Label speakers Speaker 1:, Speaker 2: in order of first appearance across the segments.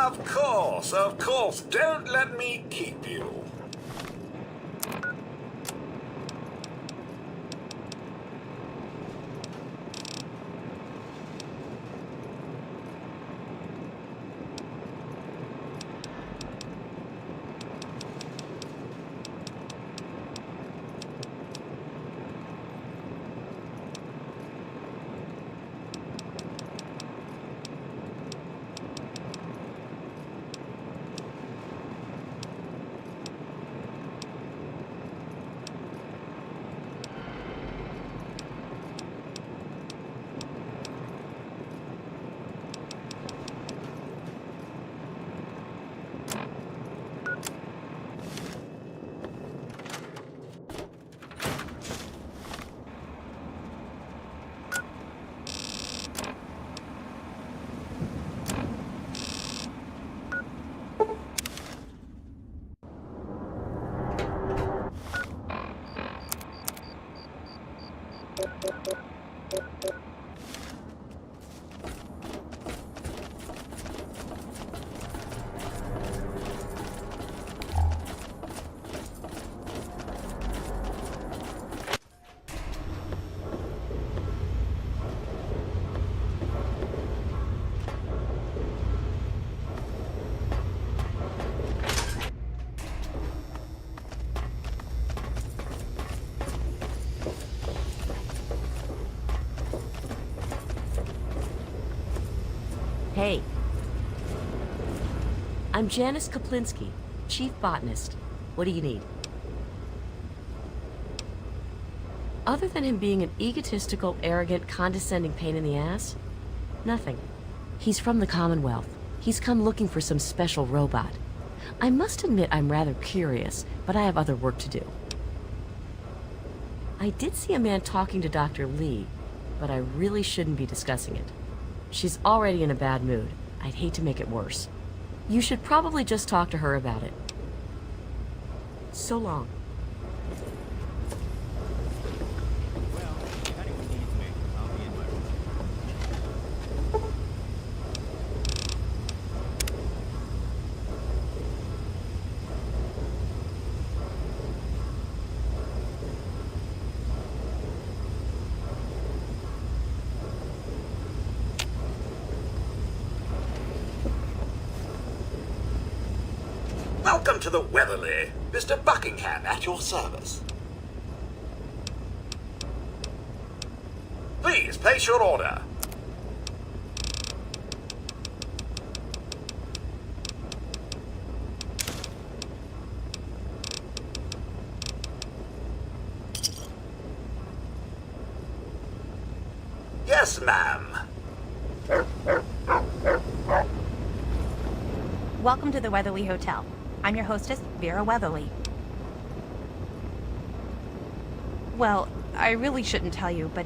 Speaker 1: Of course, of course. Don't let me keep you.
Speaker 2: Hey. I'm Janice Kaplinsky, Chief Botanist. What do you need? Other than him being an egotistical, arrogant, condescending pain in the ass, nothing. He's from the Commonwealth. He's come looking for some special robot. I must admit I'm rather curious, but I have other work to do. I did see a man talking to Dr. Lee, but I really shouldn't be discussing it. She's already in a bad mood. I'd hate to make it worse. You should probably just talk to her about it. So long.
Speaker 3: Well, if anyone needs me, I'll be in my room.
Speaker 1: Welcome to the Weatherly. Mr. Buckingham at your service. Please place your order. Yes, ma'am.
Speaker 4: Welcome to the Weatherly Hotel. I'm your hostess, Vera Weatherly. Well, I really shouldn't tell you, but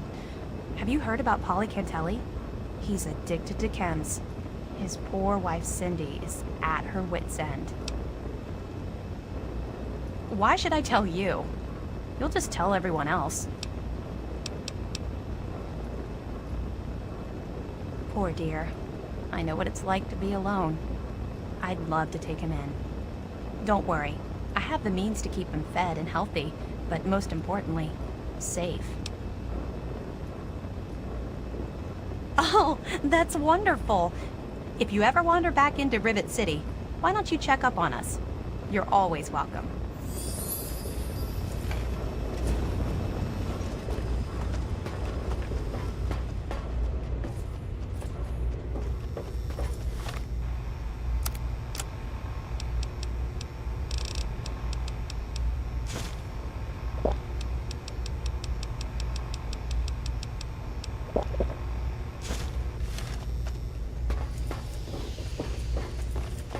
Speaker 4: have you heard about Polly Cantelli? He's addicted to chems. His poor wife, Cindy, is at her wit's end. Why should I tell you? You'll just tell everyone else. Poor dear. I know what it's like to be alone. I'd love to take him in. Don't worry. I have the means to keep him fed and healthy, but most importantly, safe. Oh, that's wonderful. If you ever wander back into Rivet City, why don't you check up on us? You're always welcome.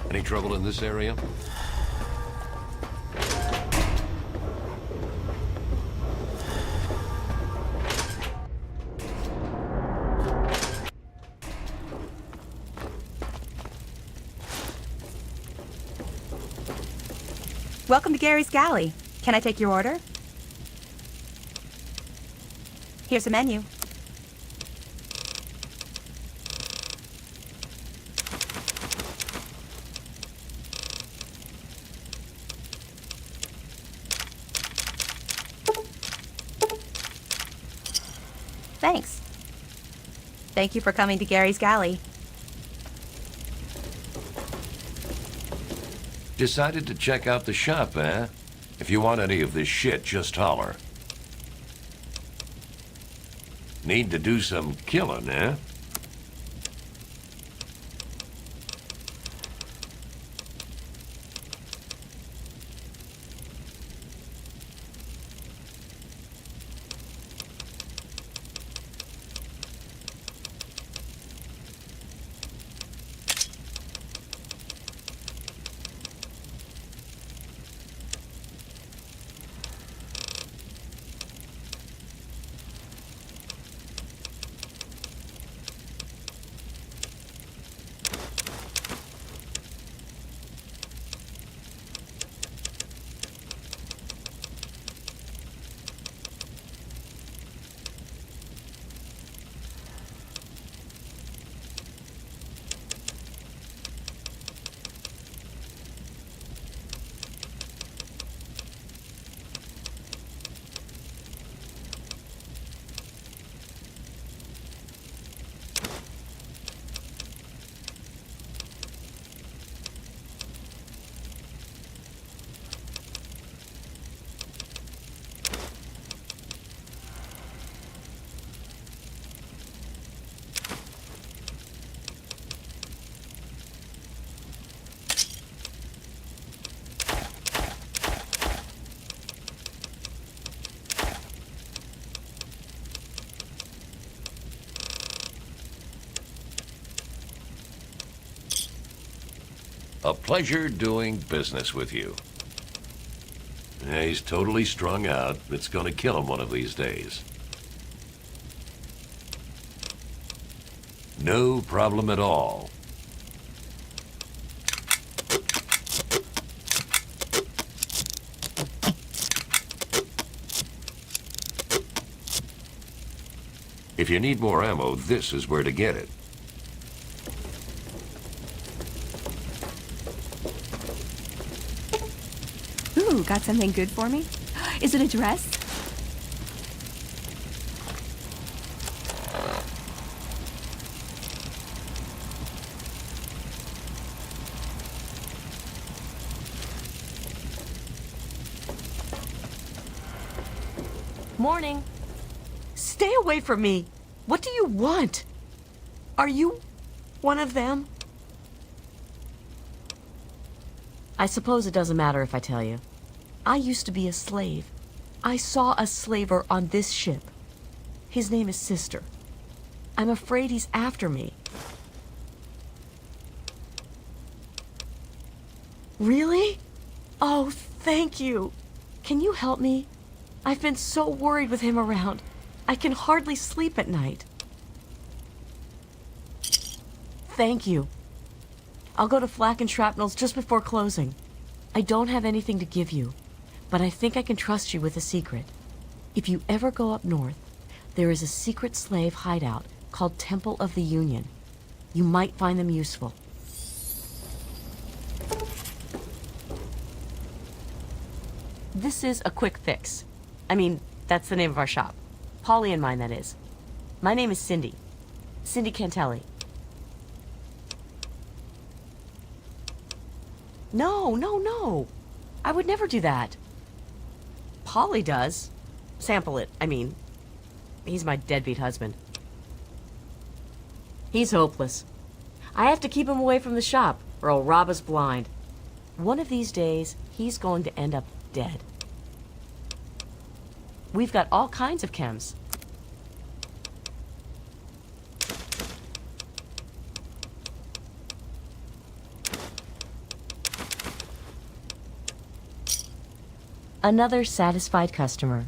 Speaker 5: Any trouble in this area?
Speaker 4: Welcome to Gary's Galley. Can I take your order? Here's the menu. Thanks. Thank you for coming to Gary's Galley.
Speaker 5: Decided to check out the shop, eh? If you want any of this shit, just holler. Need to do some killing, eh? A pleasure doing business with you. Yeah, he's totally strung out. It's gonna kill him one of these days. No problem at all. If you need more ammo, this is where to get it.
Speaker 4: Ooh, got something good for me? Is it a dress?
Speaker 2: Morning. Stay away from me. What do you want? Are you one of them? I suppose it doesn't matter if I tell you. I used to be a slave. I saw a slaver on this ship. His name is Sister. I'm afraid he's after me. Really? Oh, thank you. Can you help me? I've been so worried with him around. I can hardly sleep at night. Thank you. I'll go to Flak and Shrapnel's just before closing. I don't have anything to give you, but I think I can trust you with a secret. If you ever go up north, there is a secret slave hideout called Temple of the Union. You might find them useful. This is a quick fix. I mean, that's the name of our shop. Polly and mine, that is. My name is Cindy. Cindy Cantelli. No. I would never do that. Polly does. Sample it, I mean. He's my deadbeat husband. He's hopeless. I have to keep him away from the shop, or he'll rob us blind. One of these days, he's going to end up dead. We've got all kinds of chems. Another satisfied customer.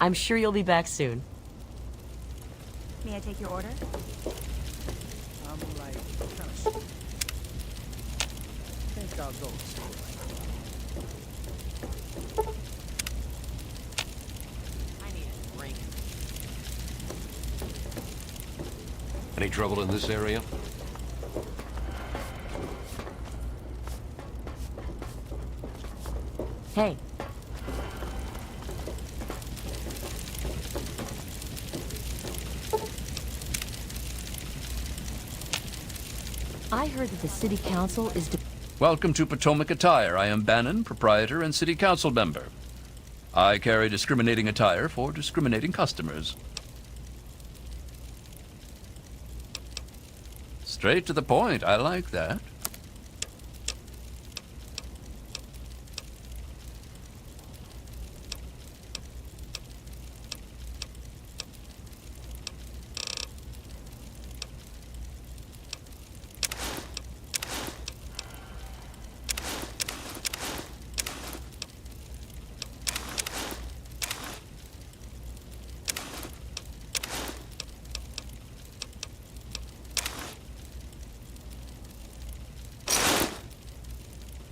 Speaker 2: I'm sure you'll be back soon.
Speaker 4: May I take your order?
Speaker 3: I'm like kind of sure. I think I'll go.
Speaker 2: I need a drink.
Speaker 5: Any trouble in this area?
Speaker 2: Hey. I heard that the city council is...
Speaker 6: Welcome to Potomac Attire. I am Bannon, proprietor and city council member. I carry discriminating attire for discriminating customers. Straight to the point. I like that.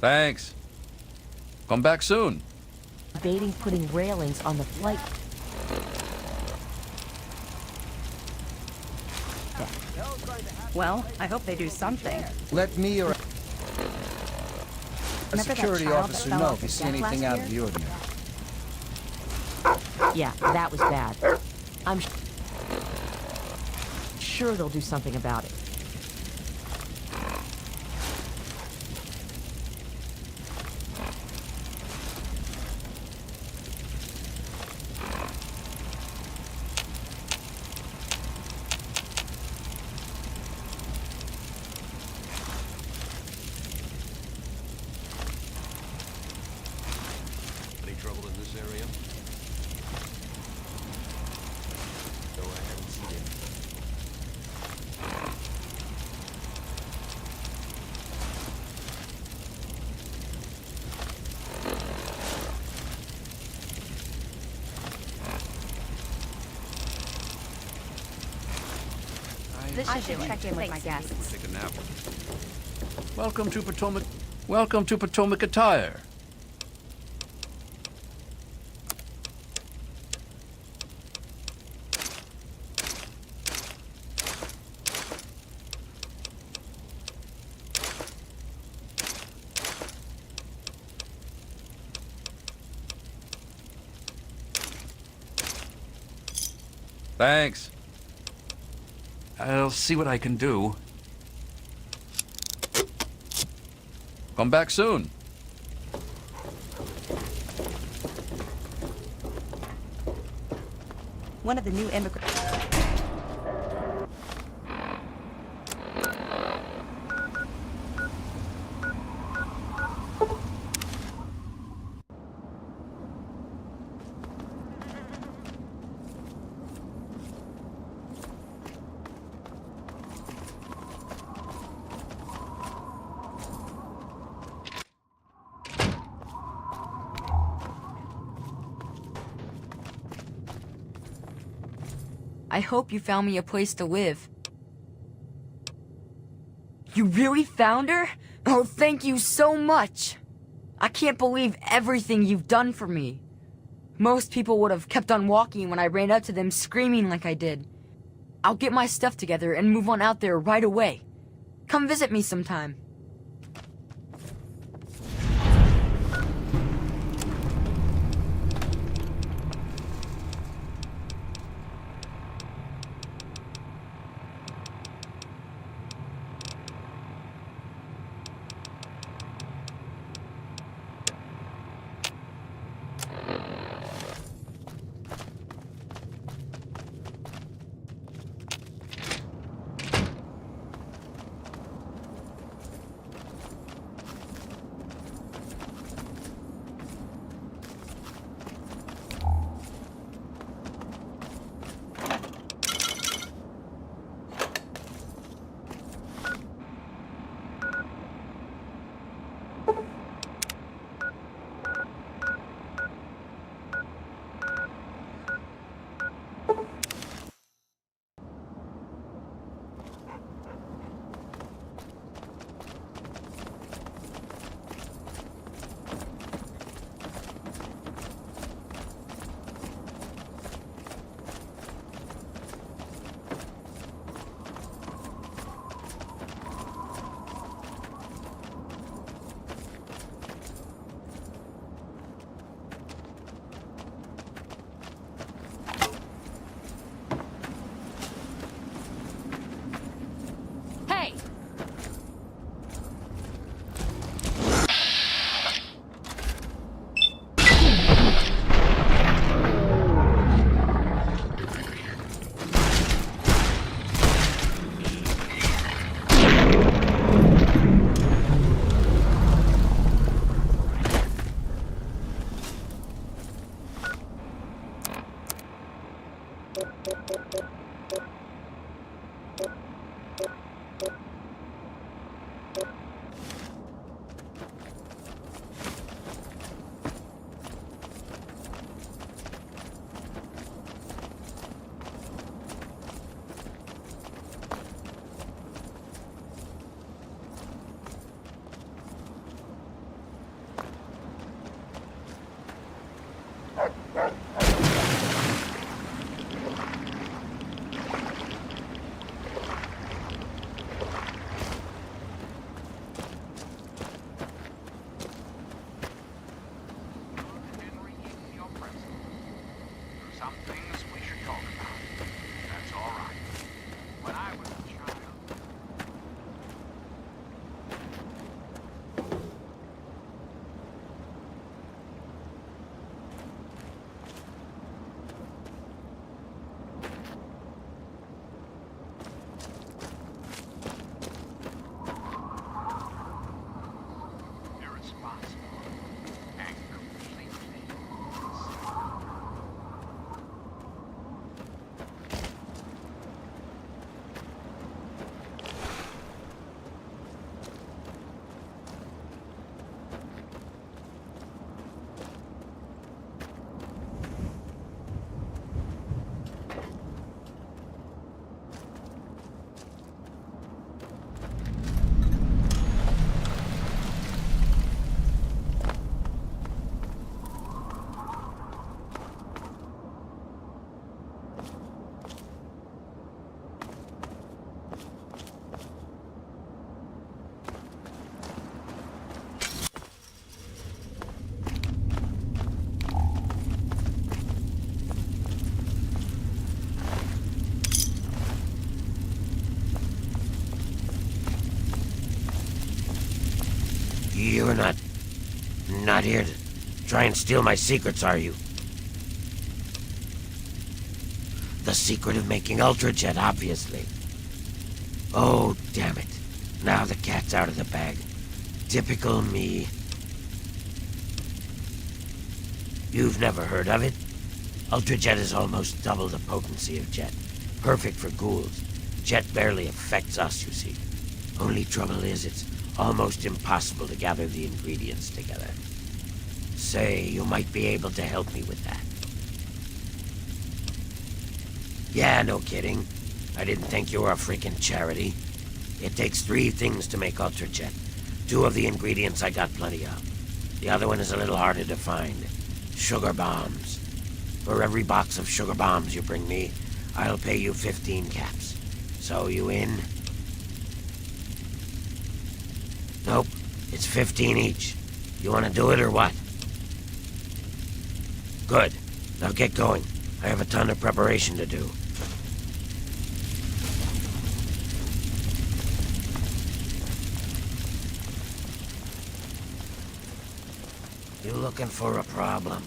Speaker 6: Thanks. Come back soon.
Speaker 2: debating putting railings on the flight.
Speaker 4: Well, I hope they do something.
Speaker 7: Let me or a
Speaker 4: Remember that
Speaker 7: security
Speaker 4: child that
Speaker 7: officer
Speaker 4: fell
Speaker 7: know
Speaker 4: off
Speaker 7: if
Speaker 4: the
Speaker 7: you see
Speaker 4: deck
Speaker 7: anything
Speaker 4: last
Speaker 7: out of the ordinary.
Speaker 2: Yeah, that was bad. I'm sure they'll do something about it.
Speaker 5: Any trouble in this area? No, I haven't seen it.
Speaker 4: I should check in with my guests.
Speaker 3: Take a nap.
Speaker 6: Welcome to Potomac. Welcome to Potomac Attire. Thanks. I'll see what I can do. Come back soon.
Speaker 4: One of the new immigrants.
Speaker 8: I hope you found me a place to live. You really found her? Oh, thank you so much! I can't believe everything you've done for me. Most people would have kept on walking when I ran up to them screaming like I did. I'll get my stuff together and move on out there right away. Come visit me sometime.
Speaker 7: You're not here to try and steal my secrets, are you? The secret of making Ultrajet, obviously. Oh, damn it. Now the cat's out of the bag. Typical me. You've never heard of it? Ultrajet is almost double the potency of Jet. Perfect for ghouls. Jet barely affects us, you see. Only trouble is, it's almost impossible to gather the ingredients together. Say, you might be able to help me with that. Yeah, no kidding. I didn't think you were a freaking charity. It takes 3 things to make Ultrajet. 2 of the ingredients I got plenty of. The other one is a little harder to find. Sugar bombs. For every box of sugar bombs you bring me, I'll pay you 15 caps. So you in? Nope. It's 15 each. You want to do it or what? Good. Now get going. I have a ton of preparation to do. You looking for a problem?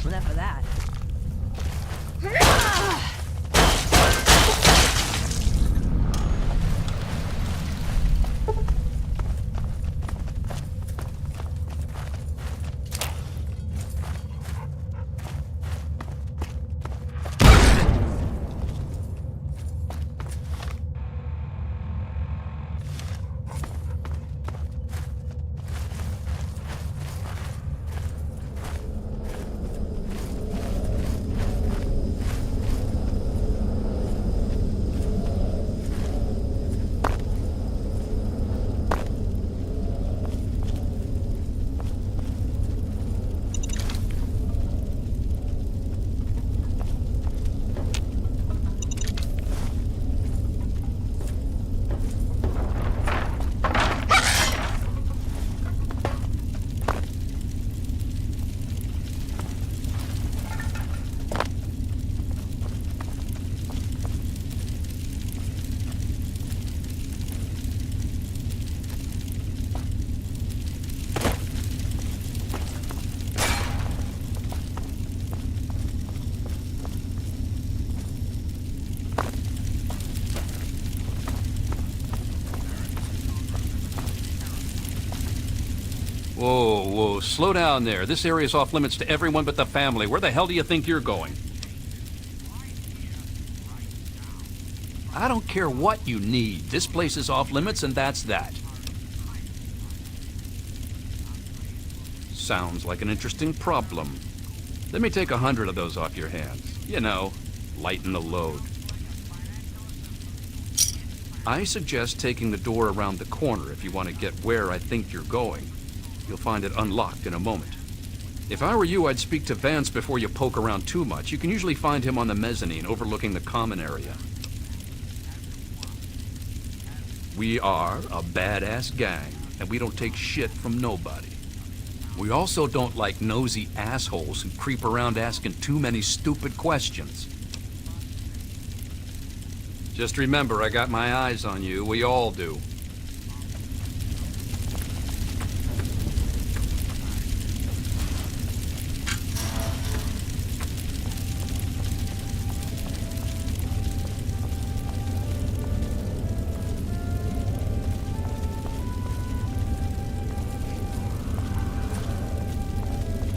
Speaker 4: Enough of that.
Speaker 6: Whoa, whoa, slow down there. This area's off limits to everyone but the family. Where the hell do you think you're going? I don't care what you need. This place is off limits and that's that. Sounds like an interesting problem. Let me take 100 of those off your hands. You know, lighten the load. I suggest taking the door around the corner if you want to get where I think you're going. You'll find it unlocked in a moment. If I were you, I'd speak to Vance before you poke around too much. You can usually find him on the mezzanine overlooking the common area. We are a badass gang, and we don't take shit from nobody. We also don't like nosy assholes who creep around asking too many stupid questions. Just remember, I got my eyes on you. We all do.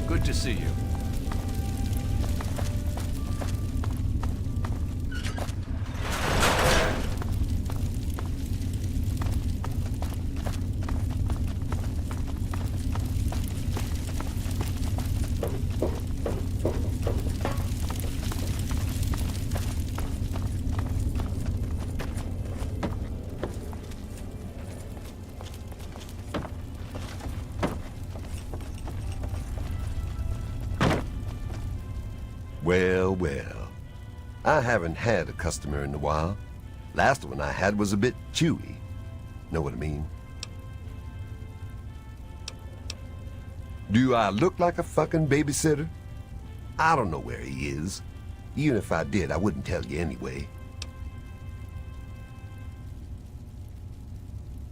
Speaker 6: Good to see you.
Speaker 9: Well, well. I haven't had a customer in a while. Last one I had was a bit chewy. Know what I mean? Do I look like a fucking babysitter? I don't know where he is. Even if I did, I wouldn't tell you anyway.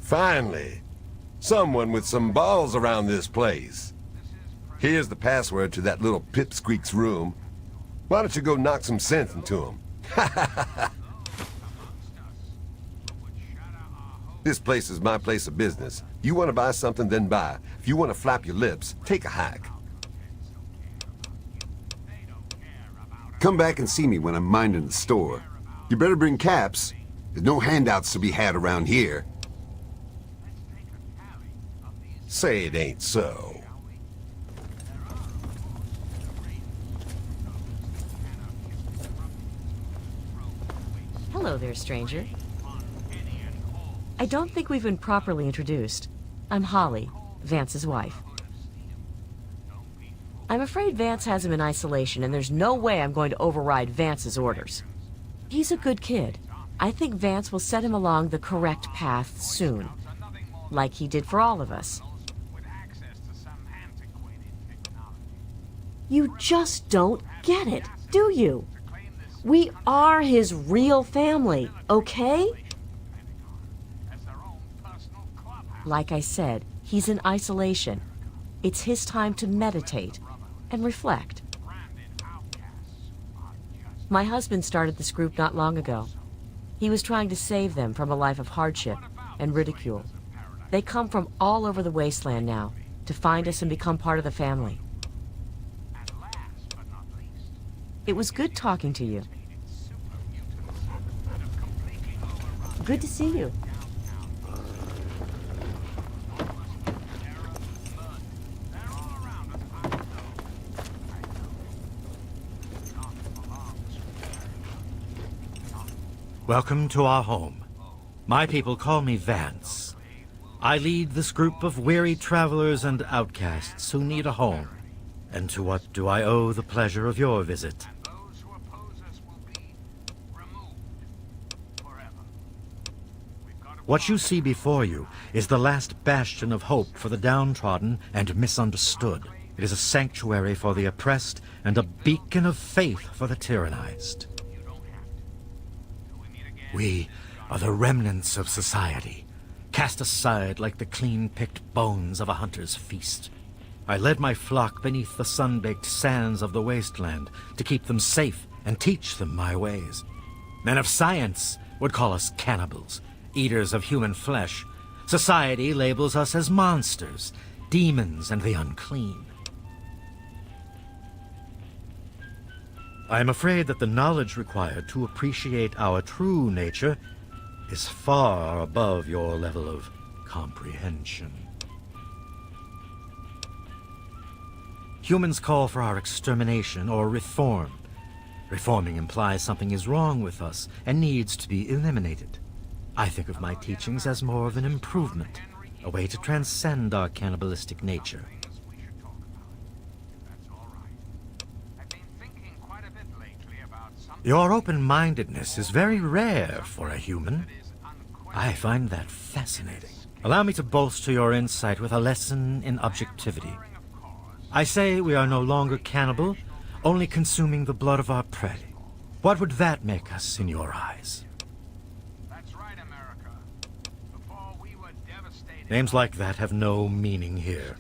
Speaker 9: Finally, someone with some balls around this place. Here's the password to that little pipsqueak's room. Why don't you go knock some sense into him? This place is my place of business. You want to buy something, then buy. If you want to flap your lips, take a hike.
Speaker 10: Come back and see me when I'm minding the store. You better bring caps. There's no handouts to be had around here.
Speaker 9: Say it ain't so.
Speaker 2: Hello there, stranger. I don't think we've been properly introduced. I'm Holly, Vance's wife. I'm afraid Vance has him in isolation, and there's no way I'm going to override Vance's orders. He's a good kid. I think Vance will set him along the correct path soon, like he did for all of us. You just don't get it, do you? We are his real family, okay? Like I said, he's in isolation. It's his time to meditate and reflect. My husband started this group not long ago. He was trying to save them from a life of hardship and ridicule. They come from all over the wasteland now to find us and become part of the family. It was good talking to you. Good to see you.
Speaker 11: Welcome to our home. My people call me Vance. I lead this group of weary travelers and outcasts who need a home. And to what do I owe the pleasure of your visit? What you see before you is the last bastion of hope for the downtrodden and misunderstood. It is a sanctuary for the oppressed and a beacon of faith for the tyrannized. We are the remnants of society, cast aside like the clean-picked bones of a hunter's feast. I led my flock beneath the sun-baked sands of the wasteland to keep them safe and teach them my ways. Men of science would call us cannibals, eaters of human flesh. Society labels us as monsters, demons, and the unclean. I am afraid that the knowledge required to appreciate our true nature is far above your level of comprehension. Humans call for our extermination or reform. Reforming implies something is wrong with us and needs to be eliminated. I think of my teachings as more of an improvement, a way to transcend our cannibalistic nature. Your open-mindedness is very rare for a human. I find that fascinating. Allow me to bolster your insight with a lesson in objectivity. I say we are no longer cannibal, only consuming the blood of our prey. What would that make us in your eyes? Names like that have no meaning here.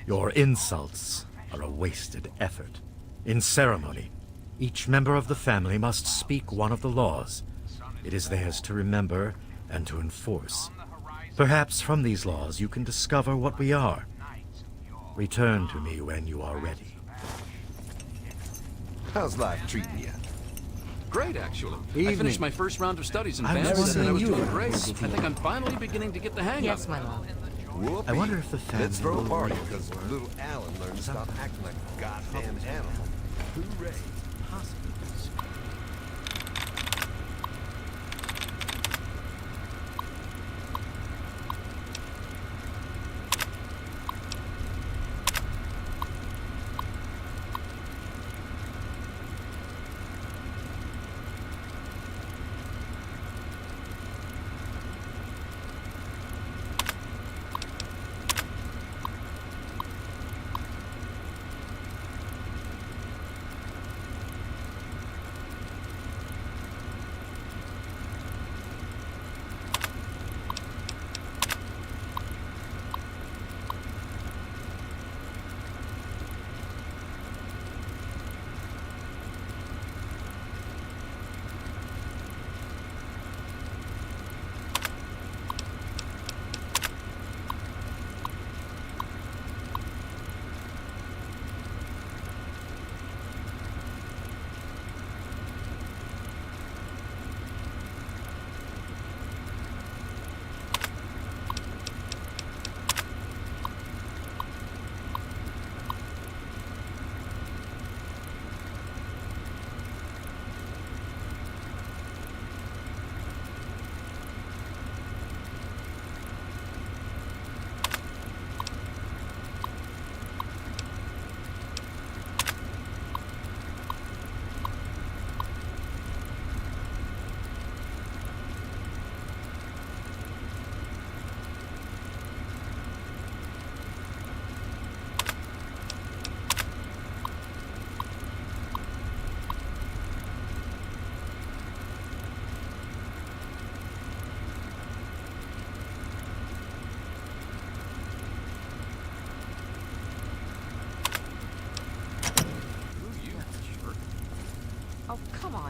Speaker 11: Your insults are a wasted effort. In ceremony, each member of the family must speak one of the laws. It is theirs to remember and to enforce. Perhaps from these laws you can discover what we are. Return to me when you are ready.
Speaker 9: How's life treating you?
Speaker 6: Great, actually.
Speaker 11: Evening.
Speaker 6: I finished my first round of studies in
Speaker 11: I was
Speaker 6: Vance, and I was
Speaker 11: wondering
Speaker 6: doing
Speaker 11: you
Speaker 6: great. I
Speaker 11: would be
Speaker 6: think I'm finally beginning to get the hang
Speaker 2: Yes,
Speaker 6: of
Speaker 2: my
Speaker 6: it.
Speaker 2: love.
Speaker 9: Whoopee.
Speaker 11: I wonder if the family
Speaker 9: Let's throw a
Speaker 11: will
Speaker 9: party
Speaker 11: remember
Speaker 9: because
Speaker 11: the
Speaker 9: little Alan learned to stop acting like a goddamn animal. Hooray.
Speaker 11: hospitals.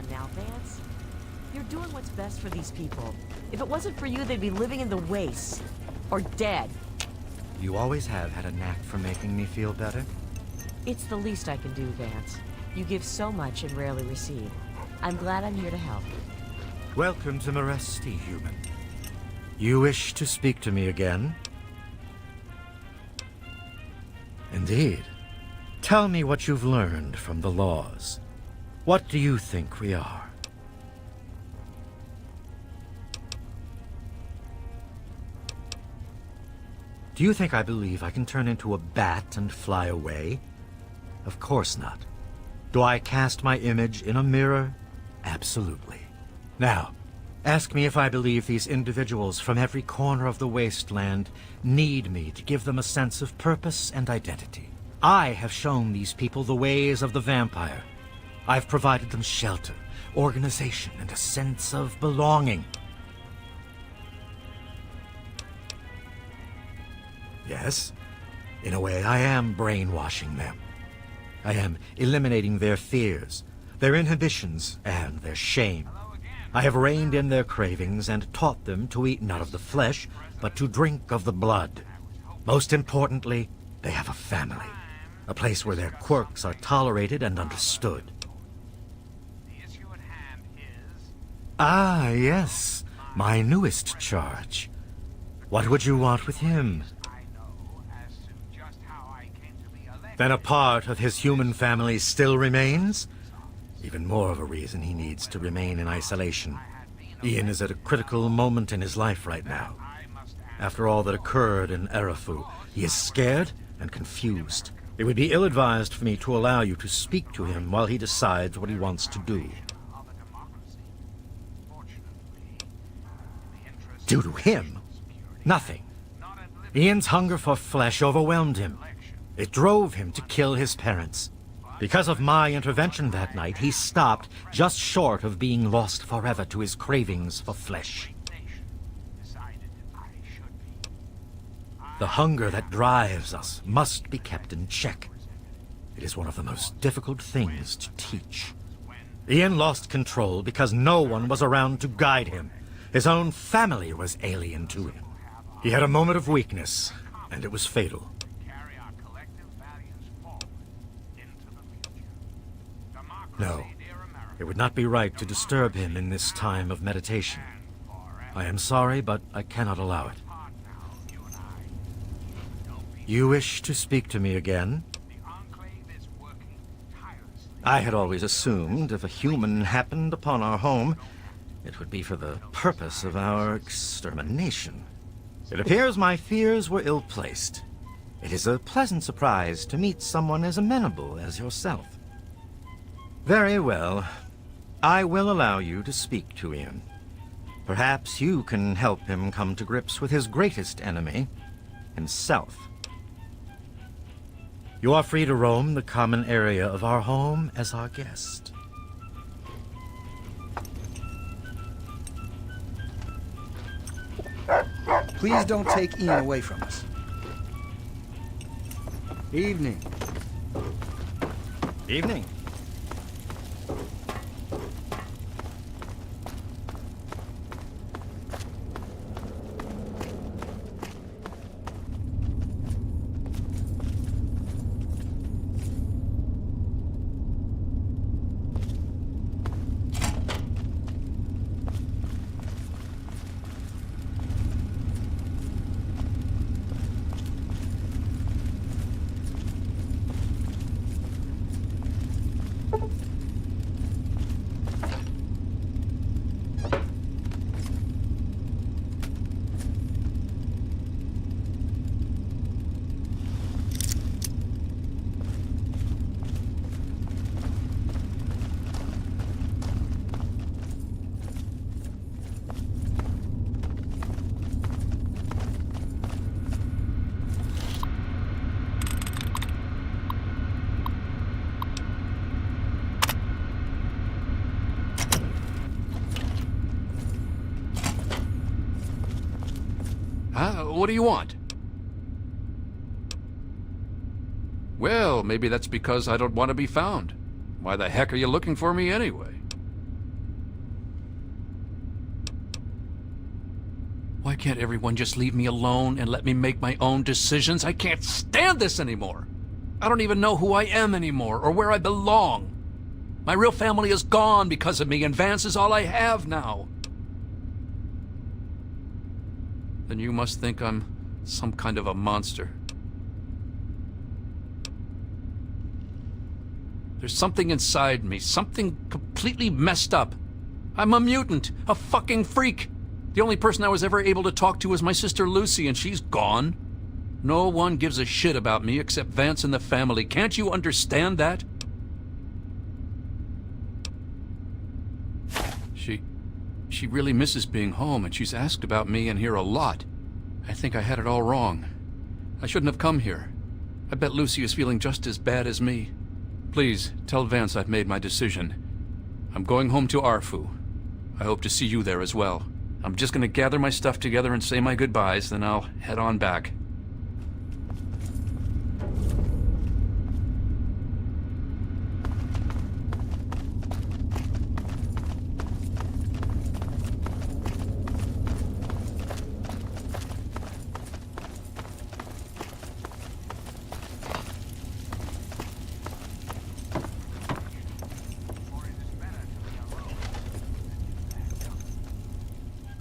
Speaker 2: on now, Vance. You're doing what's best for these people. If it wasn't for you, they'd be living in the wastes. Or dead.
Speaker 11: You always have had a knack for making me feel better.
Speaker 2: It's the least I can do, Vance. You give so much and rarely receive. I'm glad I'm here to help.
Speaker 11: Welcome to Meresti, human. You wish to speak to me again? Indeed. Tell me what you've learned from the laws. What do you think we are? Do you think I believe I can turn into a bat and fly away? Of course not. Do I cast my image in a mirror? Absolutely. Now, ask me if I believe these individuals from every corner of the wasteland need me to give them a sense of purpose and identity. I have shown these people the ways of the vampire. I've provided them shelter, organization, and a sense of belonging. Yes, in a way I am brainwashing them. I am eliminating their fears, their inhibitions, and their shame. I have reined in their cravings and taught them to eat not of the flesh, but to drink of the blood. Most importantly, they have a family, a place where their quirks are tolerated and understood. Ah, yes, my newest charge. What would you want with him? Then a part of his human family still remains? Even more of a reason he needs to remain in isolation. Ian is at a critical moment in his life right now. After all that occurred in Erafu, he is scared and confused. It would be ill-advised for me to allow you to speak to him while he decides what he wants to do. Do to him? Nothing. Ian's hunger for flesh overwhelmed him. It drove him to kill his parents. Because of my intervention that night, he stopped just short of being lost forever to his cravings for flesh. The hunger that drives us must be kept in check. It is one of the most difficult things to teach. Ian lost control because no one was around to guide him. His own family was alien to him. He had a moment of weakness, and it was fatal. No, it would not be right to disturb him in this time of meditation. I am sorry, but I cannot allow it. You wish to speak to me again? I had always assumed if a human happened upon our home, it would be for the purpose of our extermination. It appears my fears were ill-placed. It is a pleasant surprise to meet someone as amenable as yourself. Very well. I will allow you to speak to Ian. Perhaps you can help him come to grips with his greatest enemy, himself. You are free to roam the common area of our home as our guest.
Speaker 12: Please don't take Ian away from us. Evening.
Speaker 11: Evening.
Speaker 6: What do you want? Well, maybe that's because I don't want to be found. Why the heck are you looking for me anyway? Why can't everyone just leave me alone and let me make my own decisions? I can't stand this anymore. I don't even know who I am anymore or where I belong. My real family is gone because of me, and Vance is all I have now. Then you must think I'm some kind of a monster. There's something inside me, something completely messed up. I'm a mutant, a fucking freak. The only person I was ever able to talk to was my sister Lucy, and she's gone. No one gives a shit about me except Vance and the family. Can't you understand that? She really misses being home, and she's asked about me in here a lot. I think I had it all wrong. I shouldn't have come here. I bet Lucy is feeling just as bad as me. Please, tell Vance I've made my decision. I'm going home to Arfu. I hope to see you there as well. I'm just gonna gather my stuff together and say my goodbyes, then I'll head on back.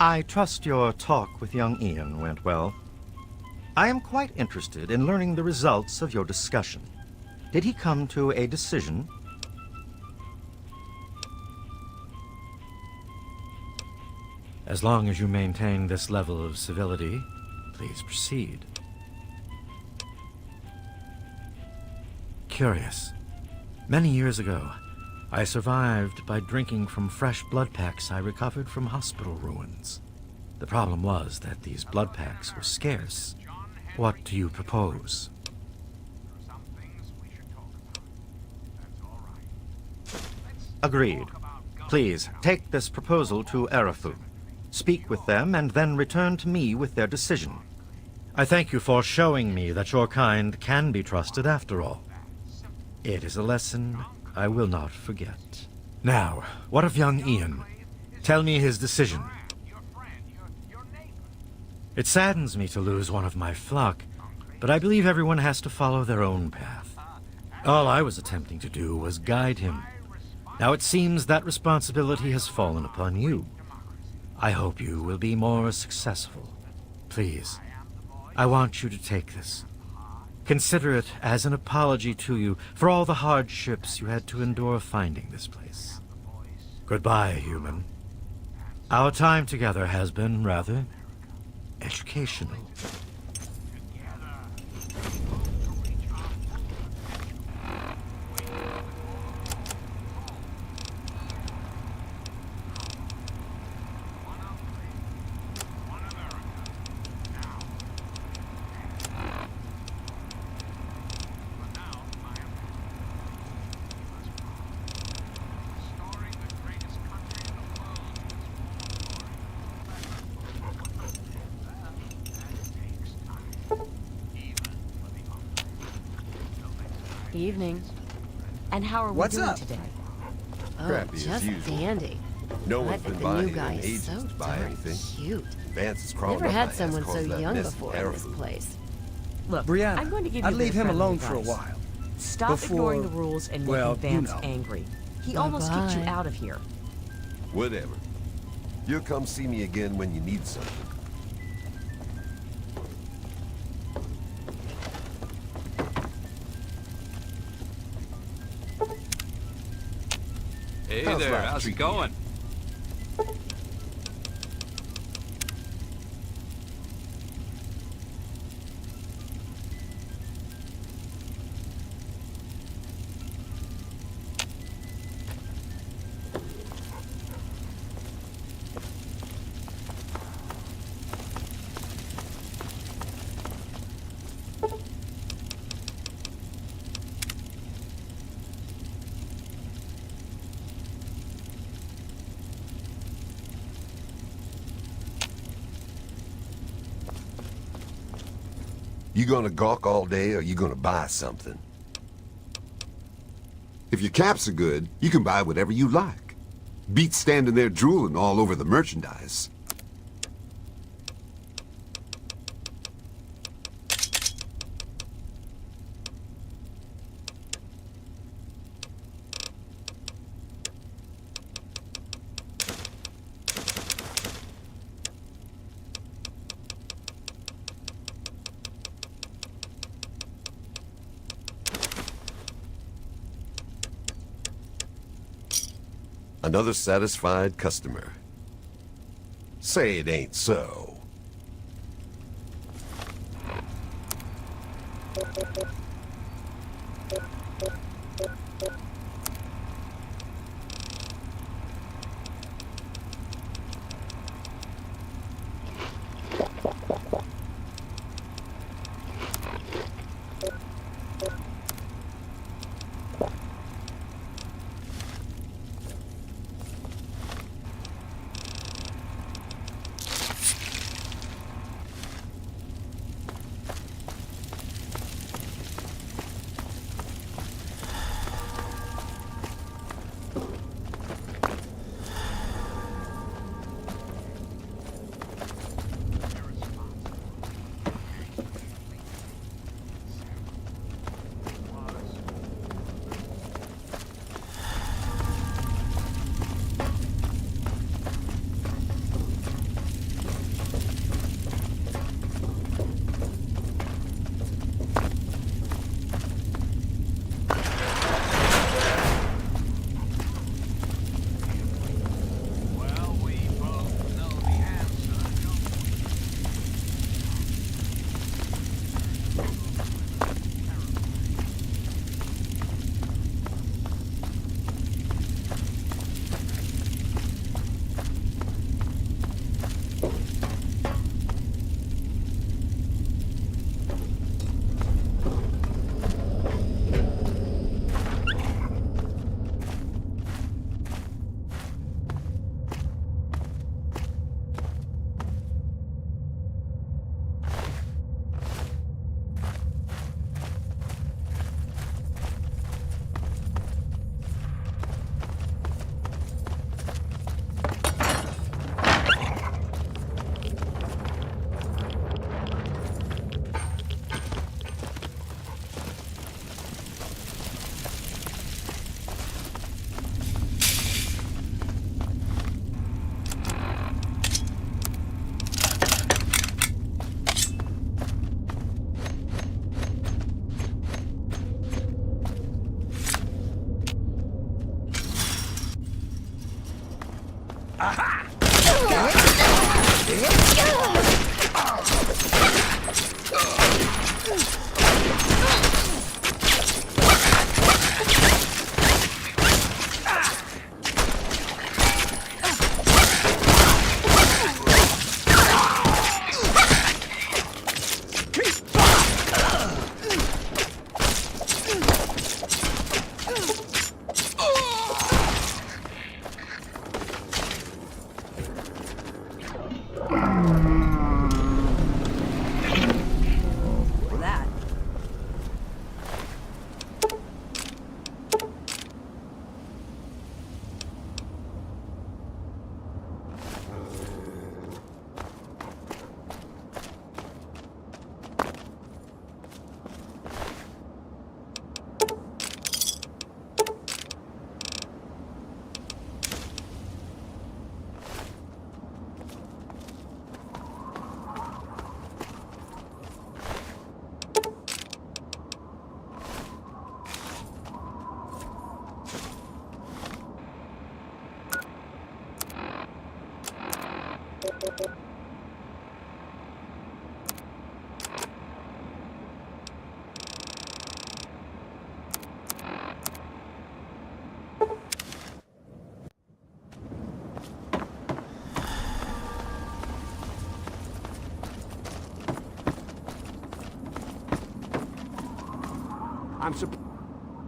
Speaker 11: I trust your talk with young Ian went well. I am quite interested in learning the results of your discussion. Did he come to a decision? As long as you maintain this level of civility, please proceed. Curious. Many years ago, I survived by drinking from fresh blood packs I recovered from hospital ruins. The problem was that these blood packs were scarce. What do you propose? Agreed. Please, take this proposal to Arafu. Speak with them and then return to me with their decision. I thank you for showing me that your kind can be trusted after all. It is a lesson I will not forget. Now, what of young Ian? Tell me his decision. It saddens me to lose one of my flock, but I believe everyone has to follow their own path. All I was attempting to do was guide him. Now it seems that responsibility has fallen upon you. I hope you will be more successful. Please, I want you to take this. Consider it as an apology to you for all the hardships you had to endure finding this place. Goodbye, human. Our time together has been rather educational.
Speaker 2: Evening. And how are we
Speaker 12: What's
Speaker 2: doing
Speaker 12: up?
Speaker 2: today? Oh,
Speaker 9: Crappy as
Speaker 2: just
Speaker 9: usual.
Speaker 2: dandy.
Speaker 9: No
Speaker 2: I
Speaker 9: one's
Speaker 2: think
Speaker 9: been
Speaker 2: the
Speaker 9: by
Speaker 2: new
Speaker 9: here
Speaker 2: guy
Speaker 9: in
Speaker 2: is
Speaker 9: ages
Speaker 2: so
Speaker 9: to buy
Speaker 2: darn
Speaker 9: anything.
Speaker 2: cute.
Speaker 9: Vance is crawling
Speaker 2: Never
Speaker 9: up
Speaker 2: had
Speaker 9: my
Speaker 2: someone
Speaker 9: ass
Speaker 2: so
Speaker 9: 'cause of that
Speaker 2: young
Speaker 9: mess of
Speaker 2: before in this
Speaker 9: Arafu.
Speaker 2: place. Look,
Speaker 12: Brianna,
Speaker 2: I'm going to give you
Speaker 12: I'd
Speaker 2: a
Speaker 12: leave
Speaker 2: bit of
Speaker 12: him
Speaker 2: friendly
Speaker 12: alone for a
Speaker 2: advice.
Speaker 12: while.
Speaker 2: Stop
Speaker 12: Before-
Speaker 2: ignoring the rules and
Speaker 12: well,
Speaker 2: making
Speaker 12: you
Speaker 2: Vance
Speaker 12: know.
Speaker 2: angry. He almost kicked you
Speaker 8: Bye-bye.
Speaker 2: out of here.
Speaker 9: Whatever. You'll come see me again when you need something.
Speaker 6: Hey
Speaker 9: How's
Speaker 6: there,
Speaker 9: life
Speaker 6: how's it
Speaker 9: treating you?
Speaker 6: going?
Speaker 9: You gonna gawk all day, or you gonna buy something?
Speaker 10: If your caps are good, you can buy whatever you like. Beats standing there drooling all over the merchandise.
Speaker 9: Another satisfied customer. Say it ain't so.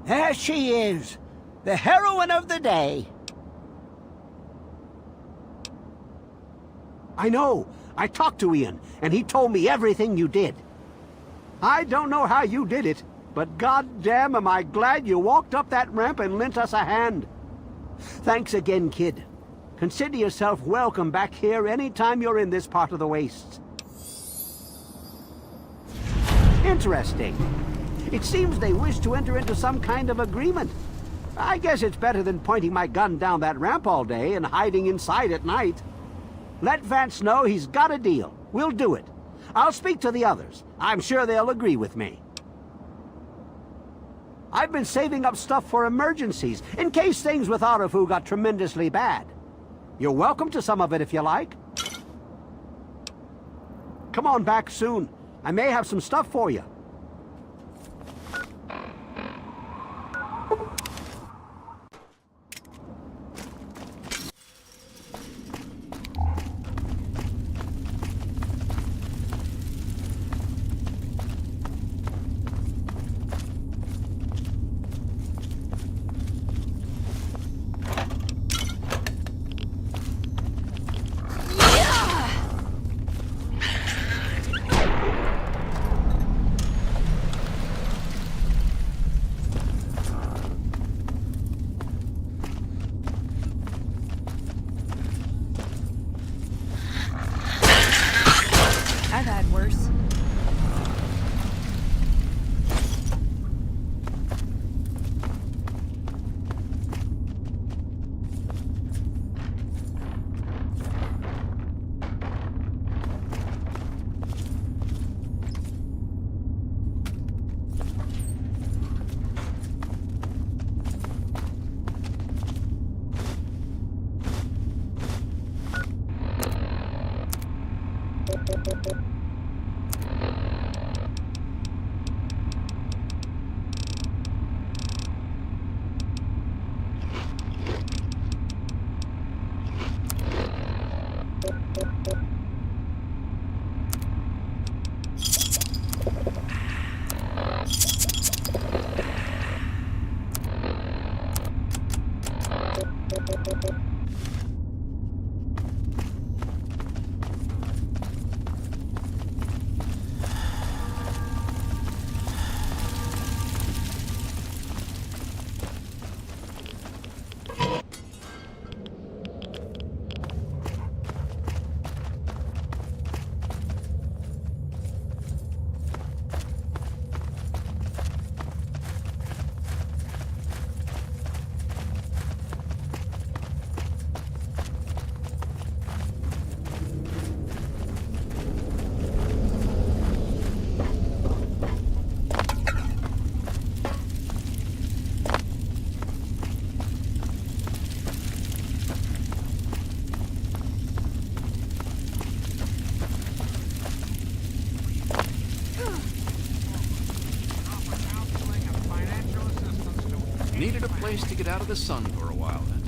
Speaker 13: There she is, the heroine of the day. I know. I talked to Ian, and he told me everything you did. I don't know how you did it, but goddamn am I glad you walked up that ramp and lent us a hand. Thanks again, kid. Consider yourself welcome back here anytime you're in this part of the wastes. Interesting. It seems they wish to enter into some kind of agreement. I guess it's better than pointing my gun down that ramp all day and hiding inside at night. Let Vance know he's got a deal. We'll do it. I'll speak to the others. I'm sure they'll agree with me. I've been saving up stuff for emergencies, in case things with Arafu got tremendously bad. You're welcome to some of it if you like. Come on back soon. I may have some stuff for you.
Speaker 4: I've had worse.
Speaker 6: Needed a place to get out of the sun for a while then.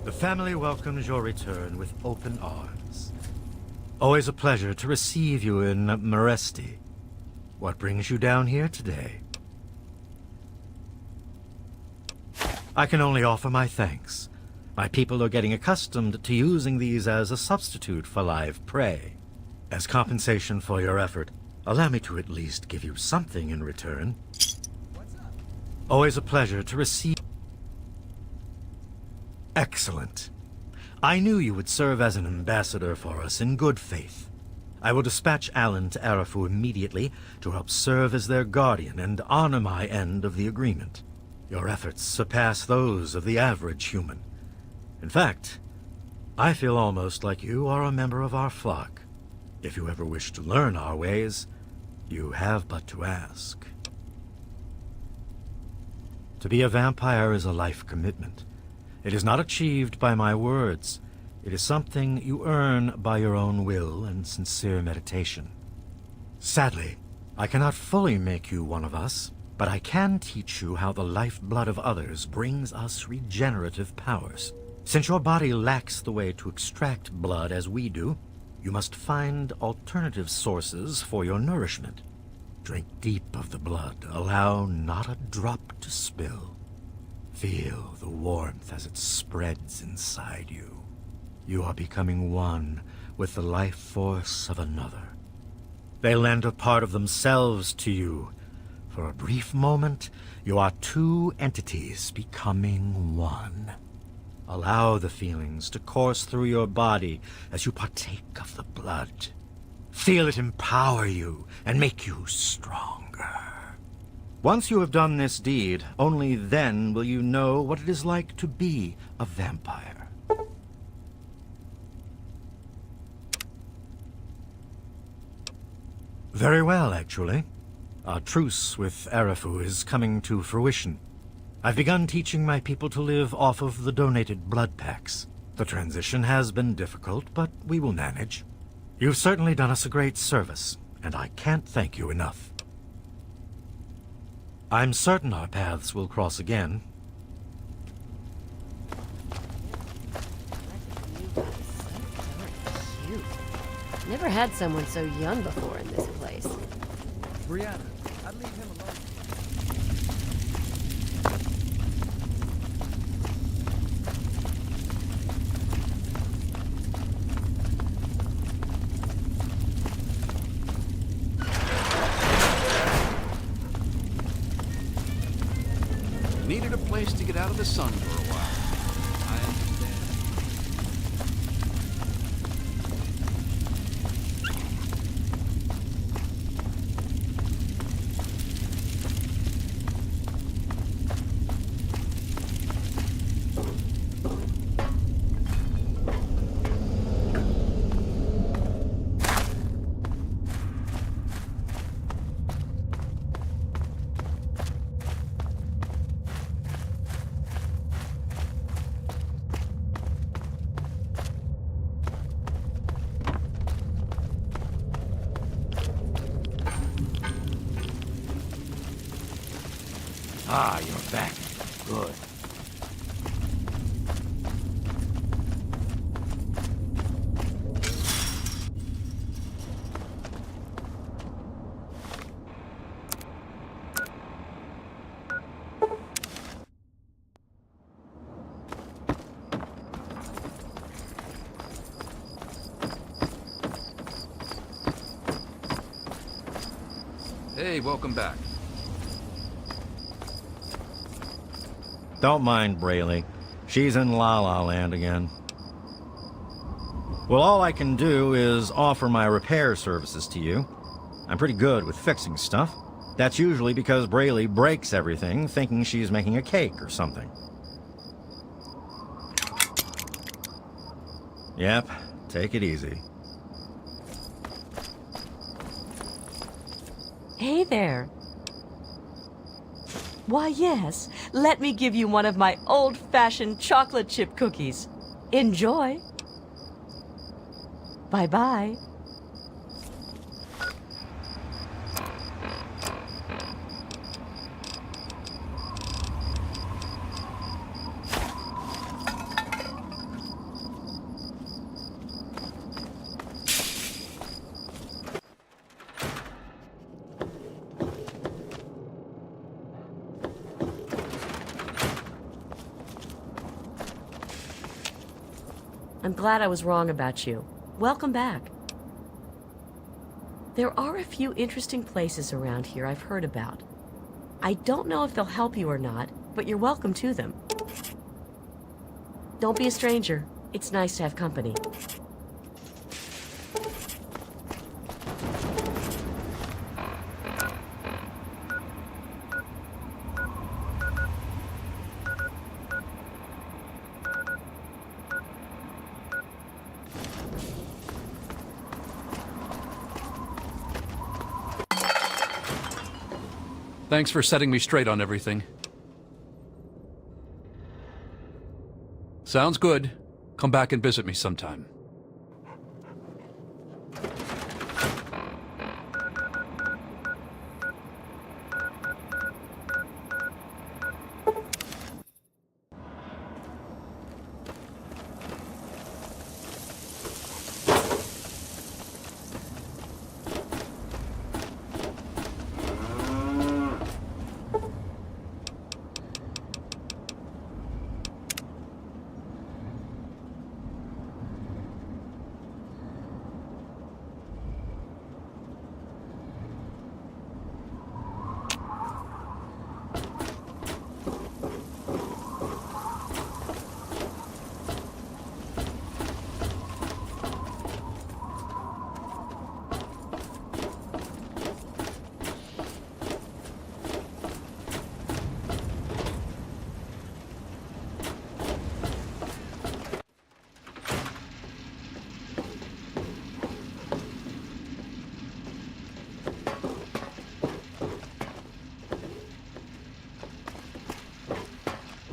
Speaker 11: The family welcomes your return with open arms. Always a pleasure to receive you in Meresti. What brings you down here today? I can only offer my thanks. My people are getting accustomed to using these as a substitute for live prey. As compensation for your effort, allow me to at least give you something in return. Always a pleasure to receive... Excellent. I knew you would serve as an ambassador for us in good faith. I will dispatch Alan to Arafu immediately to help serve as their guardian and honor my end of the agreement. Your efforts surpass those of the average human. In fact, I feel almost like you are a member of our flock. If you ever wish to learn our ways, you have but to ask. To be a vampire is a life commitment. It is not achieved by my words. It is something you earn by your own will and sincere meditation. Sadly, I cannot fully make you one of us, but I can teach you how the lifeblood of others brings us regenerative powers. Since your body lacks the way to extract blood as we do, you must find alternative sources for your nourishment. Drink deep of the blood, allow not a drop to spill. Feel the warmth as it spreads inside you. You are becoming one with the life force of another. They lend a part of themselves to you, For a brief moment, you are two entities becoming one. Allow the feelings to course through your body as you partake of the blood. Feel it empower you and make you stronger. Once you have done this deed, only then will you know what it is like to be a vampire. Very well, actually. Our truce with Arafu is coming to fruition. I've begun teaching my people to live off of the donated blood packs. The transition has been difficult, but we will manage. You've certainly done us a great service, and I can't thank you enough. I'm certain our paths will cross again.
Speaker 2: Cute. Never had someone so young before in this place.
Speaker 12: Brianna, I'd leave him alone.
Speaker 6: Needed a place to get out of the sun for a while. I understand.
Speaker 7: Ah, you're back. Good.
Speaker 6: Hey, welcome back.
Speaker 11: Don't mind Braylee. She's in La La Land again. Well, all I can do is offer my repair services to you. I'm pretty good with fixing stuff. That's usually because Braylee breaks everything, thinking she's making a cake or something. Yep, take it easy.
Speaker 2: Hey there. Why, yes. Let me give you one of my old-fashioned chocolate chip cookies. Enjoy. Bye-bye. I'm glad I was wrong about you. Welcome back. There are a few interesting places around here I've heard about. I don't know if they'll help you or not, but you're welcome to them. Don't be a stranger. It's nice to have company.
Speaker 6: Thanks for setting me straight on everything. Sounds good. Come back and visit me sometime.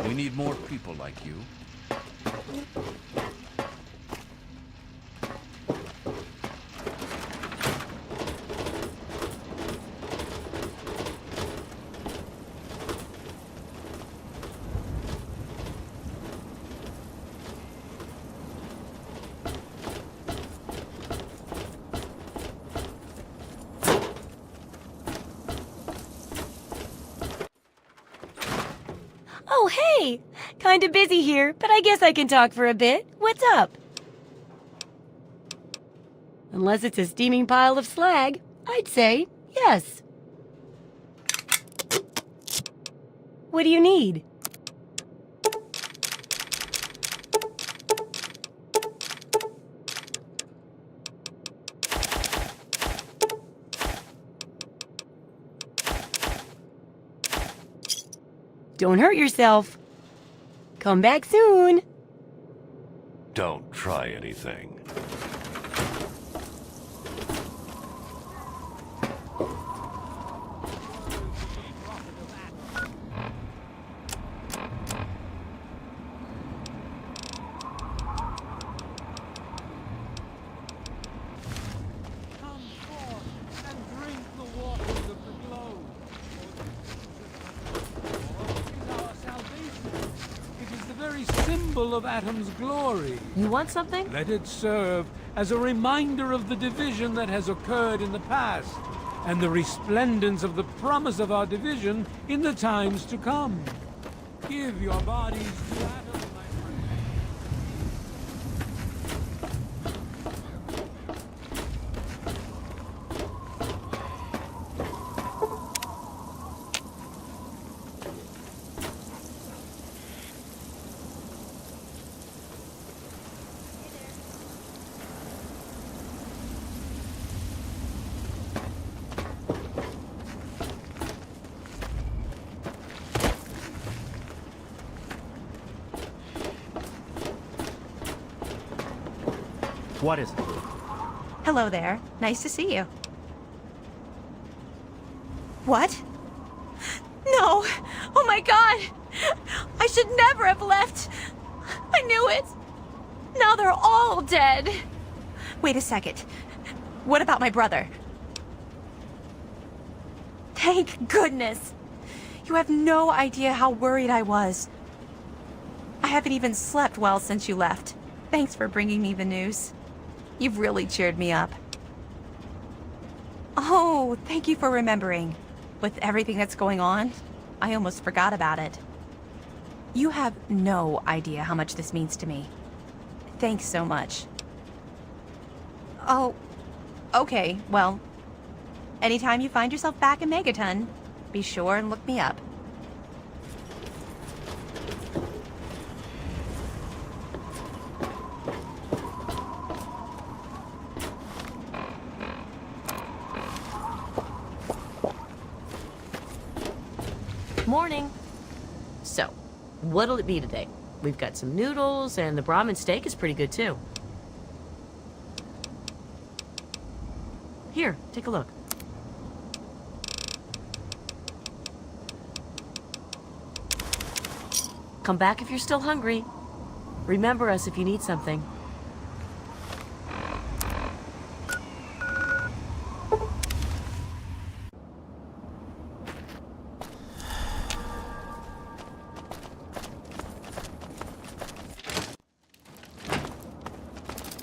Speaker 6: We need more people like you.
Speaker 2: Oh, hey! Kinda busy here, but I guess I can talk for a bit. What's up? Unless it's a steaming pile of slag, I'd say yes. What do you need? Don't hurt yourself. Come back soon.
Speaker 5: Don't try anything.
Speaker 12: Come forth and drink the waters of the globe. Is our salvation. It is the very symbol of Atom's glory.
Speaker 2: You want something?
Speaker 12: Let it serve as a reminder of the division that has occurred in the past, and the resplendence of the promise of our division in the times to come. Give your bodies to Atom, my friend.
Speaker 11: What is it?
Speaker 4: Hello there. Nice to see you. What? No! Oh my god! I should never have left! I knew it! Now they're all dead! Wait a second. What about my brother? Thank goodness! You have no idea how worried I was. I haven't even slept well since you left. Thanks for bringing me the news. You've really cheered me up. Oh, thank you for remembering. With everything that's going on, I almost forgot about it. You have no idea how much this means to me. Thanks so much. Oh, okay, well, anytime you find yourself back in Megaton, be sure and look me up.
Speaker 2: Morning. So, what'll it be today? We've got some noodles, and the Brahmin steak is pretty good too. Here, take a look. Come back if you're still hungry. Remember us if you need something.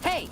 Speaker 2: Hey!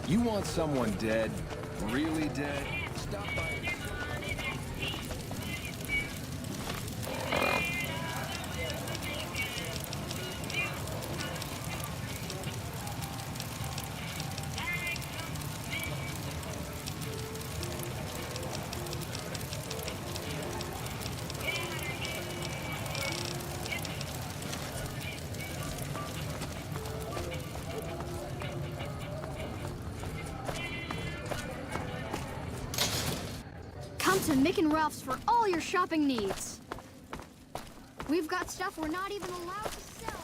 Speaker 14: You want someone dead? Really dead? Stop by.
Speaker 15: Come to Mick and Ralph's for all your shopping needs. We've got stuff we're not even allowed to sell.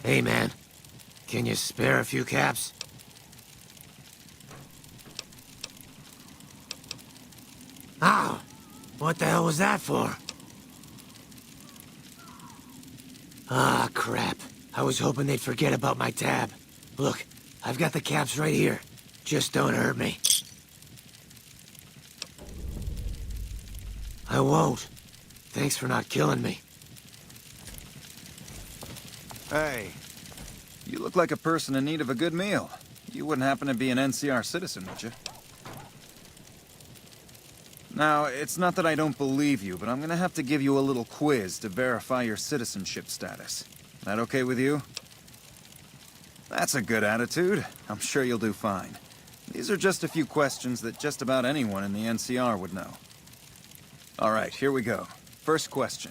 Speaker 7: Hey, man. Can you spare a few caps? Ow! What the hell was that for? Ah, crap. I was hoping they'd forget about my tab. Look, I've got the caps right here. Just don't hurt me. I won't. Thanks for not killing me.
Speaker 16: Hey, you look like a person in need of a good meal. You wouldn't happen to be an NCR citizen, would you? Now, it's not that I don't believe you, but I'm gonna have to give you a little quiz to verify your citizenship status. That okay with you? That's a good attitude. I'm sure you'll do fine. These are just a few questions that just about anyone in the NCR would know. All right, here we go. First question.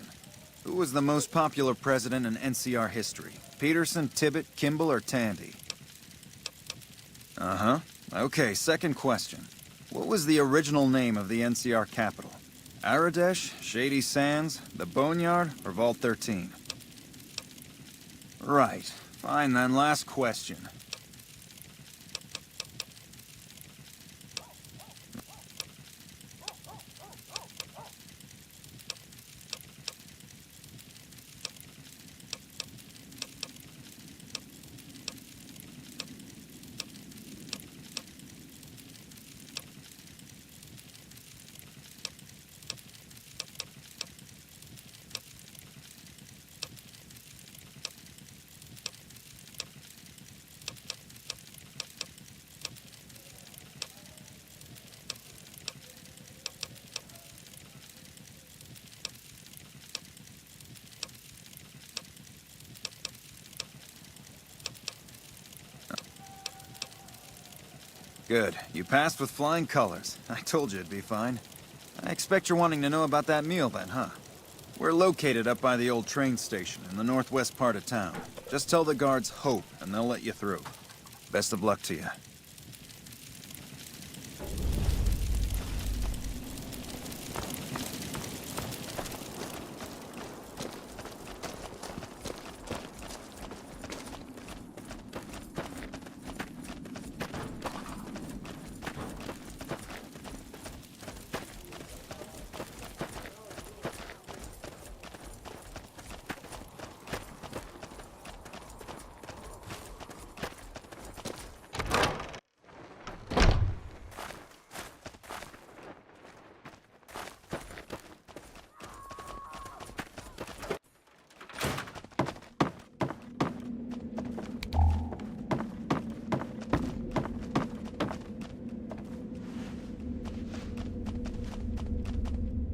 Speaker 16: Who was the most popular president in NCR history? Peterson, Tibbet, Kimball, or Tandy? Uh-huh. Okay, second question. What was the original name of the NCR capital? Aradesh, Shady Sands, the Boneyard, or Vault 13? Right. Fine then, last question. Good. You passed with flying colors. I told you it'd be fine. I expect you're wanting to know about that meal then, huh? We're located up by the old train station in the northwest part of town. Just tell the guards Hope, and they'll let you through. Best of luck to you.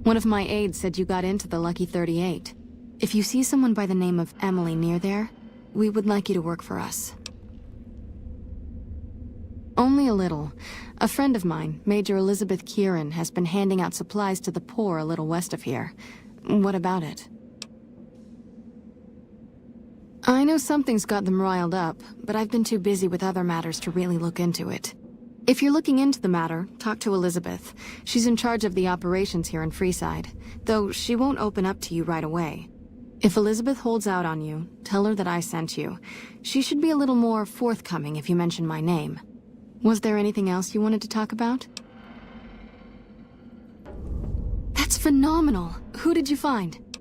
Speaker 15: One of my aides said you got into the Lucky 38. If you see someone by the name of Emily near there, we would like you to work for us. Only a little. A friend of mine, Major Elizabeth Kieran, has been handing out supplies to the poor a little west of here. What about it? I know something's got them riled up, but I've been too busy with other matters to really look into it. If you're looking into the matter, talk to Elizabeth. She's in charge of the operations here in Freeside, though she won't open up to you right away. If Elizabeth holds out on you, tell her that I sent you. She should be a little more forthcoming if you mention my name. Was there anything else you wanted to talk about? That's phenomenal. Who did you find?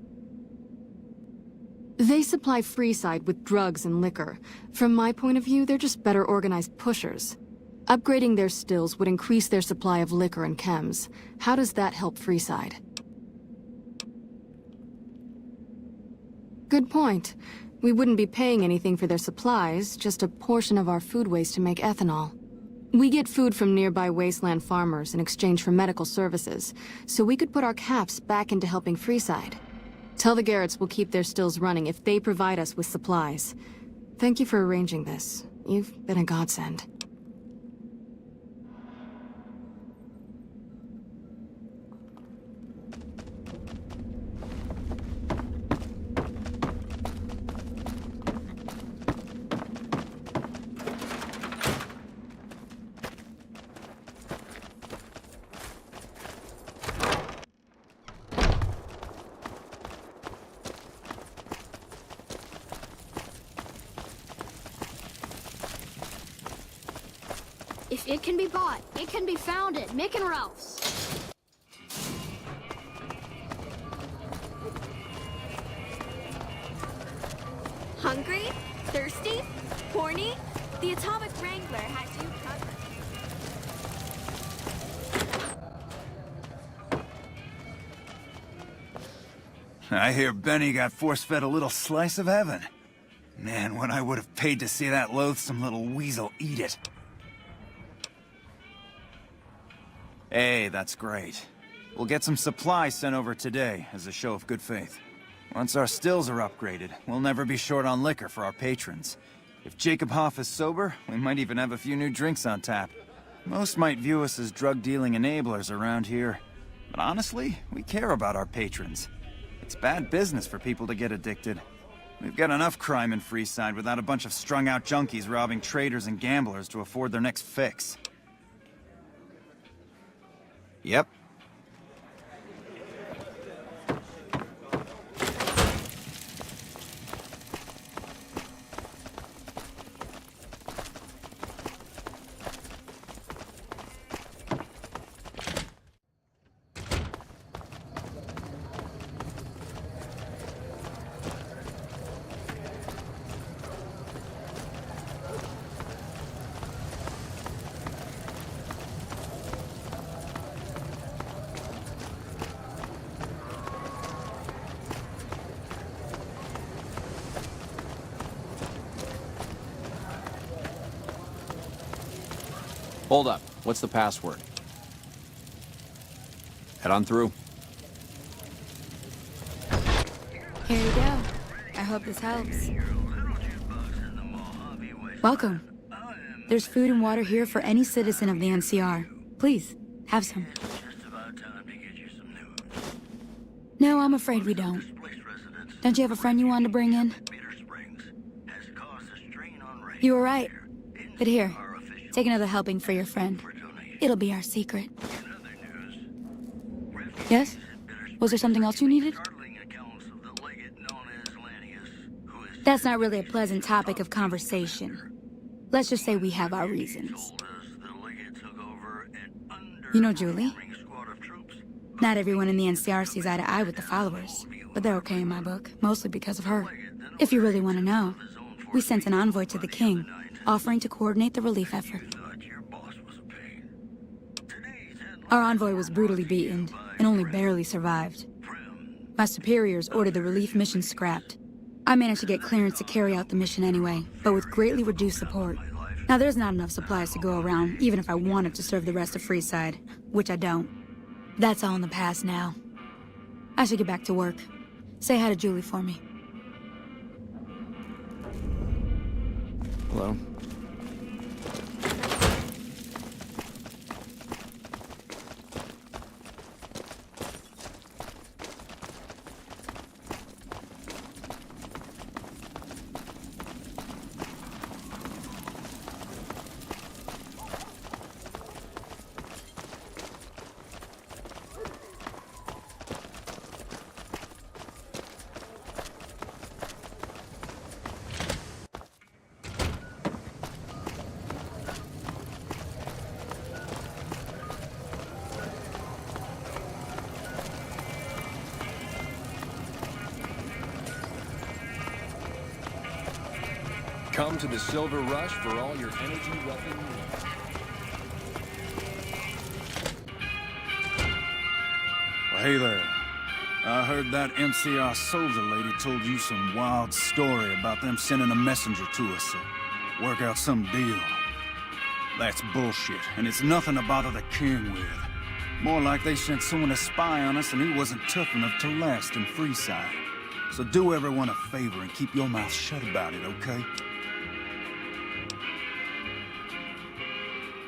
Speaker 15: They supply Freeside with drugs and liquor. From my point of view, they're just better organized pushers. Upgrading their stills would increase their supply of liquor and chems. How does that help Freeside? Good point. We wouldn't be paying anything for their supplies, just a portion of our food waste to make ethanol. We get food from nearby wasteland farmers in exchange for medical services, so we could put our caps back into helping Freeside. Tell the Garretts we'll keep their stills running if they provide us with supplies. Thank you for arranging this. You've been a godsend.
Speaker 17: If it can be bought, it can be found at Mick and Ralph's.
Speaker 18: Hungry? Thirsty? Horny? The Atomic Wrangler has you covered.
Speaker 16: I hear Benny got force-fed a little slice of heaven. Man, what I would have paid to see that loathsome little weasel eat it. Hey, that's great. We'll get some supplies sent over today as a show of good faith. Once our stills are upgraded, we'll never be short on liquor for our patrons. If Jacob Hoff is sober, we might even have a few new drinks on tap. Most might view us as drug-dealing enablers around here. But honestly, we care about our patrons. It's bad business for people to get addicted. We've got enough crime in Freeside without a bunch of strung-out junkies robbing traders and gamblers to afford their next fix. Yep.
Speaker 19: Hold up. What's the password? Head on through.
Speaker 20: Here you go. I hope this helps. Welcome. There's food and water here for any citizen of the NCR. Please, have some. No, I'm afraid we don't. Don't you have a friend you wanted to bring in? You were right. But here, take another helping for your friend. It'll be our secret. Yes? Was there something else you needed? That's not really a pleasant topic of conversation. Let's just say we have our reasons. You know Julie? Not everyone in the NCR sees eye to eye with the followers, but they're okay in my book, mostly because of her. If you really want to know, we sent an envoy to the king, offering to coordinate the relief effort. Our envoy was brutally beaten, and only barely survived. My superiors ordered the relief mission scrapped. I managed to get clearance to carry out the mission anyway, but with greatly reduced support. Now there's not enough supplies to go around, even if I wanted to serve the rest of Freeside, which I don't. That's all in the past now. I should get back to work. Say hi to Julie for me.
Speaker 19: Hello.
Speaker 14: Come to the Silver Rush for all your energy weapon needs.
Speaker 16: Well, hey there. I heard that NCR soldier lady told you some wild story about them sending a messenger to us to work out some deal. That's bullshit, and it's nothing to bother the king with. More like they sent someone to spy on us and he wasn't tough enough to last in Freeside. So do everyone a favor and keep your mouth shut about it, okay?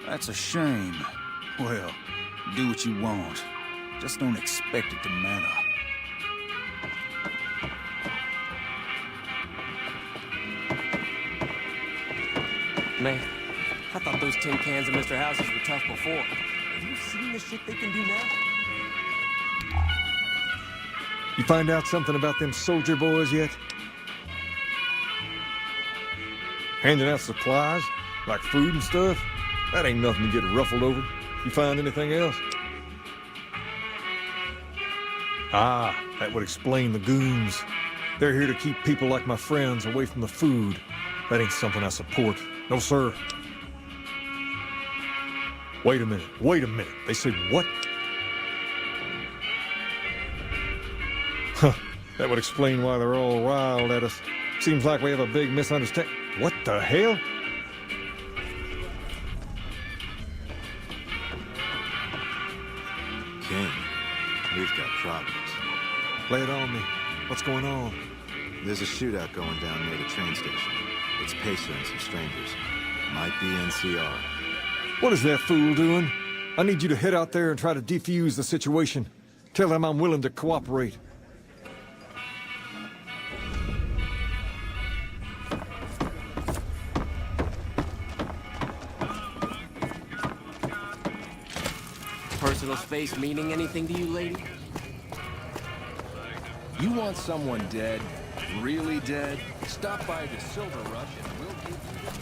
Speaker 16: That's a shame. Well, do what you want. Just don't expect it to matter.
Speaker 3: Man, I thought those tin cans in Mr. Houses were tough before. Have you seen the shit they can do now?
Speaker 21: You find out something about them soldier boys yet? Handing out supplies, like food and stuff? That ain't nothing to get ruffled over. You find anything else? Ah, that would explain the goons. They're here to keep people like my friends away from the food. That ain't something I support. No, sir. Wait a minute. They said what? Huh. That would explain why they're all riled at us. Seems like we have a big misunderstanding. What the hell?
Speaker 22: King, we've got problems.
Speaker 21: Lay it on me. What's going on?
Speaker 22: There's a shootout going down near the train station. It's Pacer and some strangers. Might be NCR.
Speaker 21: What is that fool doing? I need you to head out there and try to defuse the situation. Tell them I'm willing to cooperate.
Speaker 3: Personal space meaning anything to you, lady?
Speaker 14: You want someone dead? Really dead? Stop by the Silver Rush and we'll give you the...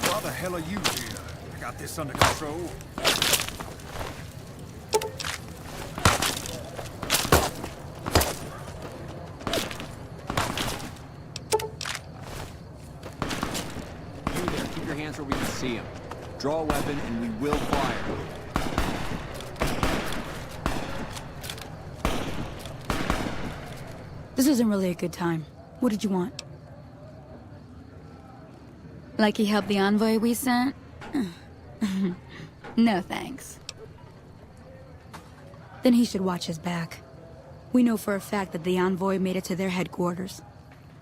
Speaker 16: Why the hell are you here? I got this under control.
Speaker 3: You there, keep your hands where we can see him. Draw a weapon and we will fire.
Speaker 20: This isn't really a good time. What did you want? Like he helped the envoy we sent? No thanks. Then he should watch his back. We know for a fact that the envoy made it to their headquarters.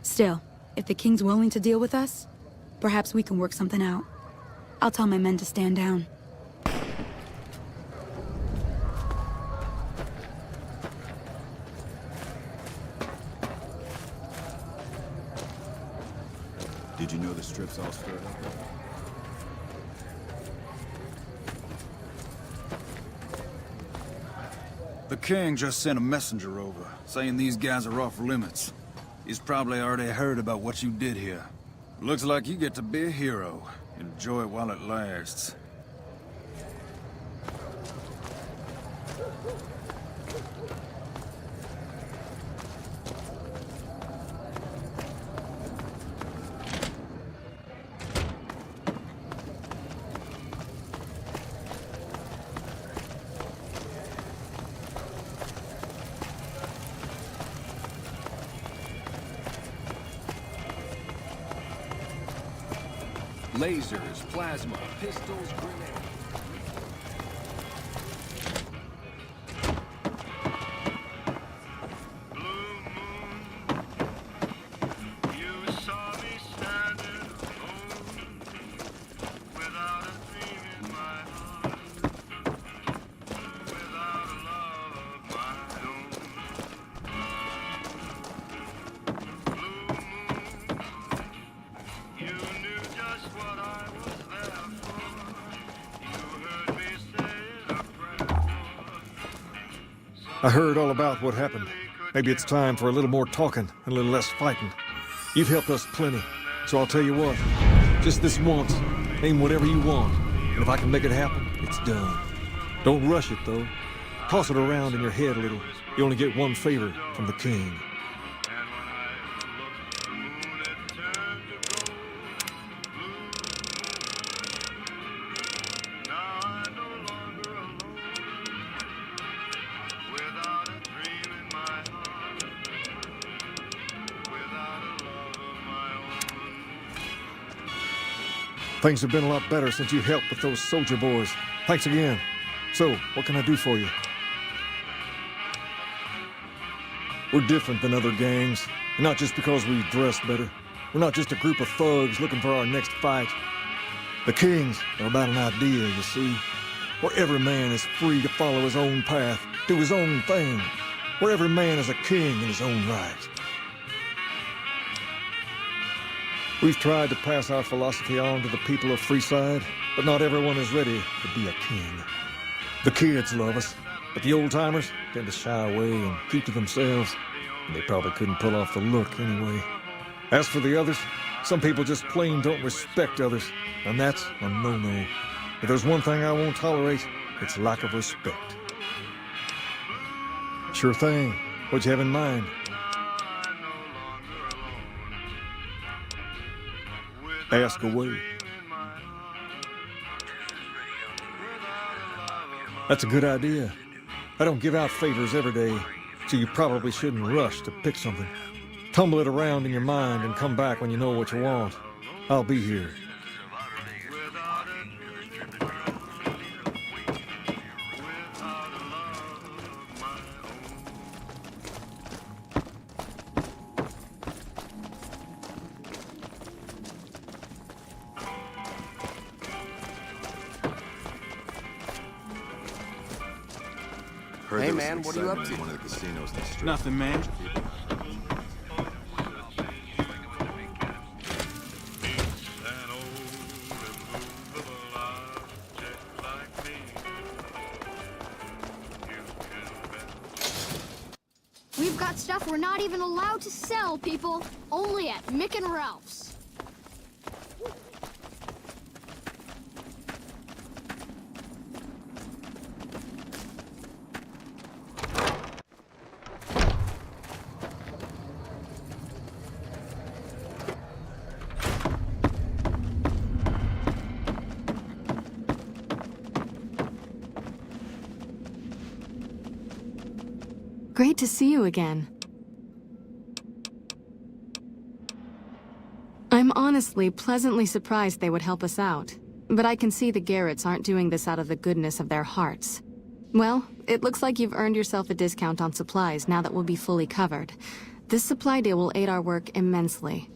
Speaker 20: Still, if the king's willing to deal with us, perhaps we can work something out. I'll tell my men to stand down.
Speaker 22: Did you know the strip's all stirred up?
Speaker 16: The king just sent a messenger over, saying these guys are off limits. He's probably already heard about what you did here. Looks like you get to be a hero. Enjoy it while it lasts.
Speaker 14: Lasers, plasma, pistols, grenades.
Speaker 23: You knew just what I was.
Speaker 21: I heard all about what happened. Maybe it's time for a little more talking and a little less fighting. You've helped us plenty, so I'll tell you what. Just this once, name whatever you want, and if I can make it happen, it's done. Don't rush it, though. Toss it around in your head a little. You only get one favor from the king. Things have been a lot better since you helped with those soldier boys. Thanks again. So, what can I do for you? We're different than other gangs, and not just because we dress better. We're not just a group of thugs looking for our next fight. The Kings are about an idea, you see, where every man is free to follow his own path, do his own thing, where every man is a king in his own right. We've tried to pass our philosophy on to the people of Freeside, but not everyone is ready to be a king. The kids love us, but the old-timers tend to shy away and keep to themselves, and they probably couldn't pull off the look anyway. As for the others, some people just plain don't respect others, and that's a no-no. If there's one thing I won't tolerate, it's lack of respect. Sure thing. What'd you have in mind? Ask away. That's a good idea. I don't give out favors every day, so you probably shouldn't rush to pick something. Tumble it around in your mind and come back when you know what you want. I'll be here.
Speaker 22: Hey man, what are you up to? One of the casinos in the strip.
Speaker 14: Nothing, man.
Speaker 17: We've got stuff we're not even allowed to sell, people. Only at Mick and Ralph's.
Speaker 15: Great to see you again. I'm honestly pleasantly surprised they would help us out, but I can see the Garretts aren't doing this out of the goodness of their hearts. Well, it looks like you've earned yourself a discount on supplies now that we'll be fully covered. This supply deal will aid our work immensely.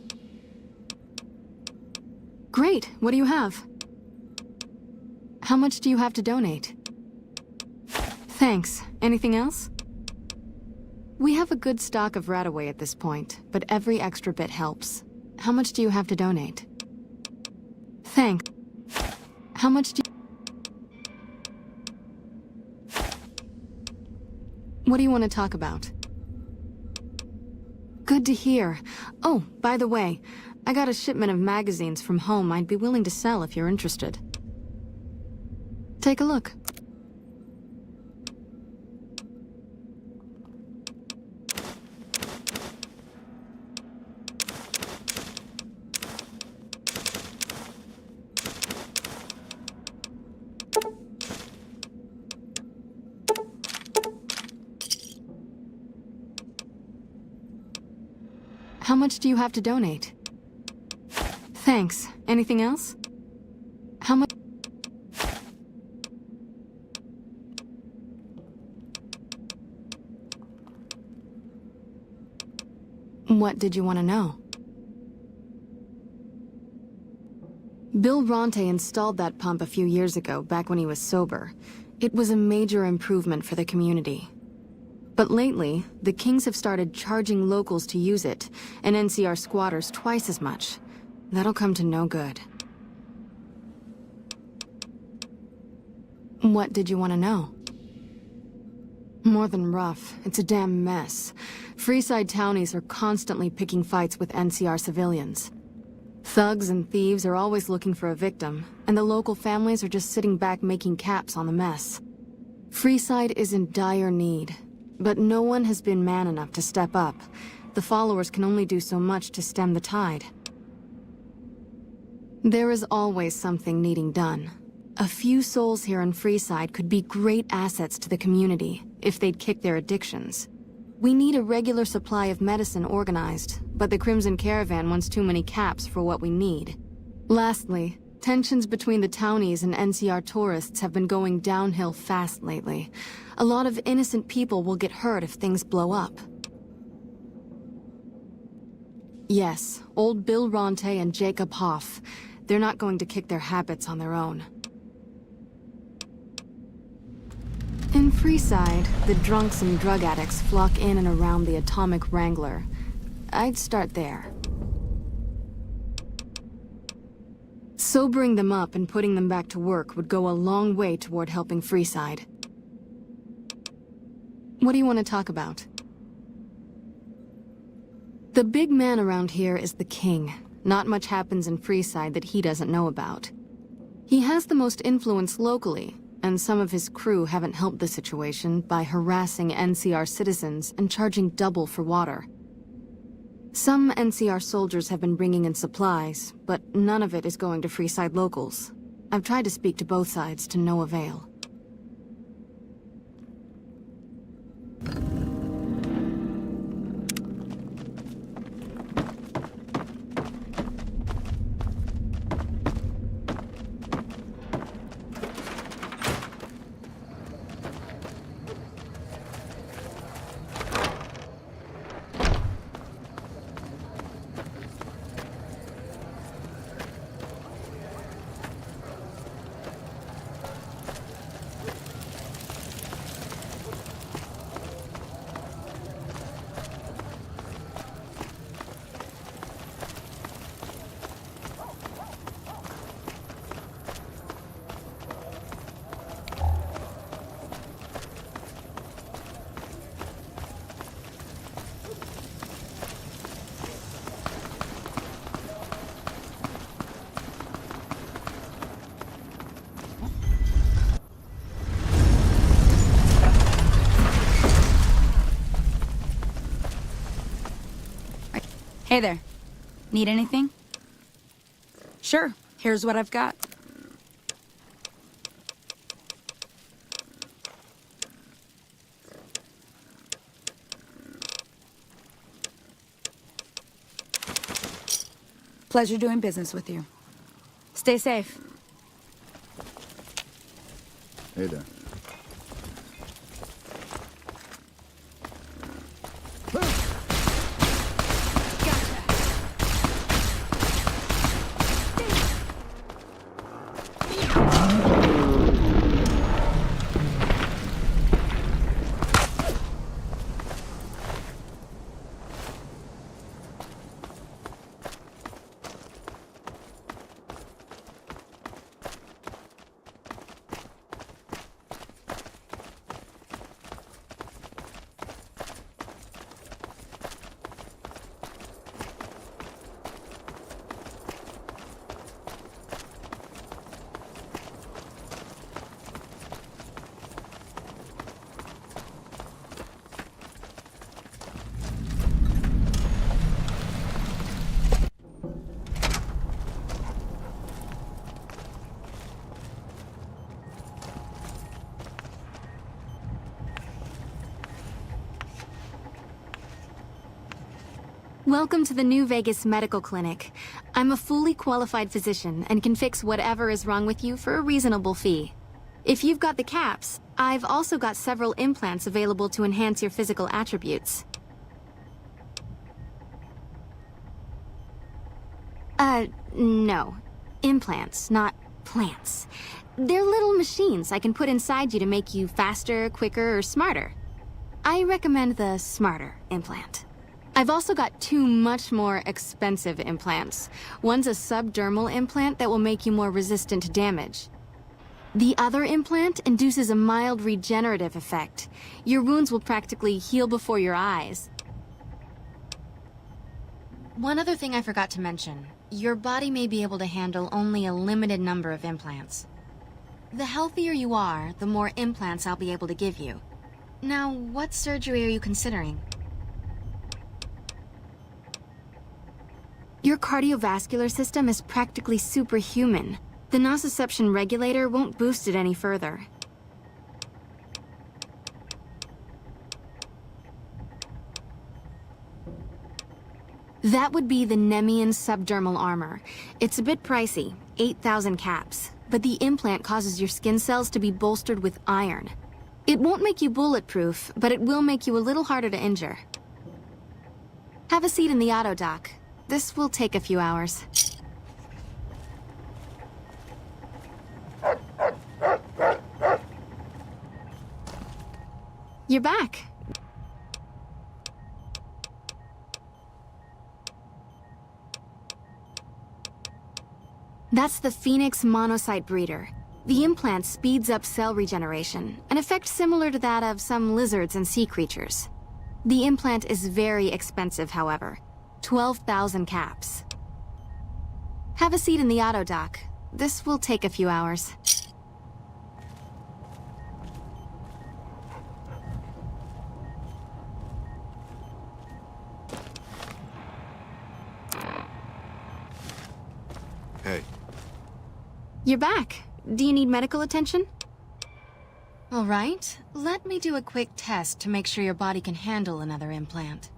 Speaker 15: Great, what do you have? How much do you have to donate? Thanks. Anything else? We have a good stock of Radaway at this point, but every extra bit helps. How much do you have to donate? Thanks. How much do you... What do you want to talk about? Good to hear. Oh, by the way, I got a shipment of magazines from home I'd be willing to sell if you're interested. Take a look. How much do you have to donate? Thanks. Anything else? How much? What did you want to know? Bill Ronte installed that pump a few years ago, back when he was sober. It was a major improvement for the community. But lately, the Kings have started charging locals to use it, and NCR squatters twice as much. That'll come to no good. What did you want to know? More than rough, it's a damn mess. Freeside townies are constantly picking fights with NCR civilians. Thugs and thieves are always looking for a victim, and the local families are just sitting back making caps on the mess. Freeside is in dire need, but no one has been man enough to step up. The followers can only do so much to stem the tide. There is always something needing done. A few souls here in Freeside could be great assets to the community if they'd kick their addictions. We need a regular supply of medicine organized, but the Crimson Caravan wants too many caps for what we need. Lastly, tensions between the townies and NCR tourists have been going downhill fast lately. A lot of innocent people will get hurt if things blow up. Yes, old Bill Ronte and Jacob Hoff. They're not going to kick their habits on their own. In Freeside, the drunks and drug addicts flock in and around the Atomic Wrangler. I'd start there. Sobering them up and putting them back to work would go a long way toward helping Freeside. What do you want to talk about? The big man around here is the king. Not much happens in Freeside that he doesn't know about. He has the most influence locally, and some of his crew haven't helped the situation by harassing NCR citizens and charging double for water. Some NCR soldiers have been bringing in supplies, but none of it is going to Freeside locals. I've tried to speak to both sides to no avail.
Speaker 20: Hey there. Need anything? Sure. Here's what I've got. Pleasure doing business with you. Stay safe.
Speaker 22: Hey there.
Speaker 15: Welcome to the New Vegas Medical Clinic. I'm a fully qualified physician and can fix whatever is wrong with you for a reasonable fee. If you've got the caps, I've also got several implants available to enhance your physical attributes. No. Implants, not plants. They're little machines I can put inside you to make you faster, quicker, or smarter. I recommend the smarter implant. I've also got two much more expensive implants. One's a subdermal implant that will make you more resistant to damage. The other implant induces a mild regenerative effect. Your wounds will practically heal before your eyes. One other thing I forgot to mention. Your body may be able to handle only a limited number of implants. The healthier you are, the more implants I'll be able to give you. Now, what surgery are you considering? Your cardiovascular system is practically superhuman. The nociception regulator won't boost it any further. That would be the Nemean subdermal armor. It's a bit pricey, 8,000 caps, but the implant causes your skin cells to be bolstered with iron. It won't make you bulletproof, but it will make you a little harder to injure. Have a seat in the auto dock. This will take a few hours. You're back. That's the Phoenix monocyte breeder. The implant speeds up cell regeneration, an effect similar to that of some lizards and sea creatures. The implant is very expensive, however. 12,000 caps. Have a seat in the auto dock. This will take a few hours.
Speaker 22: Hey.
Speaker 15: You're back. Do you need medical attention? All right. Let me do a quick test to make sure your body can handle another implant.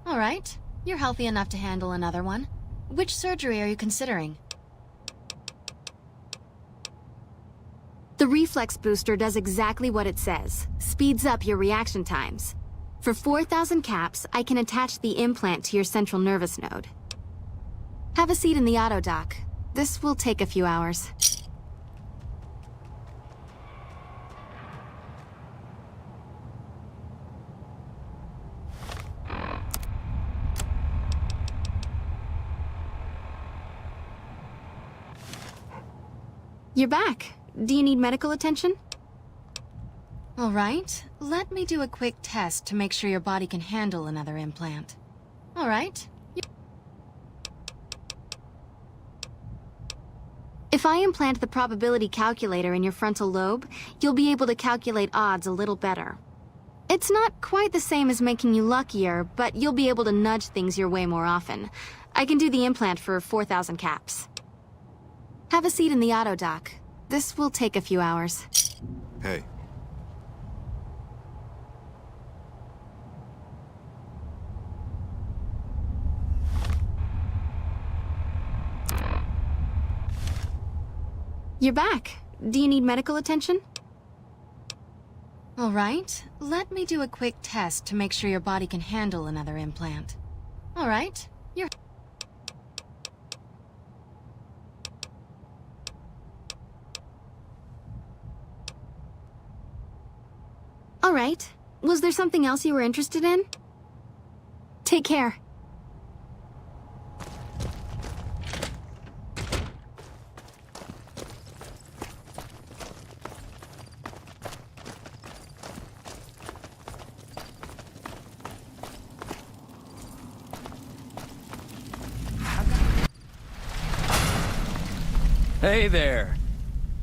Speaker 15: All right. You're healthy enough to handle another one. Which surgery are you considering? The reflex booster does exactly what it says. Speeds up your reaction times. For 4,000 caps, I can attach the implant to your central nervous node. Have a seat in the auto dock. This will take a few hours. You're back. Do you need medical attention? All right. Let me do a quick test to make sure your body can handle another implant. All right. If I implant the probability calculator in your frontal lobe, you'll be able to calculate odds a little better. It's not quite the same as making you luckier, but you'll be able to nudge things your way more often. I can do the implant for 4,000 caps. Have a seat in the auto dock. This will take a few hours.
Speaker 22: Hey.
Speaker 15: You're back. Do you need medical attention? All right. Let me do a quick test to make sure your body can handle another implant. All right. All right. Was there something else you were interested in? Take care.
Speaker 3: Hey there.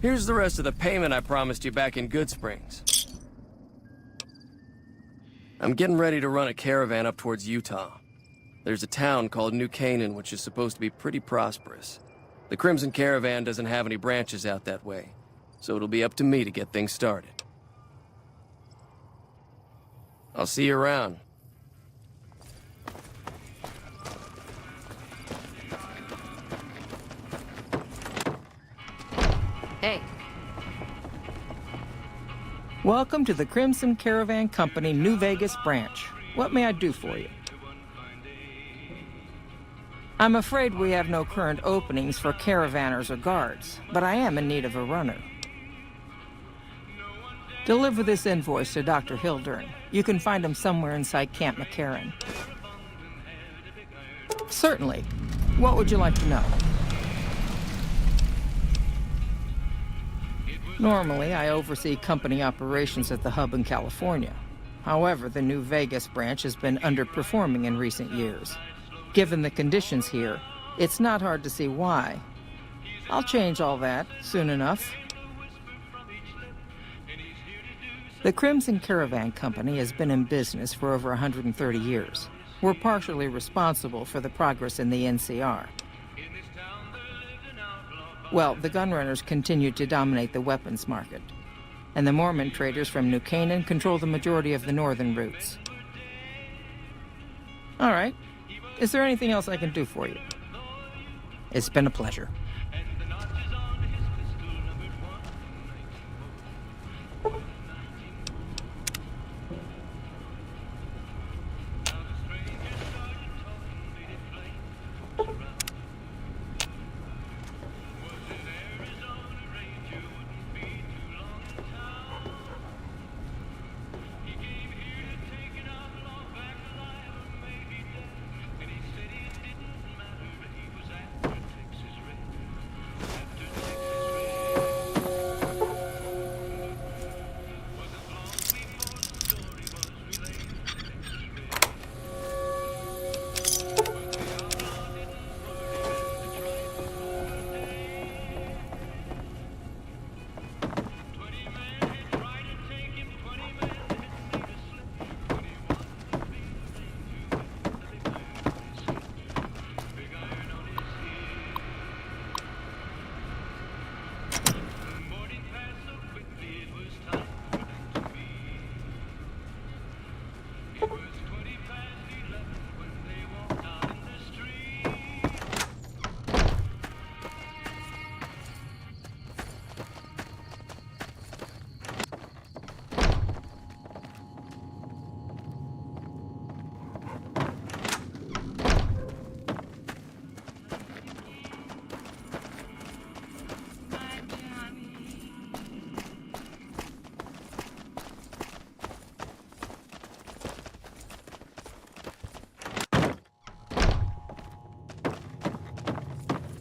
Speaker 3: Here's the rest of the payment I promised you back in Good Springs. I'm getting ready to run a caravan up towards Utah. There's a town called New Canaan which is supposed to be pretty prosperous. The Crimson Caravan doesn't have any branches out that way, so it'll be up to me to get things started. I'll see you around.
Speaker 1: Hey. Welcome to the Crimson Caravan Company New Vegas branch. What may I do for you? I'm afraid we have no current openings for caravanners or guards, but I am in need of a runner. Deliver this invoice to Dr. Hildern. You can find him somewhere inside Camp McCarran. Certainly. What would you like to know? Normally, I oversee company operations at the hub in California. However, the New Vegas branch has been underperforming in recent years. Given the conditions here, it's not hard to see why. I'll change all that soon enough. The Crimson Caravan Company has been in business for over 130 years. We're partially responsible for the progress in the NCR. Well, the gunrunners continue to dominate the weapons market, and the Mormon traders from New Canaan control the majority of the northern routes. All right. Is there anything else I can do for you? It's been a pleasure.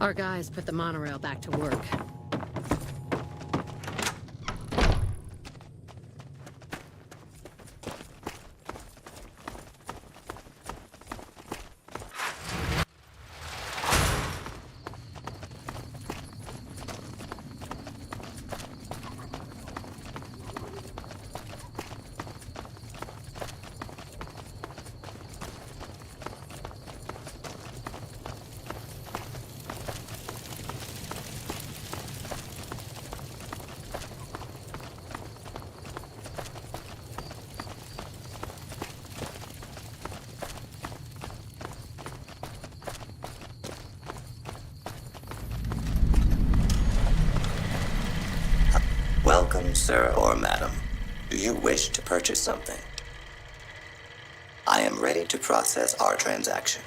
Speaker 2: Our guys put the monorail back to work.
Speaker 8: Welcome, sir or madam. Do you wish to purchase something? I am ready to process our transaction.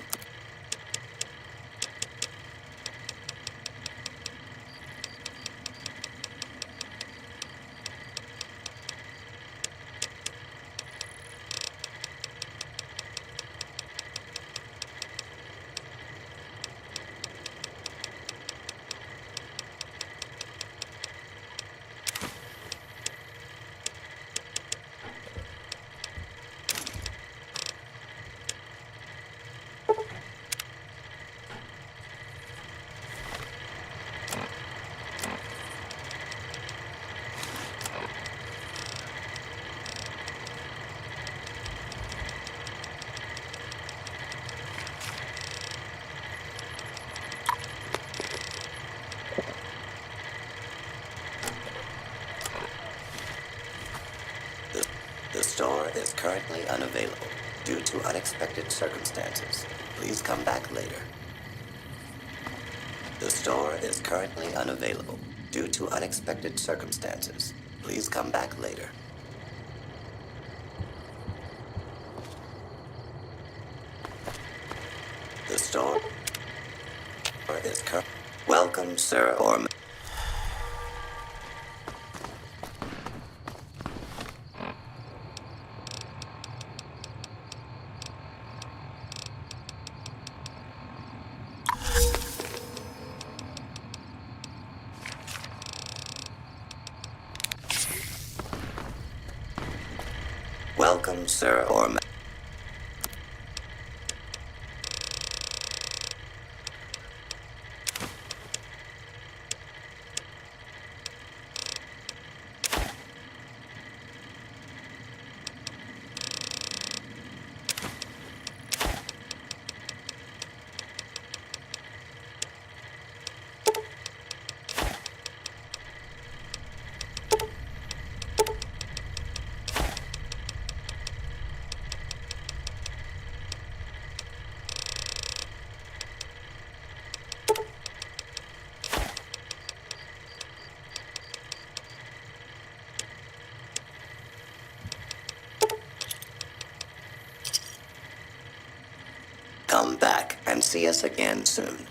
Speaker 8: The store is currently unavailable due to unexpected circumstances. Please come back later. The store is currently unavailable due to unexpected circumstances. Please come back later. The store is Welcome, sir or Welcome, sir or ma- Come back and see us again soon.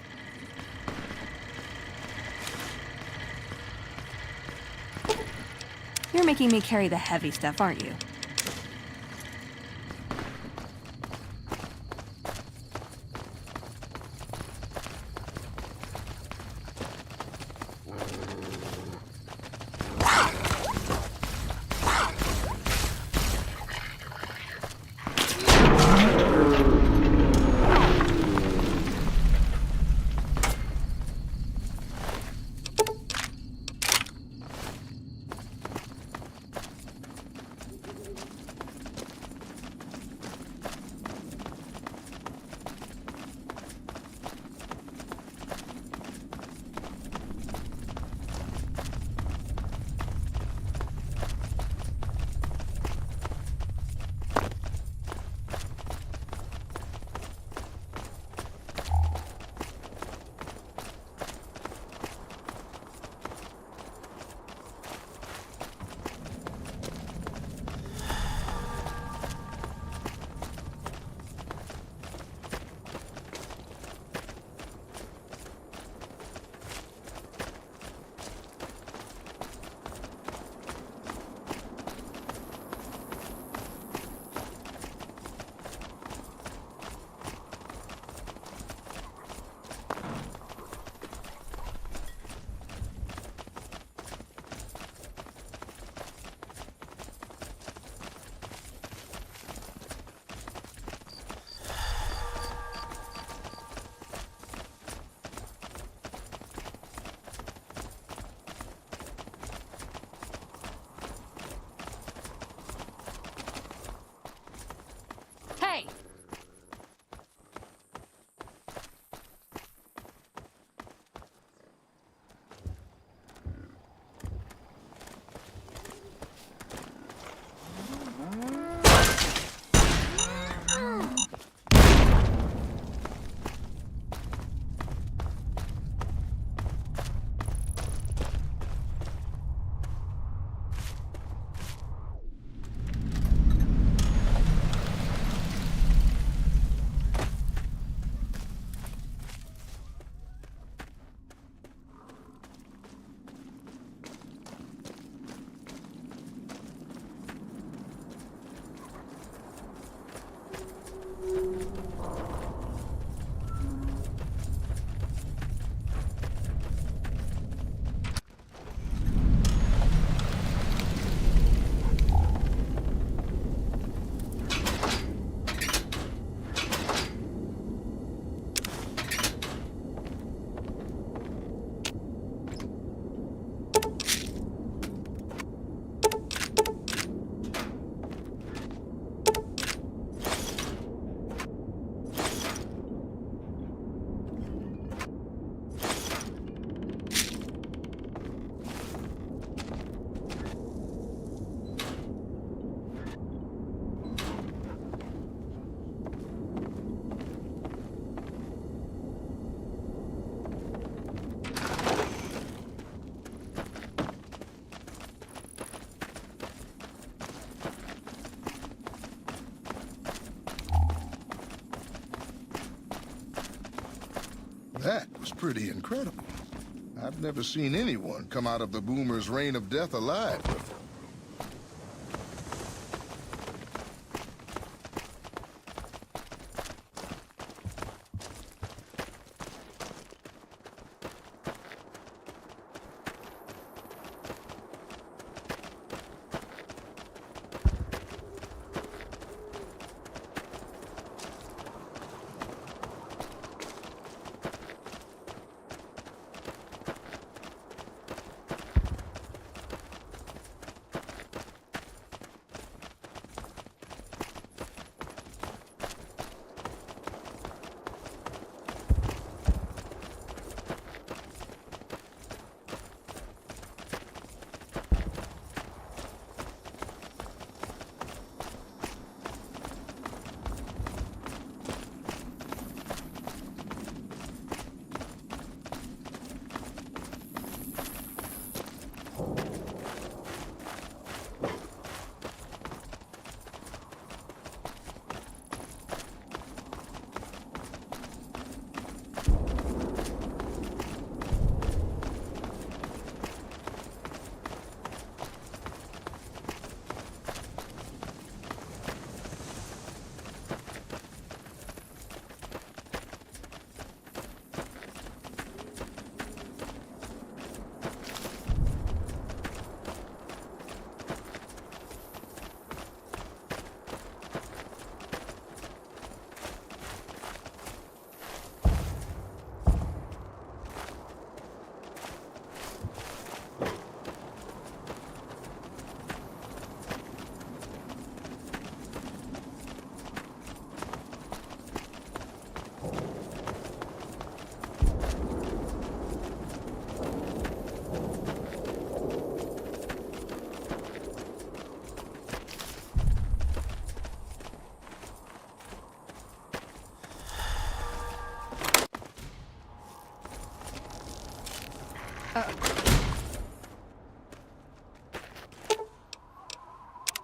Speaker 9: You're making me carry the heavy stuff, aren't you? Hey!
Speaker 10: That was pretty incredible. I've never seen anyone come out of the Boomer's reign of death alive before.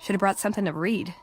Speaker 9: Should have brought something to read.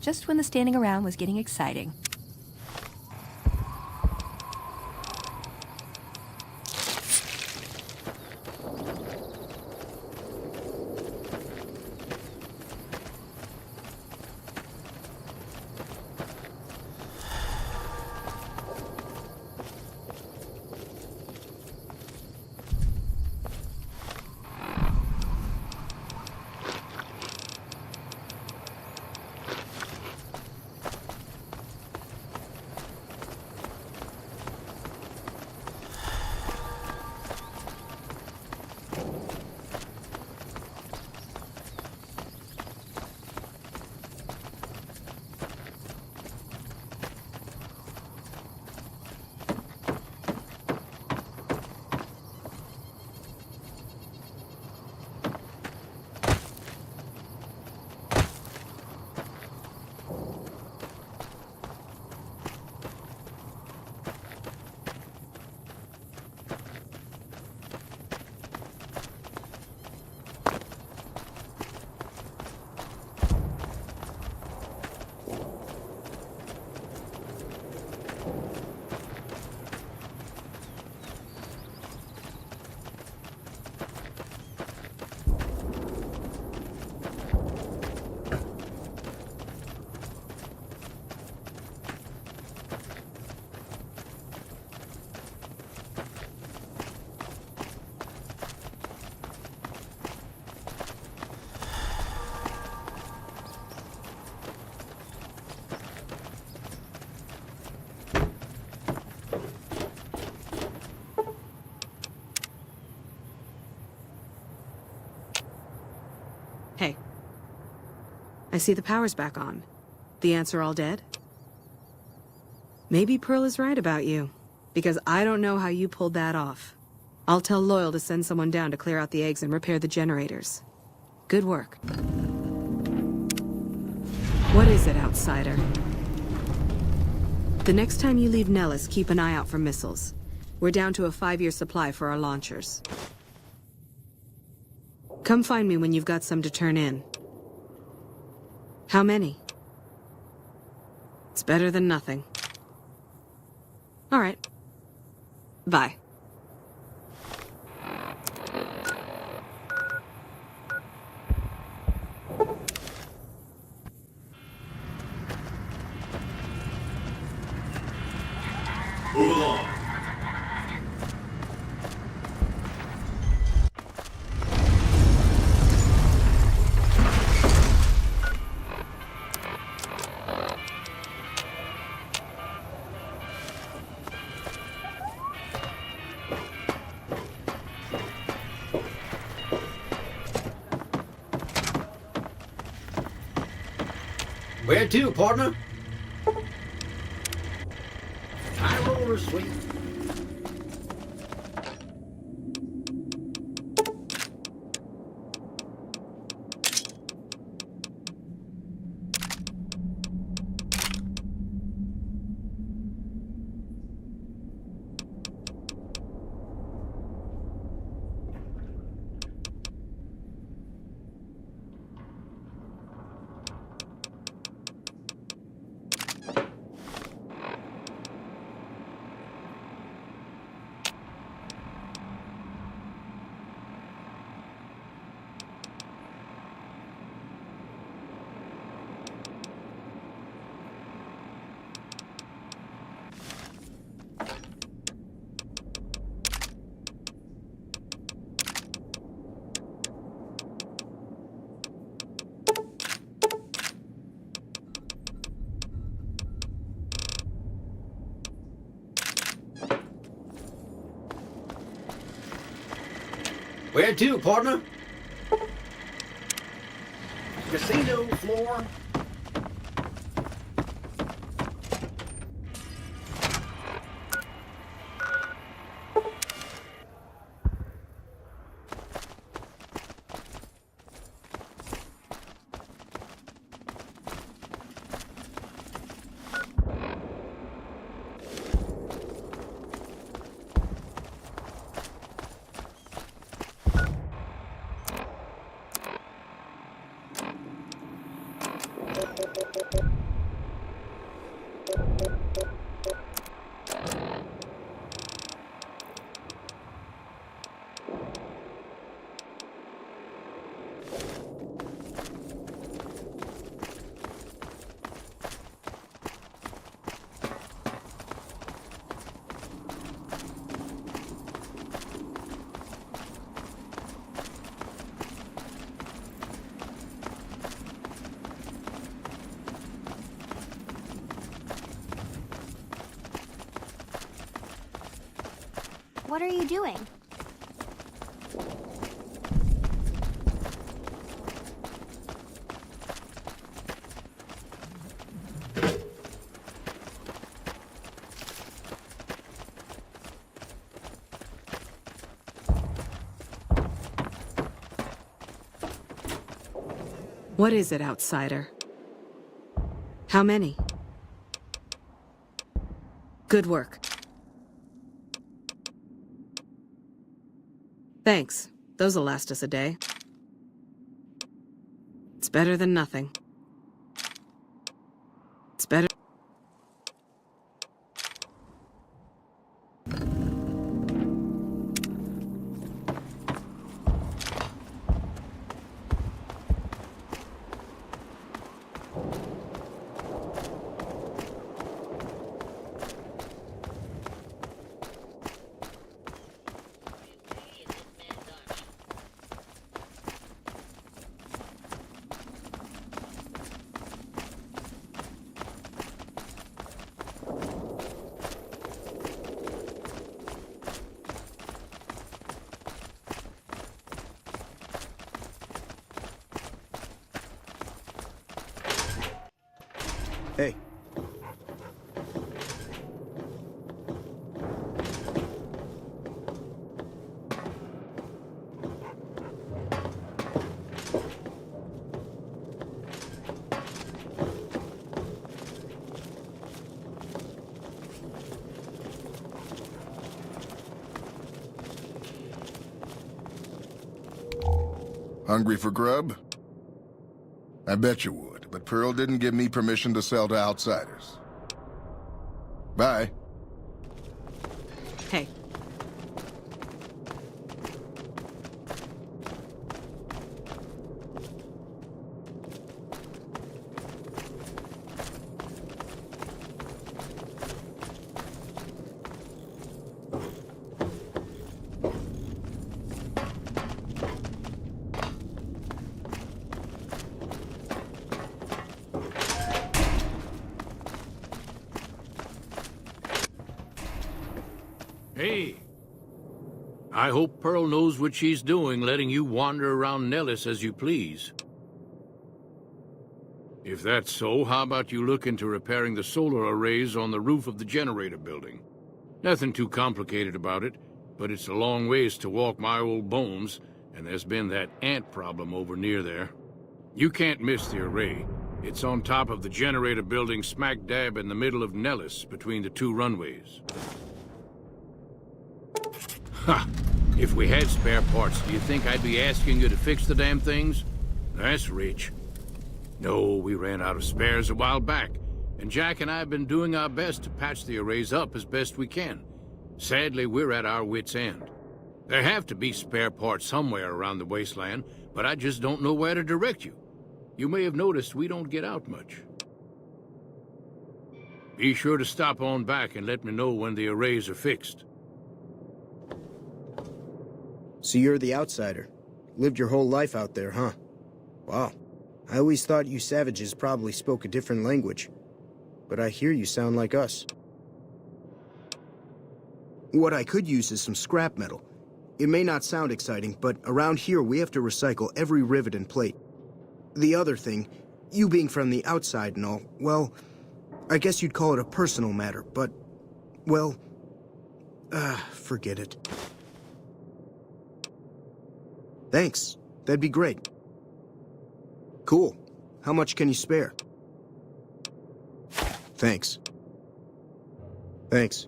Speaker 6: just when the standing around was getting exciting.
Speaker 13: Hey. I see the power's back on. The ants are all dead? Maybe Pearl is right about you, because I don't know how you pulled that off. I'll tell Loyal to send someone down to clear out the eggs and repair the generators. Good work. What is it, outsider? The next time you leave Nellis, keep an eye out for missiles. We're down to a 5-year supply for our launchers. Come find me when you've got some to turn in. How many? It's better than nothing. All right. Bye.
Speaker 5: Move along.
Speaker 23: Where to, partner? High roller, sweet. Where to, partner? Casino floor.
Speaker 18: What are you doing?
Speaker 13: What is it, outsider? How many? Good work. Thanks. Those'll last us a day. It's better than nothing. It's better.
Speaker 4: Hey.
Speaker 10: Hungry for grub? I bet you would, but Pearl didn't give me permission to sell to outsiders. Bye.
Speaker 13: Hey.
Speaker 11: Hey. I hope Pearl knows what she's doing, letting you wander around Nellis as you please. If that's so, how about you look into repairing the solar arrays on the roof of the generator building? Nothing too complicated about it, but it's a long ways to walk my old bones, and there's been that ant problem over near there. You can't miss the array. It's on top of the generator building smack dab in the middle of Nellis, between the two runways. Ha! If we had spare parts, do you think I'd be asking you to fix the damn things? That's rich. No, we ran out of spares a while back, and Jack and I have been doing our best to patch the arrays up as best we can. Sadly, we're at our wits' end. There have to be spare parts somewhere around the wasteland, but I just don't know where to direct you. You may have noticed we don't get out much. Be sure to stop on back and let me know when the arrays are fixed.
Speaker 4: So you're the outsider. Lived your whole life out there, huh? Wow. I always thought you savages probably spoke a different language. But I hear you sound like us. What I could use is some scrap metal. It may not sound exciting, but around here we have to recycle every rivet and plate. The other thing, you being from the outside and all, well, I guess you'd call it a personal matter, but, well, forget it. Thanks. That'd be great. Cool. How much can you spare? Thanks. Thanks.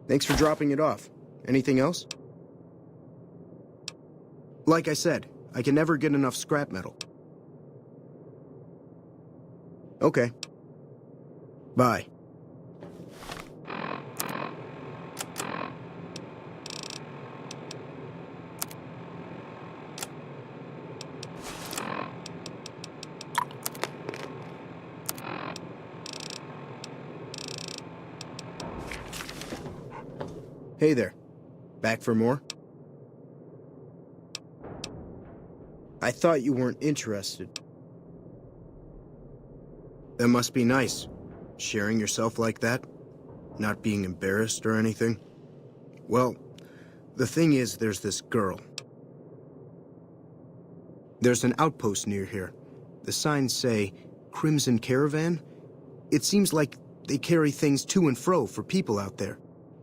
Speaker 4: Thanks for dropping it off. Anything else? Like I said, I can never get enough scrap metal. Okay. Bye. Hey there. Back for more? I thought you weren't interested. That must be nice, sharing yourself like that, not being embarrassed or anything. Well, The thing is, there's this girl. There's an outpost near here. The signs say, Crimson Caravan. It seems like they carry things to and fro for people out there.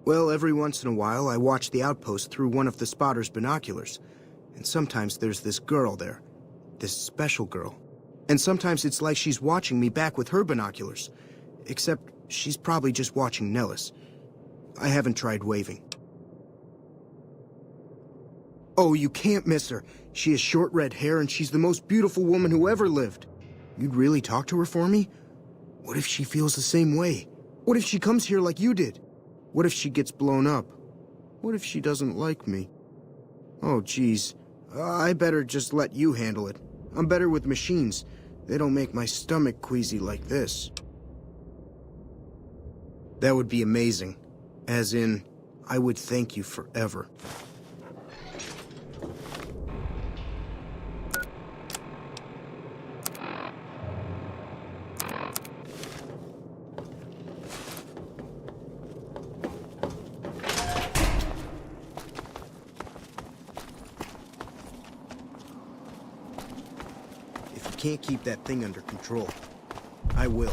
Speaker 4: Well, every once in a while, I watch the outpost through one of the spotter's binoculars. And sometimes there's this girl there. This special girl. And sometimes it's like she's watching me back with her binoculars. Except she's probably just watching Nellis. I haven't tried waving. Oh, you can't miss her. She has short red hair and she's the most beautiful woman who ever lived. You'd really talk to her for me? What if she feels the same way? What if she comes here like you did? What if she gets blown up? What if she doesn't like me? Oh, geez. I better just let you handle it. I'm better with machines. They don't make my stomach queasy like this. That would be amazing. As in, I would thank you forever. Can't keep that thing under control. I will.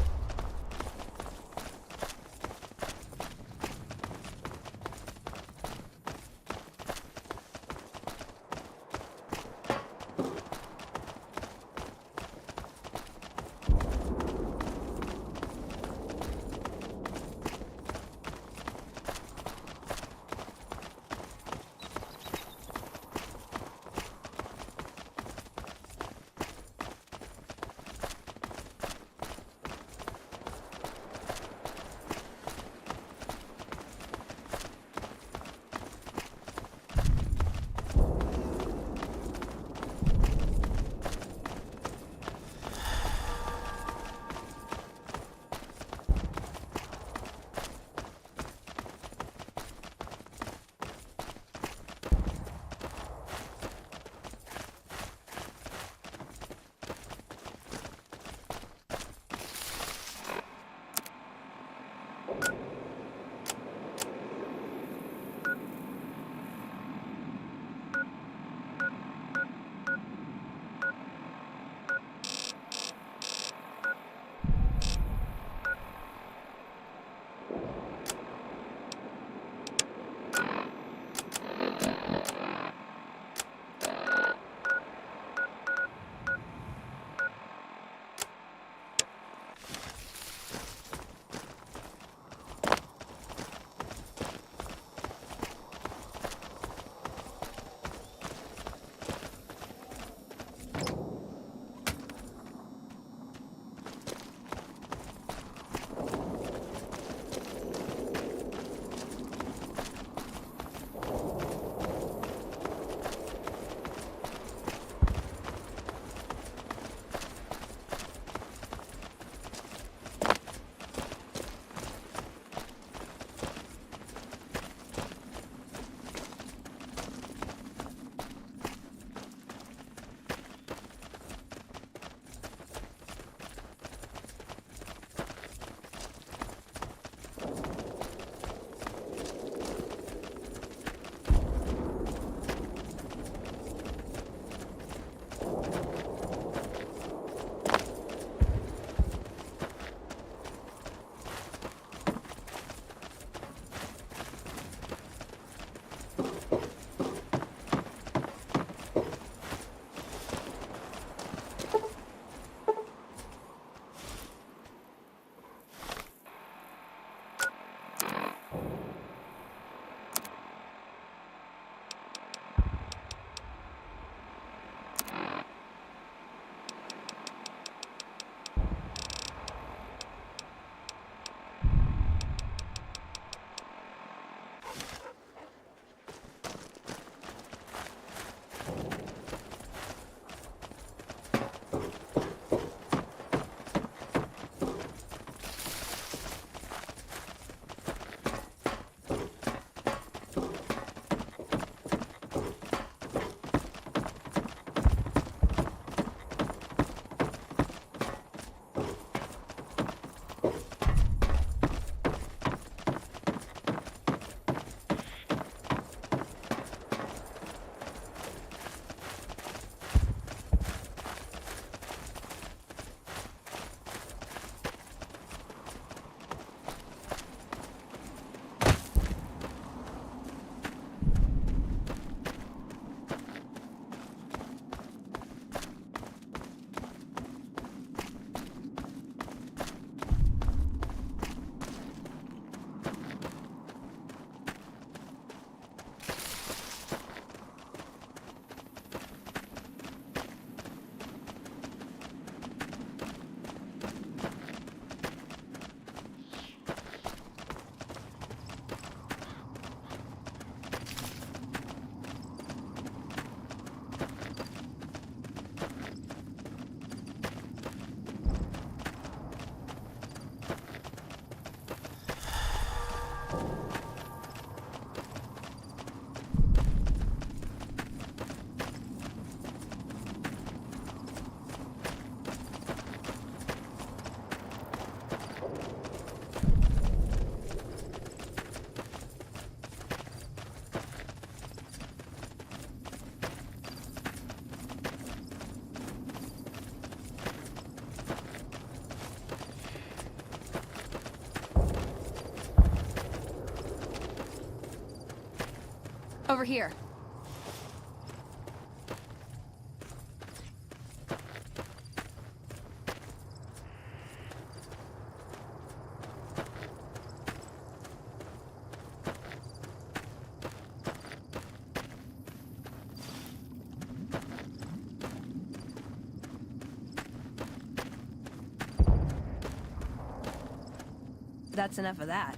Speaker 18: Over here.
Speaker 9: That's enough of that.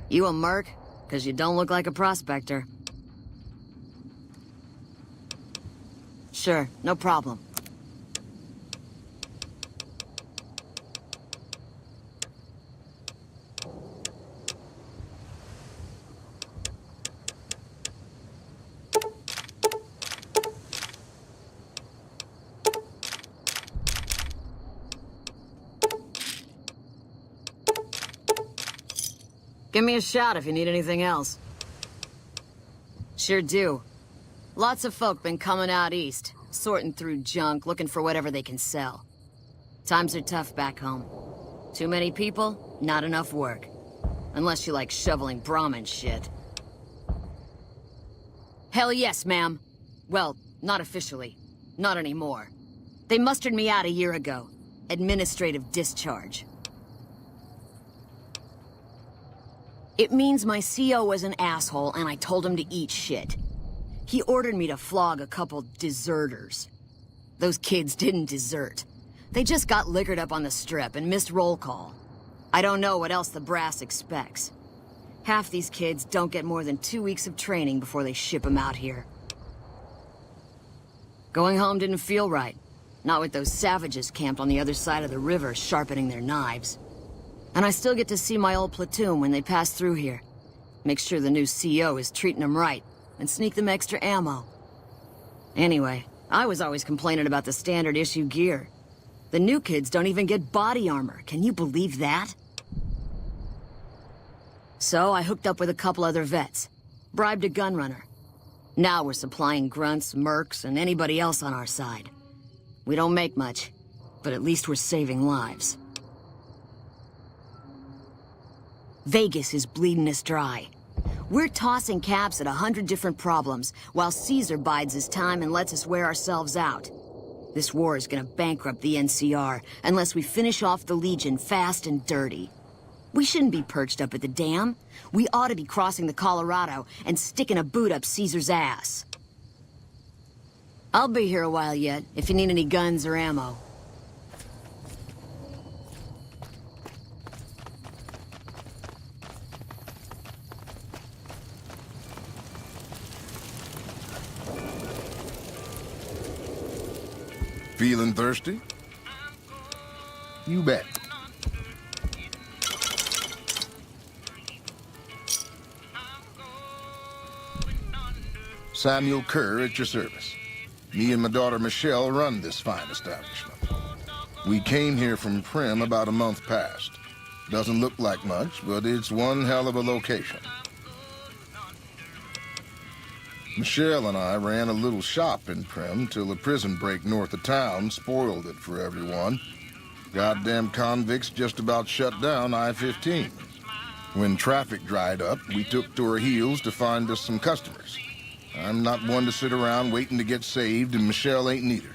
Speaker 7: You a merc? 'Cause you don't look like a prospector. Sure, no problem. Give me a shout if you need anything else. Sure do. Lots of folk been coming out east, sorting through junk, looking for whatever they can sell. Times are tough back home. Too many people, not enough work. Unless you like shoveling Brahmin shit. Hell yes, ma'am. Well, not officially. Not anymore. They mustered me out a year ago. Administrative discharge. It means my CO was an asshole and I told him to eat shit. He ordered me to flog a couple deserters. Those kids didn't desert. They just got liquored up on the strip and missed roll call. I don't know what else the brass expects. Half these kids don't get more than 2 weeks of training before they ship them out here. Going home didn't feel right. Not with those savages camped on the other side of the river sharpening their knives. And I still get to see my old platoon when they pass through here. Make sure the new CO is treating them right, and sneak them extra ammo. Anyway, I was always complaining about the standard issue gear. The new kids don't even get body armor. Can you believe that? So I hooked up with a couple other vets. Bribed a gunrunner. Now we're supplying grunts, mercs, and anybody else on our side. We don't make much, but at least we're saving lives. Vegas is bleeding us dry. We're tossing caps at 100 different problems, while Caesar bides his time and lets us wear ourselves out. This war is gonna bankrupt the NCR unless we finish off the Legion fast and dirty. We shouldn't be perched up at the dam. We ought to be crossing the Colorado and sticking a boot up Caesar's ass. I'll be here a while yet, if you need any guns or ammo.
Speaker 10: Feeling thirsty? You bet. Samuel Kerr at your service. Me and my daughter Michelle run this fine establishment. We came here from Prim about a month past. Doesn't look like much, but it's one hell of a location. Michelle and I ran a little shop in Prim till a prison break north of town spoiled it for everyone. Goddamn convicts just about shut down I-15. When traffic dried up, we took to our heels to find us some customers. I'm not one to sit around waiting to get saved, and Michelle ain't neither.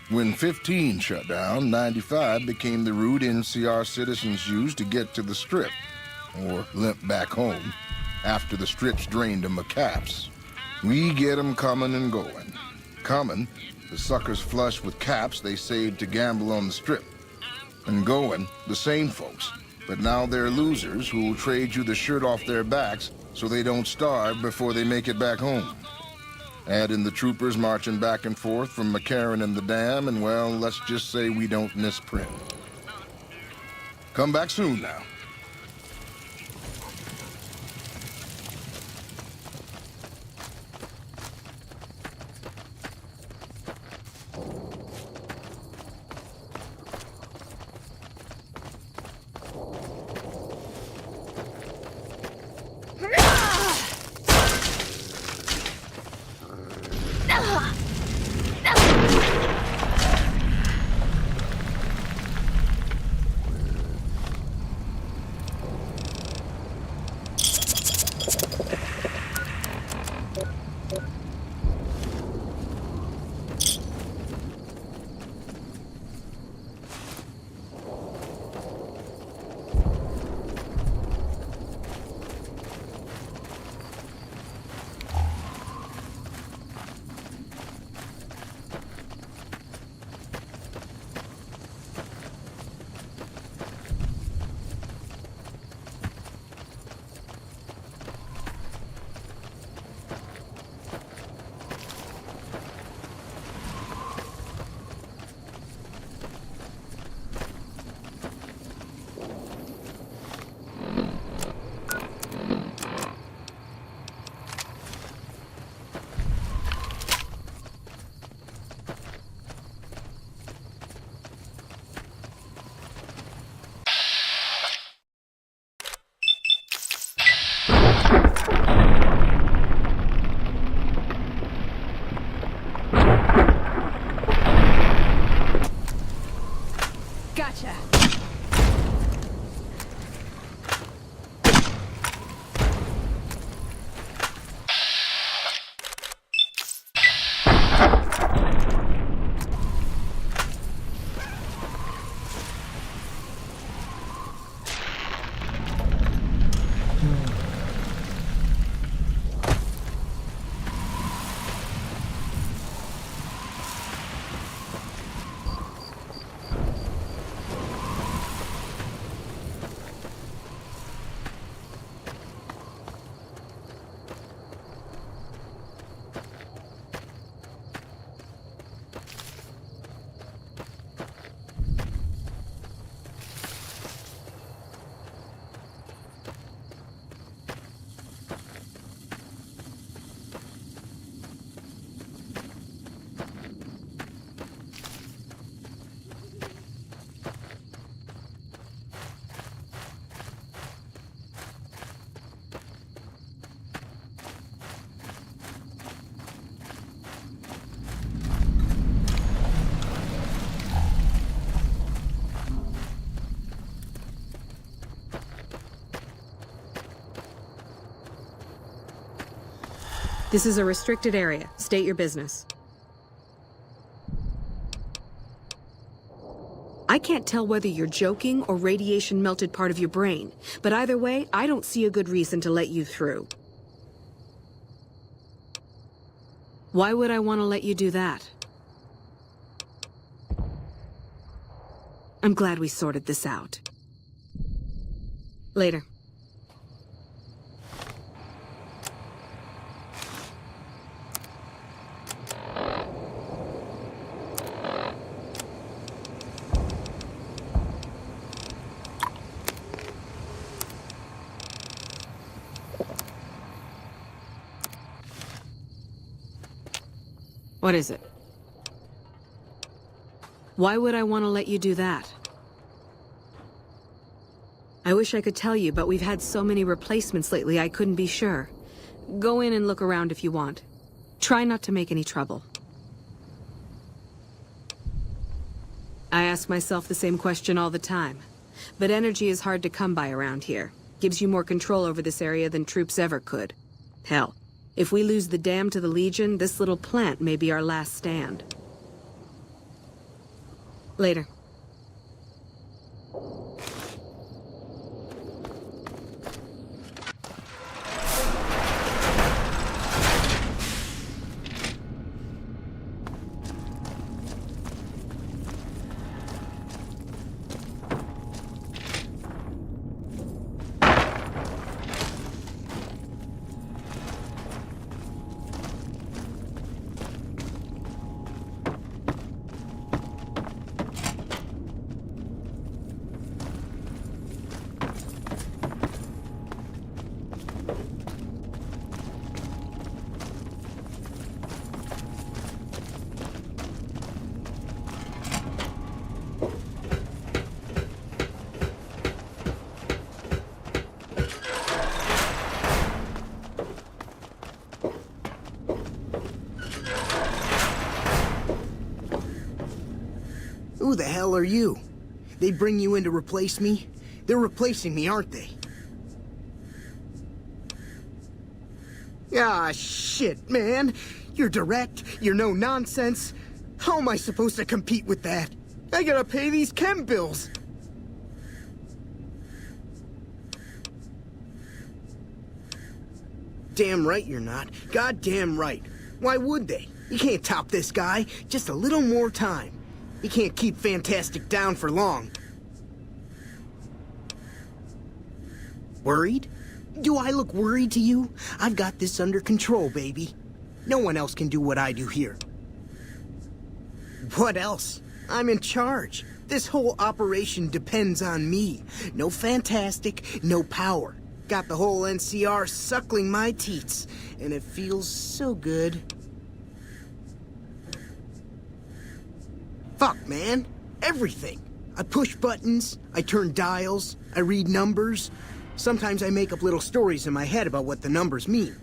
Speaker 10: When 15 shut down, 95 became the route NCR citizens used to get to the Strip, or limp back home, after the Strip's drained them of caps. We get them coming and going. Coming, the suckers flush with caps they saved to gamble on the Strip. And going, the same folks, but now they're losers who'll trade you the shirt off their backs so they don't starve before they make it back home. Add in the troopers marching back and forth from McCarran and the dam, and well, let's just say we don't miss Prim. Come back soon now.
Speaker 13: This is a restricted area. State your business. I can't tell whether you're joking or radiation melted part of your brain, but either way, I don't see a good reason to let you through. Why would I want to let you do that? I'm glad we sorted this out. Later. What is it? Why would I want to let you do that? I wish I could tell you, but we've had so many replacements lately I couldn't be sure. Go in and look around if you want. Try not to make any trouble. I ask myself the same question all the time. But energy is hard to come by around here. Gives you more control over this area than troops ever could. Hell, if we lose the dam to the Legion, this little plant may be our last stand. Later.
Speaker 4: Who the hell are you? They bring you in to replace me? They're replacing me, aren't they? Ah, shit, man. You're direct, you're no nonsense. How am I supposed to compete with that? I gotta pay these chem bills. Damn right you're not. Goddamn right. Why would they? You can't top this guy. Just a little more time. You can't keep Fantastic down for long. Worried? Do I look worried to you? I've got this under control, baby. No one else can do what I do here. What else? I'm in charge. This whole operation depends on me. No Fantastic, no power. Got the whole NCR suckling my teats, and it feels so good. Fuck, man. Everything. I push buttons, I turn dials, I read numbers. Sometimes I make up little stories in my head about what the numbers mean.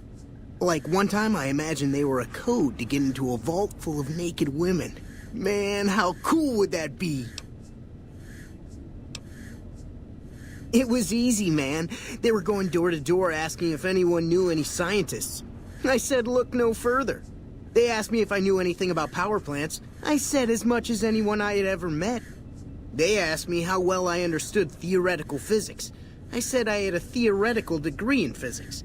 Speaker 4: Like one time I imagined they were a code to get into a vault full of naked women. Man, how cool would that be? It was easy, man. They were going door to door asking if anyone knew any scientists. I said look no further. They asked me if I knew anything about power plants. I said as much as anyone I had ever met. They asked me how well I understood theoretical physics. I said I had a theoretical degree in physics.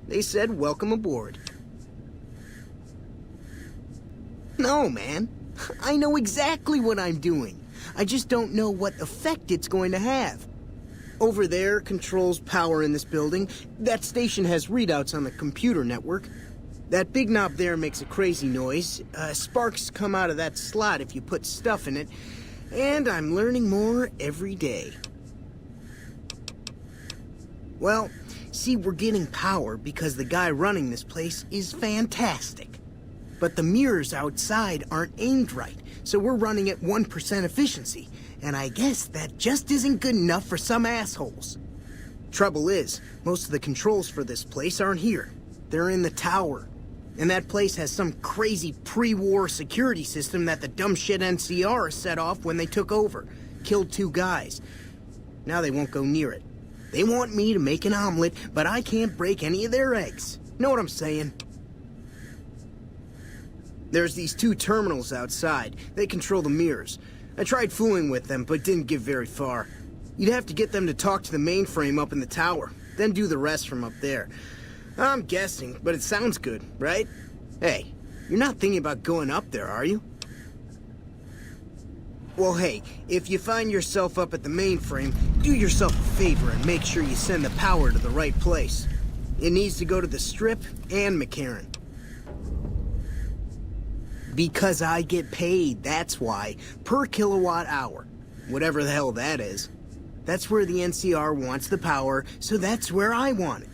Speaker 4: They said, welcome aboard. No, man. I know exactly what I'm doing. I just don't know what effect it's going to have. Over there controls power in this building. That station has readouts on the computer network. That big knob there makes a crazy noise. Sparks come out of that slot if you put stuff in it. And I'm learning more every day. Well, see, we're getting power because the guy running this place is fantastic. But the mirrors outside aren't aimed right, so we're running at 1% efficiency. And I guess that just isn't good enough for some assholes. Trouble is, most of the controls for this place aren't here. They're in the tower. And that place has some crazy pre-war security system that the dumb shit NCR set off when they took over. Killed 2 guys. Now they won't go near it. They want me to make an omelet, but I can't break any of their eggs. Know what I'm saying? There's these two terminals outside. They control the mirrors. I tried fooling with them, but didn't get very far. You'd have to get them to talk to the mainframe up in the tower, then do the rest from up there. I'm guessing, but it sounds good, right? Hey, you're not thinking about going up there, are you? Well, hey, if you find yourself up at the mainframe, do yourself a favor and make sure you send the power to the right place. It needs to go to the Strip and McCarran. Because I get paid, that's why. Per kilowatt hour. Whatever the hell that is. That's where the NCR wants the power, so that's where I want it.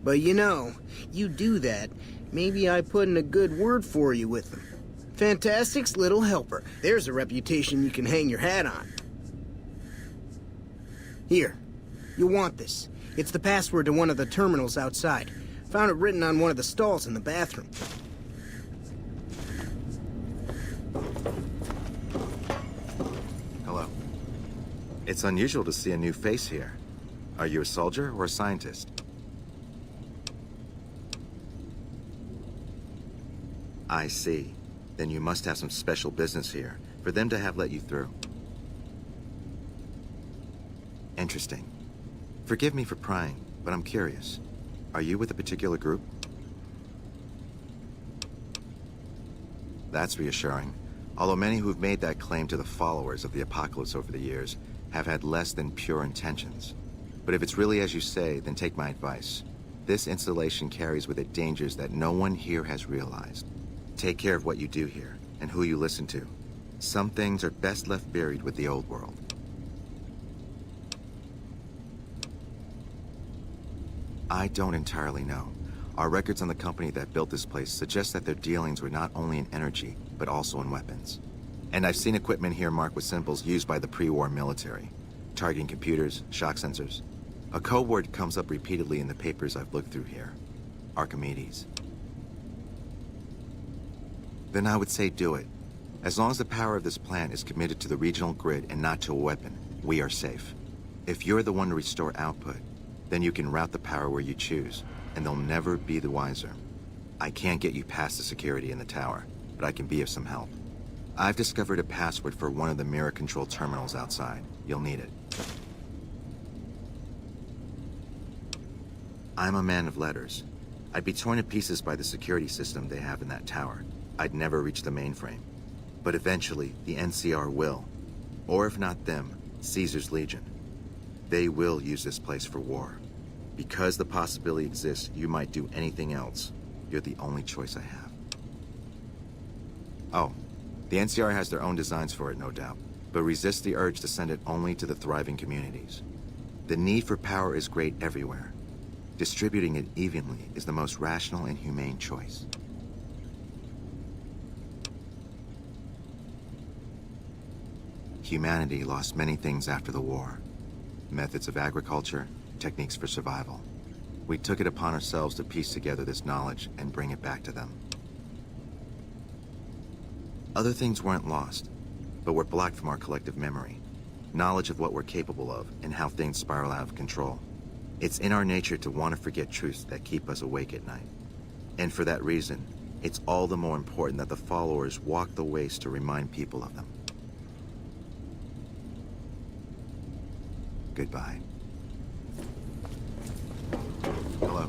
Speaker 4: But you know, you do that, maybe I put in a good word for you with them. Fantastic's little helper. There's a reputation you can hang your hat on. Here, you'll want this. It's the password to one of the terminals outside. Found it written on one of the stalls in the bathroom.
Speaker 22: Hello. It's unusual to see a new face here. Are you a soldier or a scientist? I see. Then you must have some special business here, for them to have let you through. Interesting. Forgive me for prying, but I'm curious. Are you with a particular group? That's reassuring. Although many who've made that claim to the followers of the Apocalypse over the years have had less than pure intentions. But if it's really as you say, then take my advice. This installation carries with it dangers that no one here has realized. Take care of what you do here, and who you listen to. Some things are best left buried with the old world. I don't entirely know. Our records on the company that built this place suggest that their dealings were not only in energy, but also in weapons. And I've seen equipment here marked with symbols used by the pre-war military. Targeting computers, shock sensors. A code word comes up repeatedly in the papers I've looked through here. Archimedes. Then I would say do it. As long as the power of this plant is committed to the regional grid and not to a weapon, we are safe. If you're the one to restore output, then you can route the power where you choose, and they'll never be the wiser. I can't get you past the security in the tower, but I can be of some help. I've discovered a password for one of the mirror control terminals outside. You'll need it. I'm a man of letters. I'd be torn to pieces by the security system they have in that tower. I'd never reach the mainframe. But eventually, the NCR will. Or if not them, Caesar's Legion. They will use this place for war. Because the possibility exists you might do anything else, you're the only choice I have. Oh, the NCR has their own designs for it, no doubt, but resist the urge to send it only to the thriving communities. The need for power is great everywhere. Distributing it evenly is the most rational and humane choice. Humanity lost many things after the war. Methods of agriculture, techniques for survival. We took it upon ourselves to piece together this knowledge and bring it back to them. Other things weren't lost, but were blocked from our collective memory. Knowledge of what we're capable of and how things spiral out of control. It's in our nature to want to forget truths that keep us awake at night. And for that reason, it's all the more important that the followers walk the ways to remind people of them. Goodbye. Hello.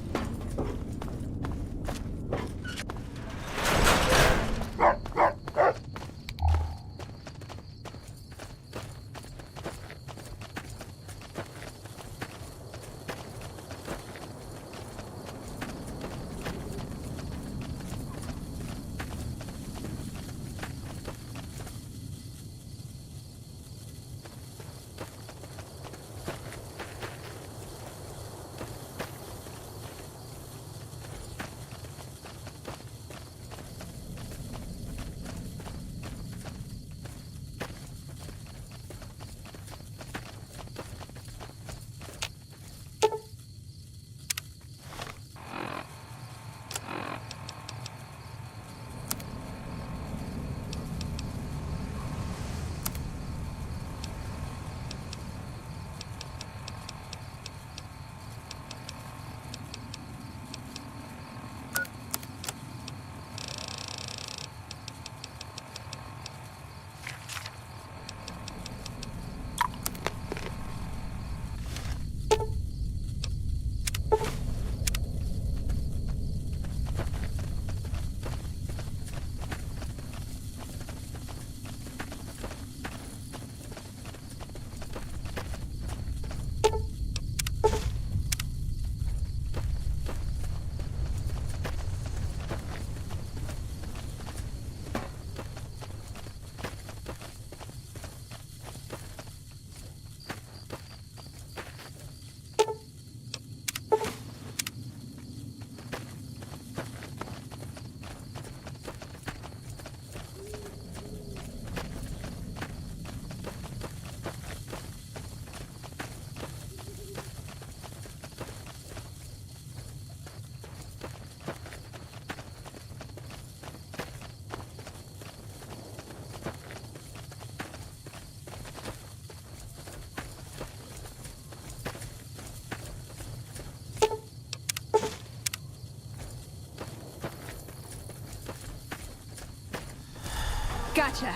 Speaker 9: Gotcha.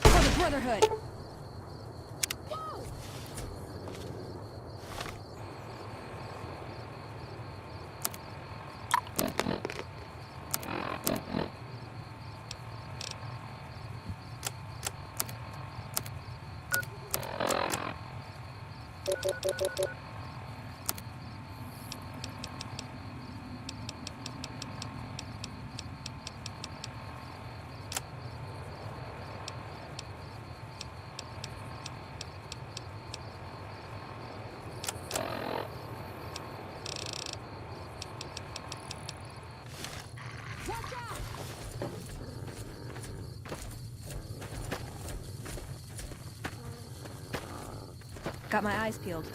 Speaker 9: For the Brotherhood. Got my eyes peeled.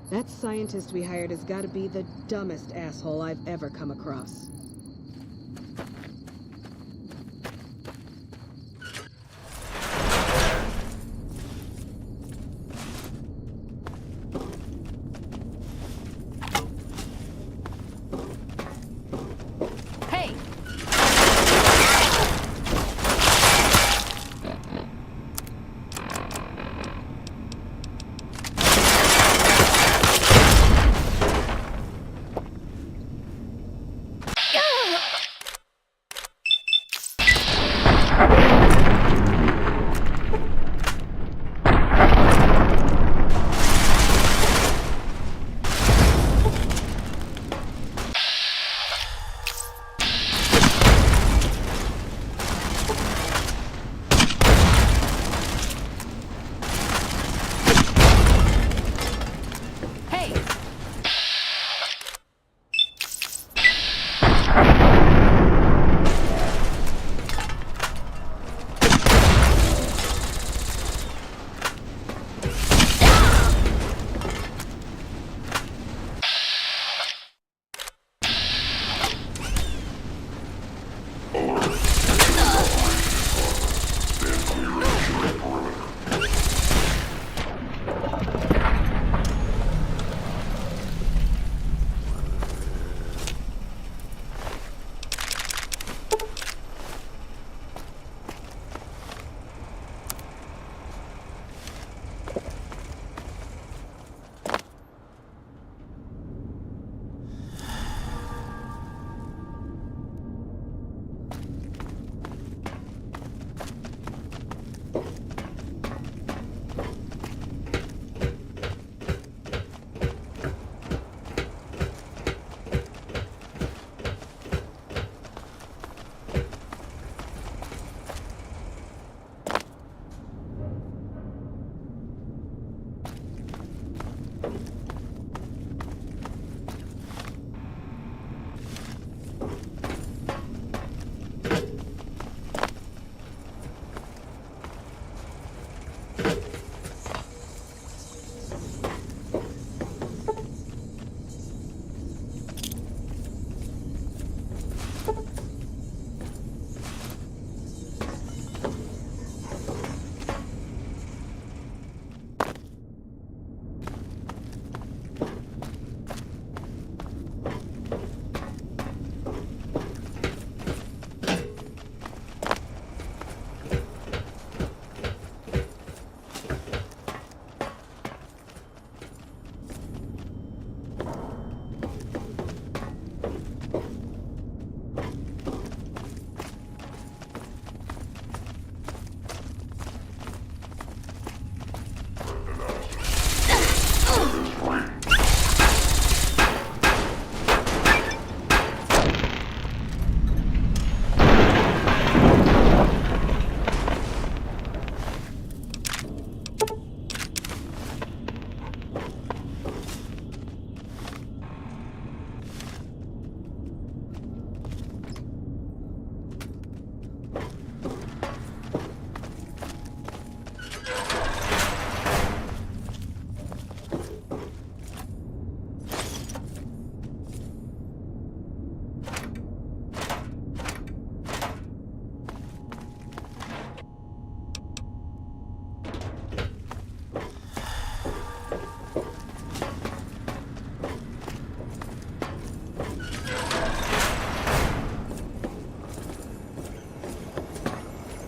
Speaker 13: That scientist we hired has got to be the dumbest asshole I've ever come across.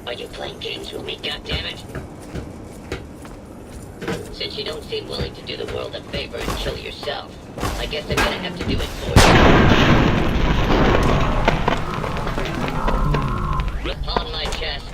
Speaker 12: Are you playing games with me, goddammit? Since you don't seem willing to do the world a favor and kill yourself, I guess I'm gonna have to do it for you. Upon my chest.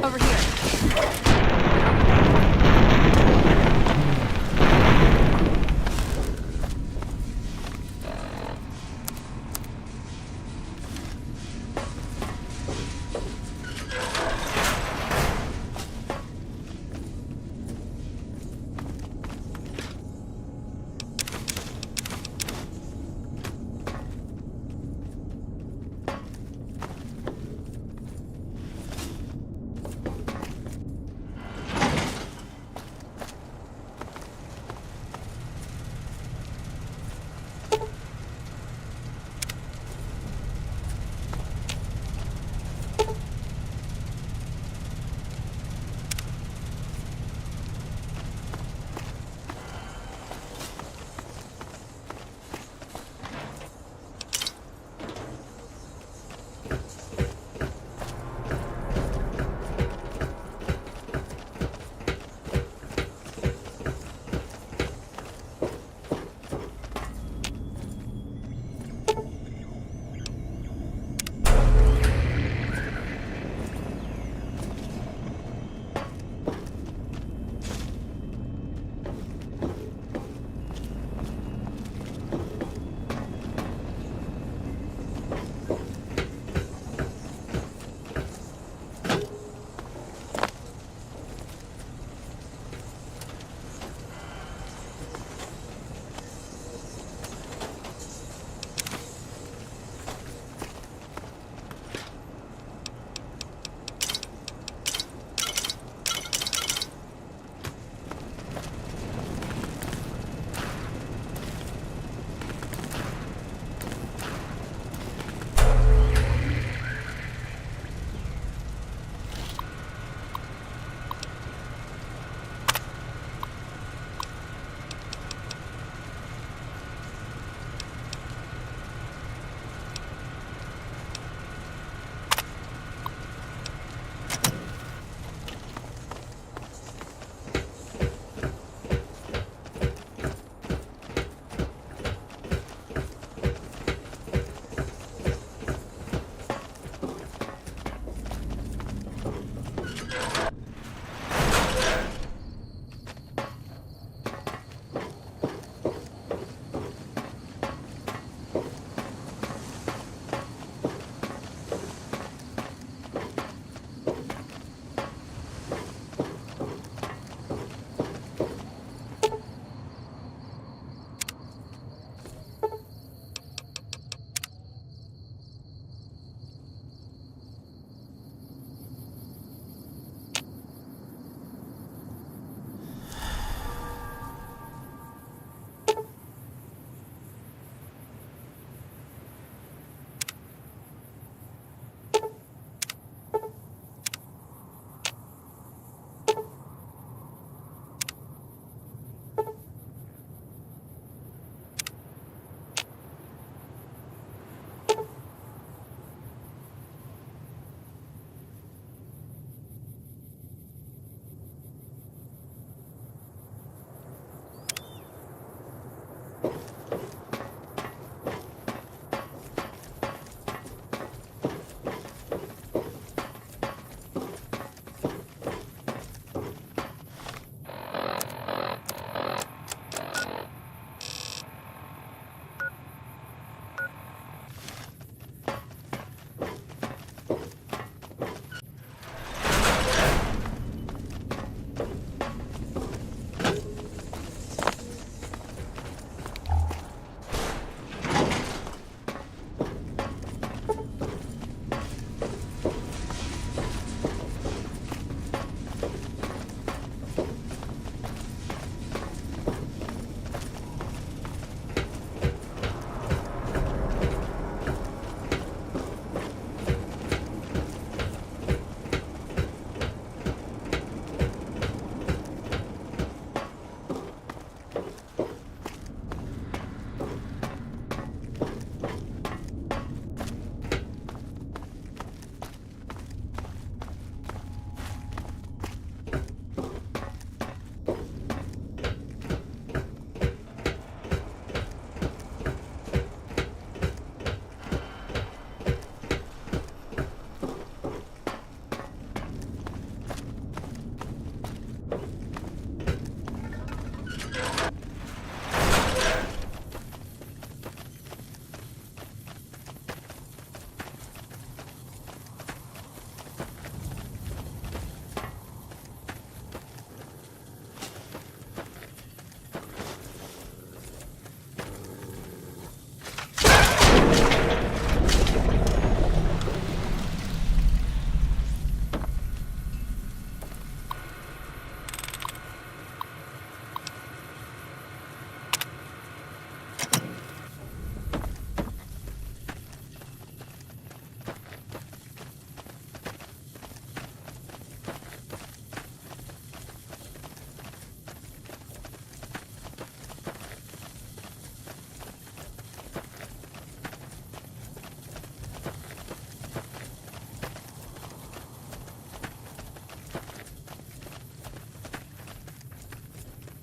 Speaker 9: Over here.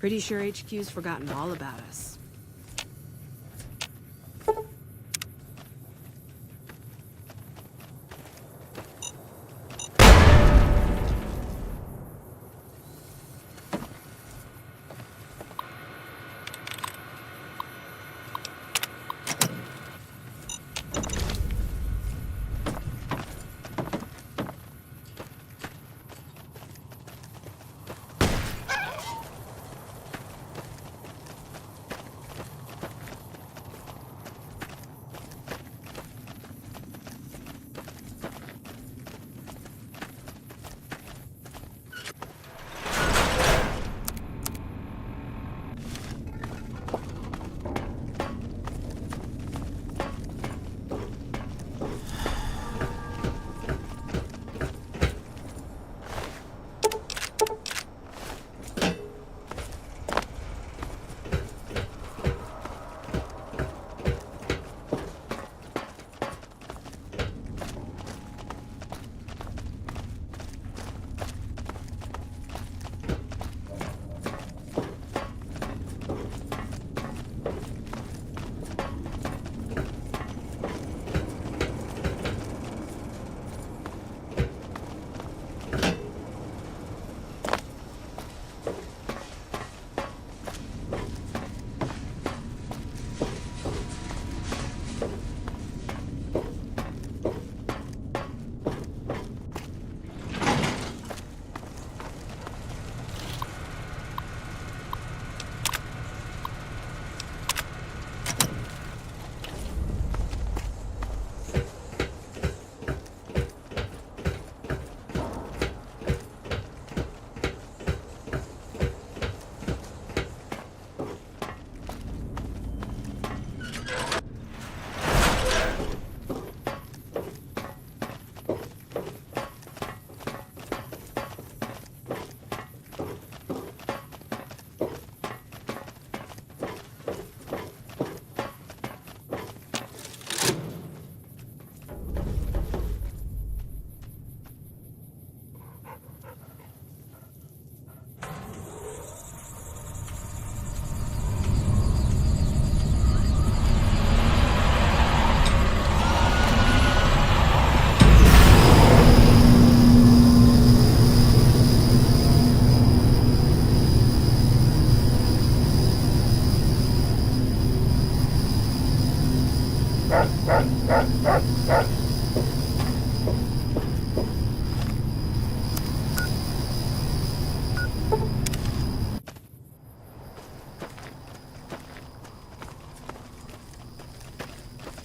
Speaker 13: Pretty sure HQ's forgotten all about us.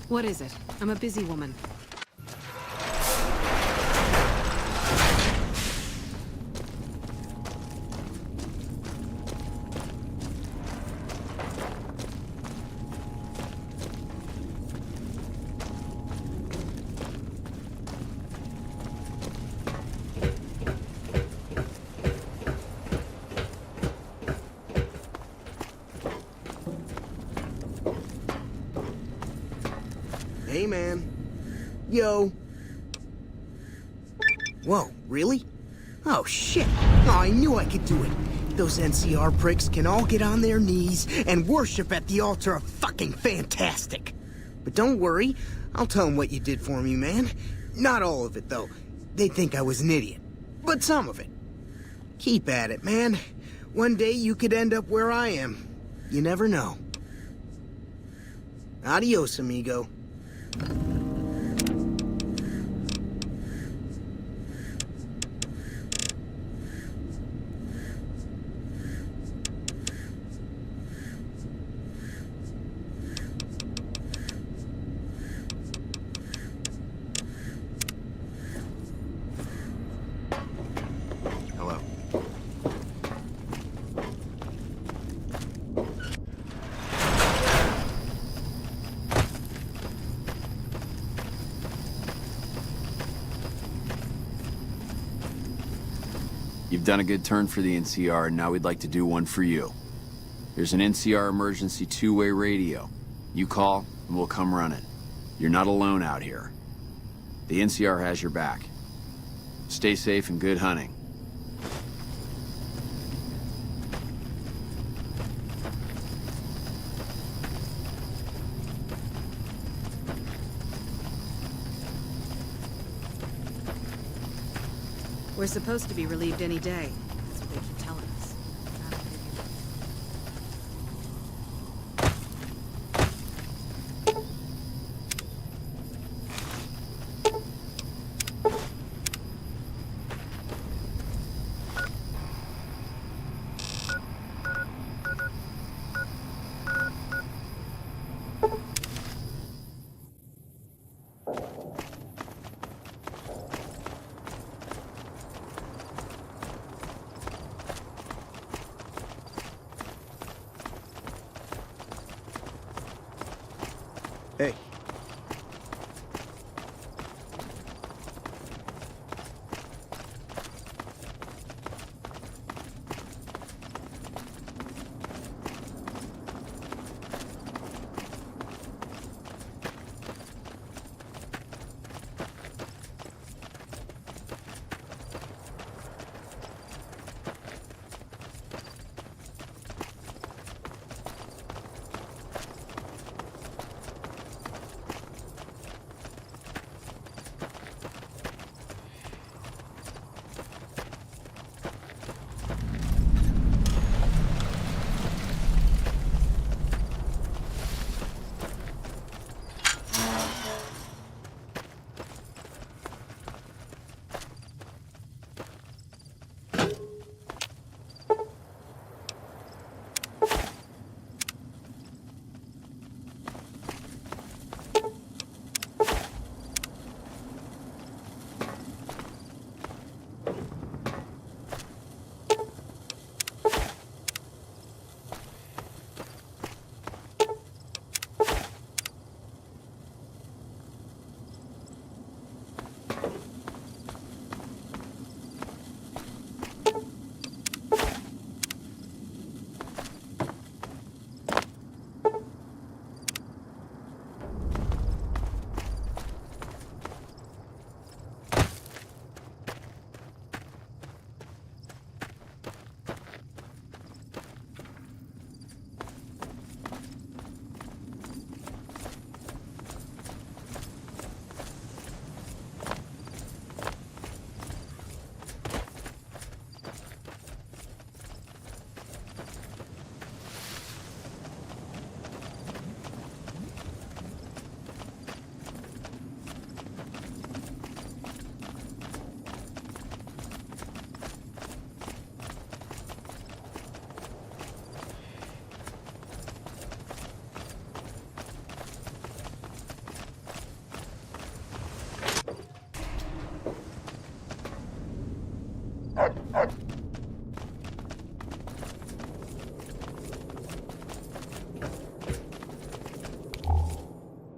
Speaker 13: What is it? I'm a busy woman.
Speaker 4: Hey, man. Yo. Whoa, really? Oh, shit. Oh, I knew I could do it. Those NCR pricks can all get on their knees and worship at the altar of fucking fantastic. But don't worry, I'll tell them what you did for me, man. Not all of it, though. They think I was an idiot. But some of it. Keep at it, man. One day you could end up where I am. You never know. Adios, amigo.
Speaker 22: Hello.
Speaker 16: You've done a good turn for the NCR, and now we'd like to do one for you. There's an NCR emergency two-way radio. You call, and we'll come running. You're not alone out here. The NCR has your back. Stay safe and good hunting.
Speaker 13: We're supposed to be relieved any day. That's what they keep telling us.
Speaker 4: Hey.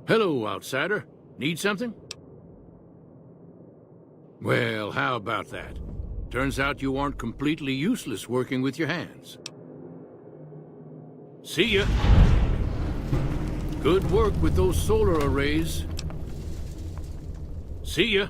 Speaker 11: Hello, outsider. Need something? Well, how about that? Turns out you aren't completely useless working with your hands. See ya! Good work with those solar arrays. See ya!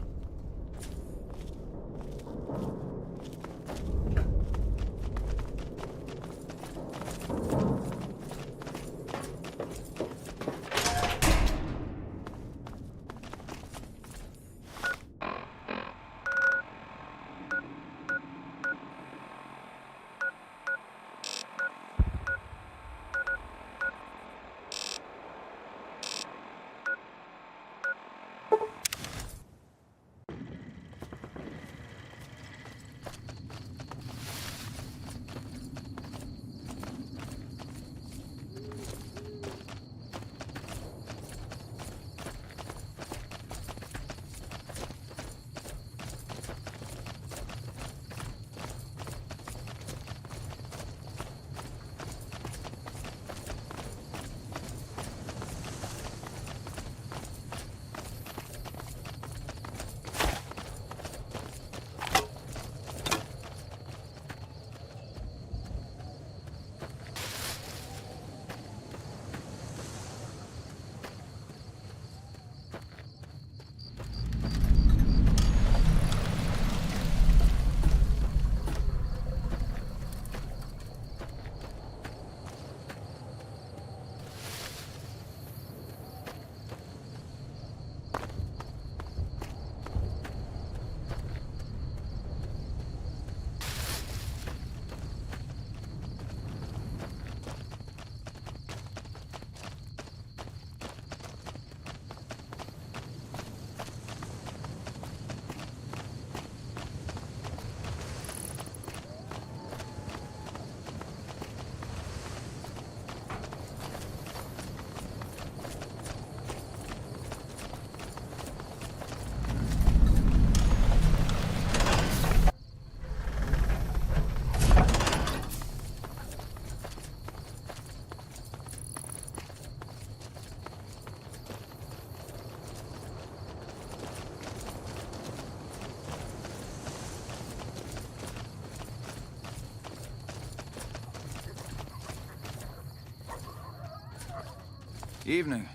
Speaker 16: Evening.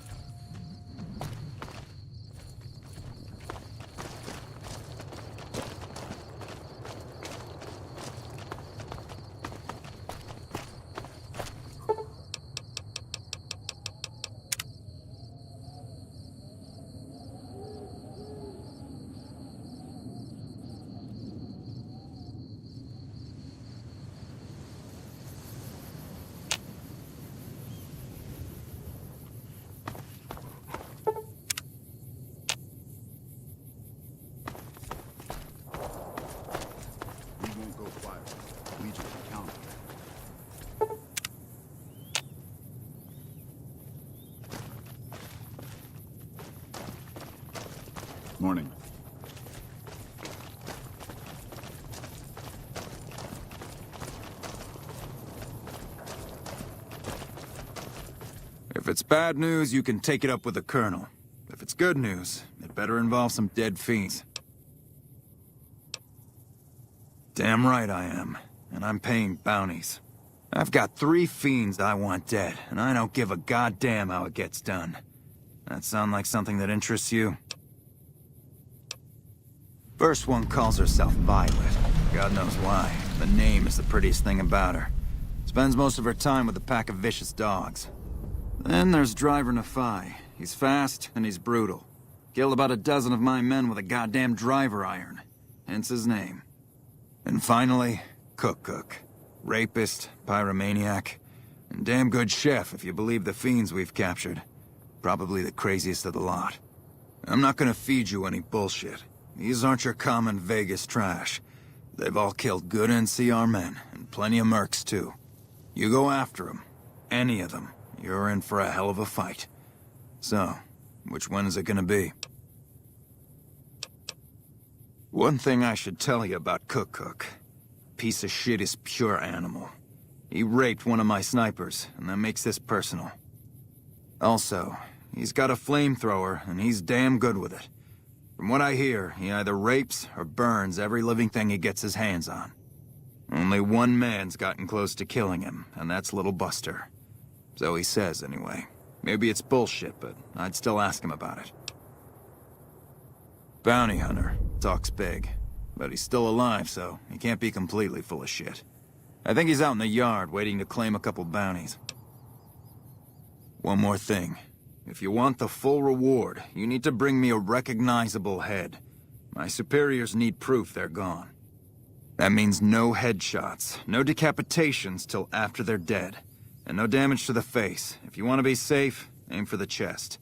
Speaker 14: Morning.
Speaker 16: If it's bad news, you can take it up with the Colonel. If it's good news, it better involve some dead fiends. Damn right I am, and I'm paying bounties. I've got 3 fiends I want dead, and I don't give a goddamn how it gets done. That sound like something that interests you? First one calls herself Violet. God knows why. The name is the prettiest thing about her. Spends most of her time with a pack of vicious dogs. Then there's Driver Nephi. He's fast and he's brutal. Killed about a dozen of my men with a goddamn driver iron. Hence his name. And finally, Cook. Rapist, pyromaniac, and damn good chef if you believe the fiends we've captured. Probably the craziest of the lot. I'm not gonna feed you any bullshit. These aren't your common Vegas trash. They've all killed good NCR men, and plenty of mercs too. You go after them, any of them, you're in for a hell of a fight. So, which one is it gonna be? One thing I should tell you about Cook. Piece of shit is pure animal. He raped one of my snipers, and that makes this personal. Also, he's got a flamethrower, and he's damn good with it. From what I hear, he either rapes or burns every living thing he gets his hands on. Only one man's gotten close to killing him, and that's Little Buster. So he says, anyway. Maybe it's bullshit, but I'd still ask him about it. Bounty hunter. Talks big. But he's still alive, so he can't be completely full of shit. I think he's out in the yard, waiting to claim a couple bounties. One more thing. If you want the full reward, you need to bring me a recognizable head. My superiors need proof they're gone. That means no headshots, no decapitations till after they're dead, and no damage to the face. If you want to be safe, aim for the chest.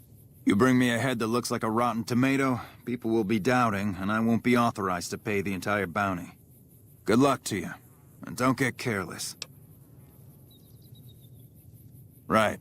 Speaker 16: You bring me a head that looks like a rotten tomato, people will be doubting, and I won't be authorized to pay the entire bounty. Good luck to you, and don't get careless. Right.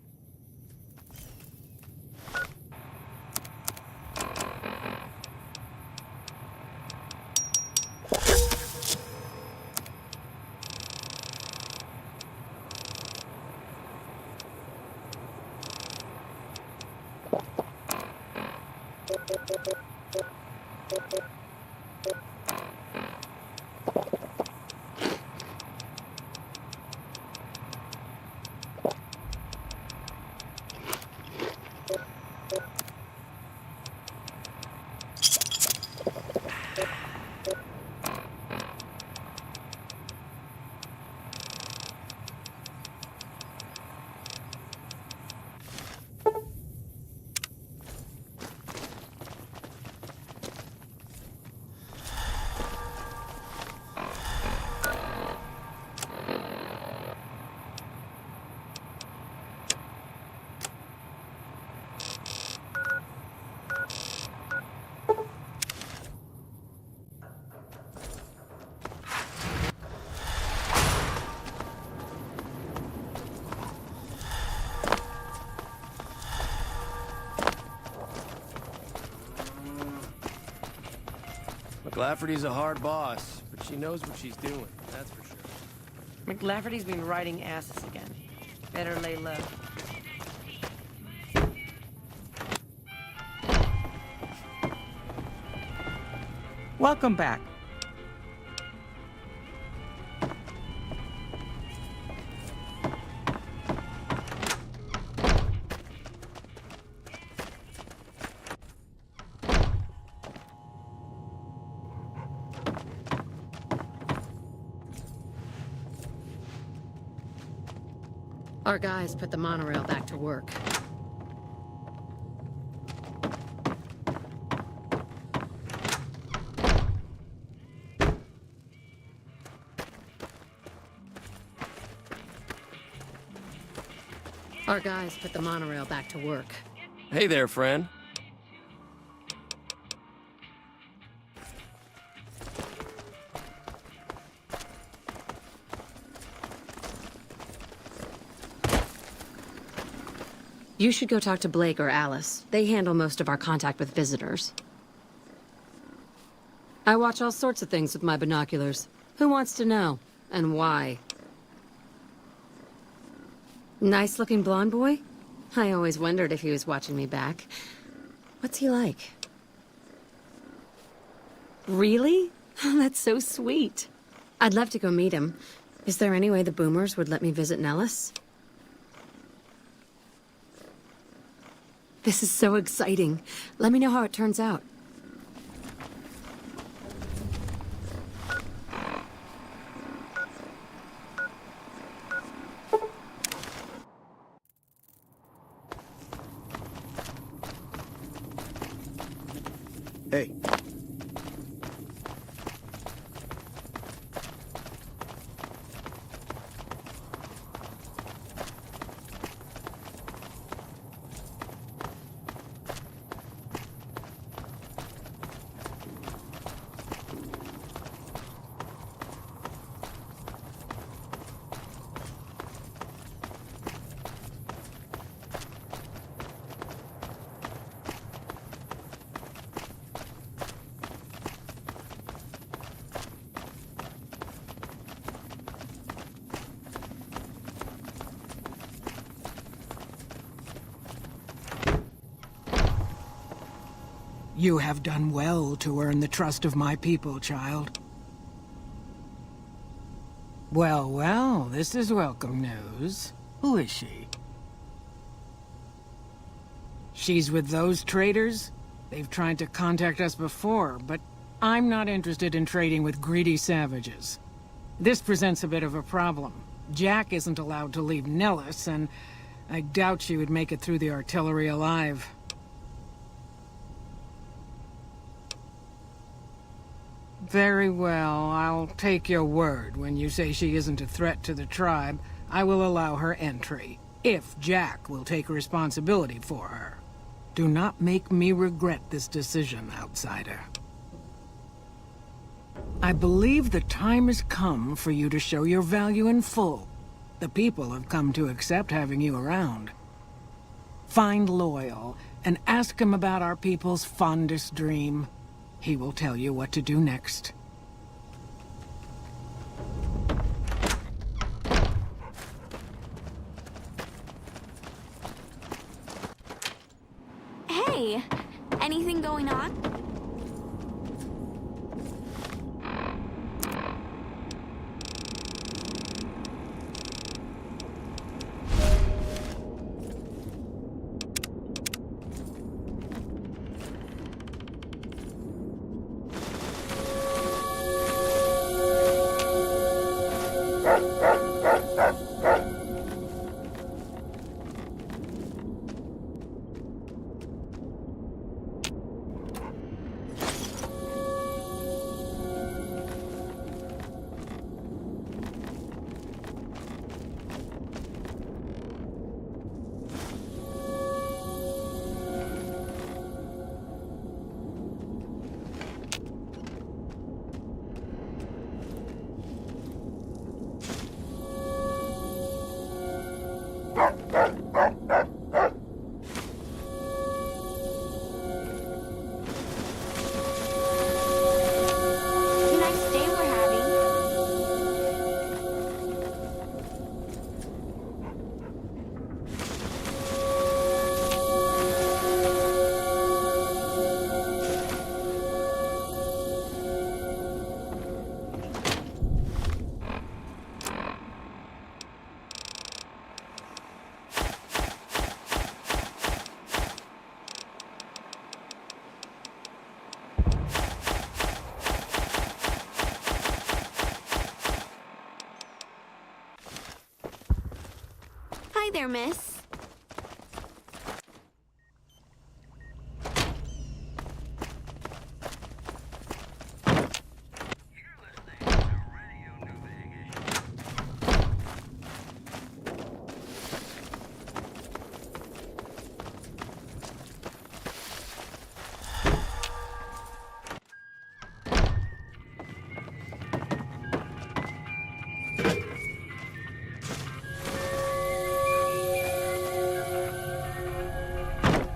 Speaker 3: McLafferty's a hard boss, but she knows what she's doing, that's for sure.
Speaker 19: McLafferty's been riding asses again. Better lay low.
Speaker 1: Welcome back.
Speaker 13: Our guys put the monorail back to work. Our guys put the monorail back to work.
Speaker 3: Hey there, friend.
Speaker 2: You should go talk to Blake or Alice. They handle most of our contact with visitors. I watch all sorts of things with my binoculars. Who wants to know? And why? Nice-looking blonde boy? I always wondered if he was watching me back. What's he like? Really? Oh, that's so sweet. I'd love to go meet him. Is there any way the Boomers would let me visit Nellis? This is so exciting. Let me know how it turns out.
Speaker 4: Hey.
Speaker 14: You have done well to earn the trust of my people, child. Well, well, this is welcome news. Who is she? She's with those traders? They've tried to contact us before, but I'm not interested in trading with greedy savages. This presents a bit of a problem. Jack isn't allowed to leave Nellis, and I doubt she would make it through the artillery alive. Very well, I'll take your word. When you say she isn't a threat to the tribe, I will allow her entry, if Jack will take responsibility for her. Do not make me regret this decision, outsider. I believe the time has come for you to show your value in full. The people have come to accept having you around. Find Loyal, and ask him about our people's fondest dream. He will tell you what to do next.
Speaker 18: Hey! Anything going on? there, miss.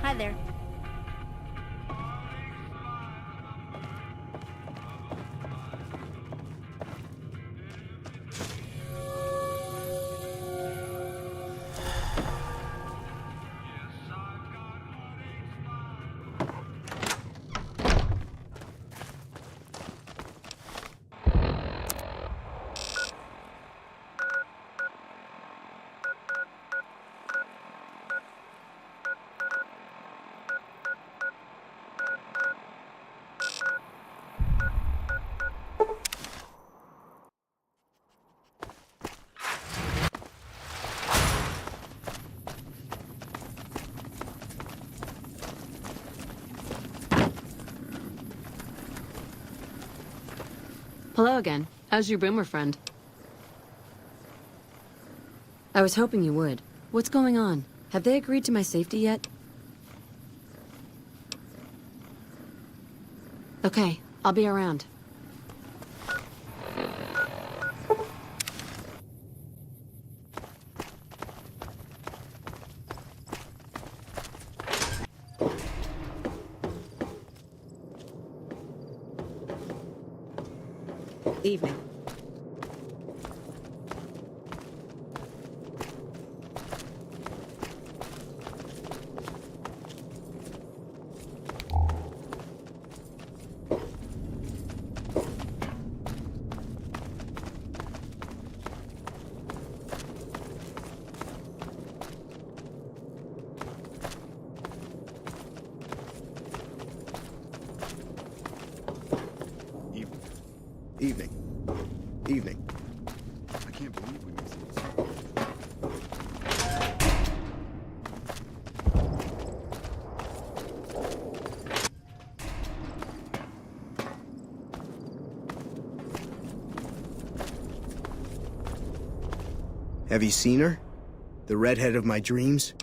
Speaker 18: Hi there.
Speaker 2: Hello again. How's your boomer friend? I was hoping you would. What's going on? Have they agreed to my safety yet? Okay, I'll be around. Evening.
Speaker 4: Evening. Evening. I can't believe we missed this. Have you seen her? The redhead of my dreams?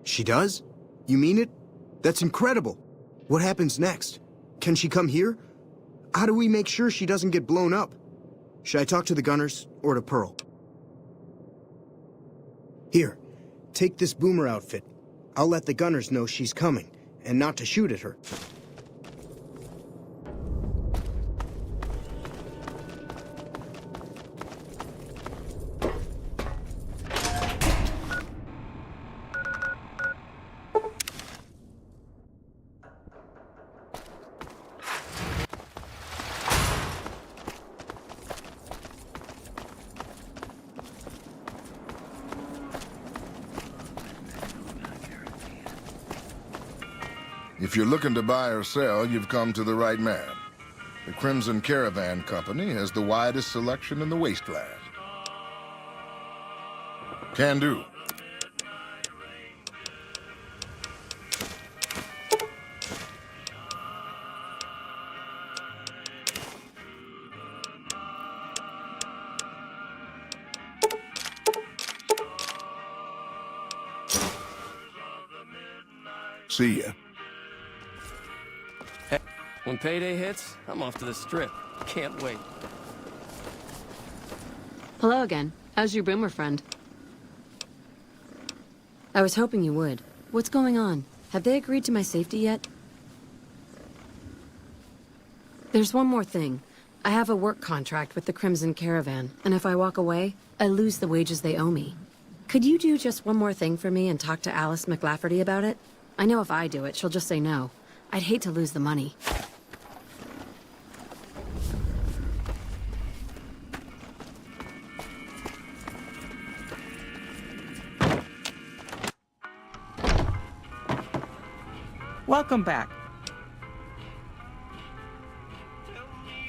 Speaker 4: She does? You mean it? That's incredible. What happens next? Can she come here? How do we make sure she doesn't get blown up? Should I talk to the gunners or to Pearl? Here, take this boomer outfit. I'll let the gunners know she's coming, and not to shoot at her.
Speaker 10: If you're looking to buy or sell, you've come to the right man. The Crimson Caravan Company has the widest selection in the wasteland. Can do. See ya.
Speaker 3: When payday hits, I'm off to the strip. Can't wait.
Speaker 2: Hello again. How's your boomer friend? I was hoping you would. What's going on? Have they agreed to my safety yet? There's one more thing. I have a work contract with the Crimson Caravan, and if I walk away, I lose the wages they owe me. Could you do just one more thing for me and talk to Alice McLafferty about it? I know if I do it, she'll just say no. I'd hate to lose the money.
Speaker 1: Welcome back.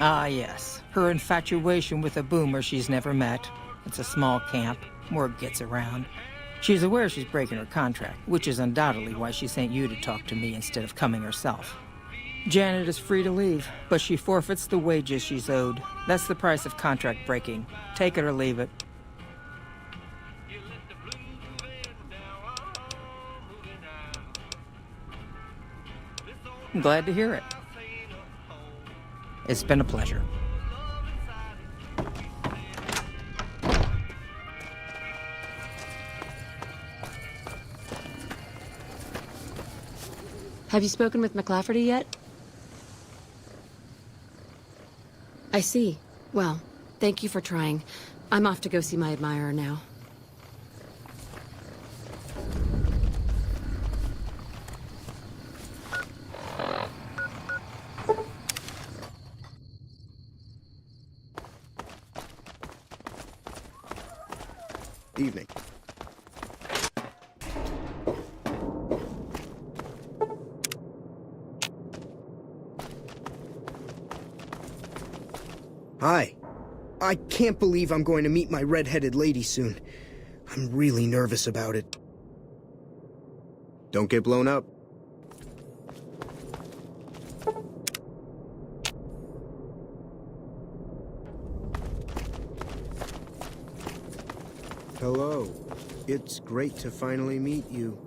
Speaker 1: Ah, yes. Her infatuation with a boomer she's never met. It's a small camp. word gets around. She's aware she's breaking her contract, which is undoubtedly why she sent you to talk to me instead of coming herself. Janet is free to leave, but she forfeits the wages she's owed. That's the price of contract breaking. Take it or leave it. I'm glad to hear it. It's been a pleasure.
Speaker 2: Have you spoken with McLafferty yet? I see. Well, thank you for trying. I'm off to go see my admirer now.
Speaker 4: Evening. Hi. I can't believe I'm going to meet my red-headed lady soon. I'm really nervous about it. Don't get blown up. Hello. It's great to finally meet you.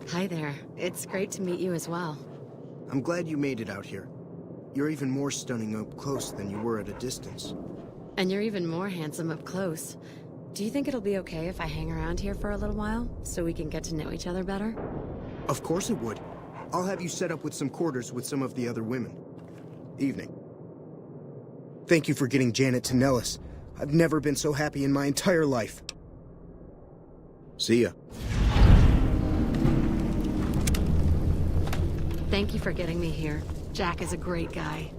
Speaker 2: Hi there. It's great to meet you as well.
Speaker 4: I'm glad you made it out here. You're even more stunning up close than you were at a distance.
Speaker 2: And you're even more handsome up close. Do you think it'll be okay if I hang around here for a little while, so we can get to know each other better?
Speaker 4: Of course it would. I'll have you set up with some quarters with some of the other women. Evening. Thank you for getting Janet to Nellis. I've never been so happy in my entire life. See ya.
Speaker 13: Thank you for getting me here. Jack is a great guy.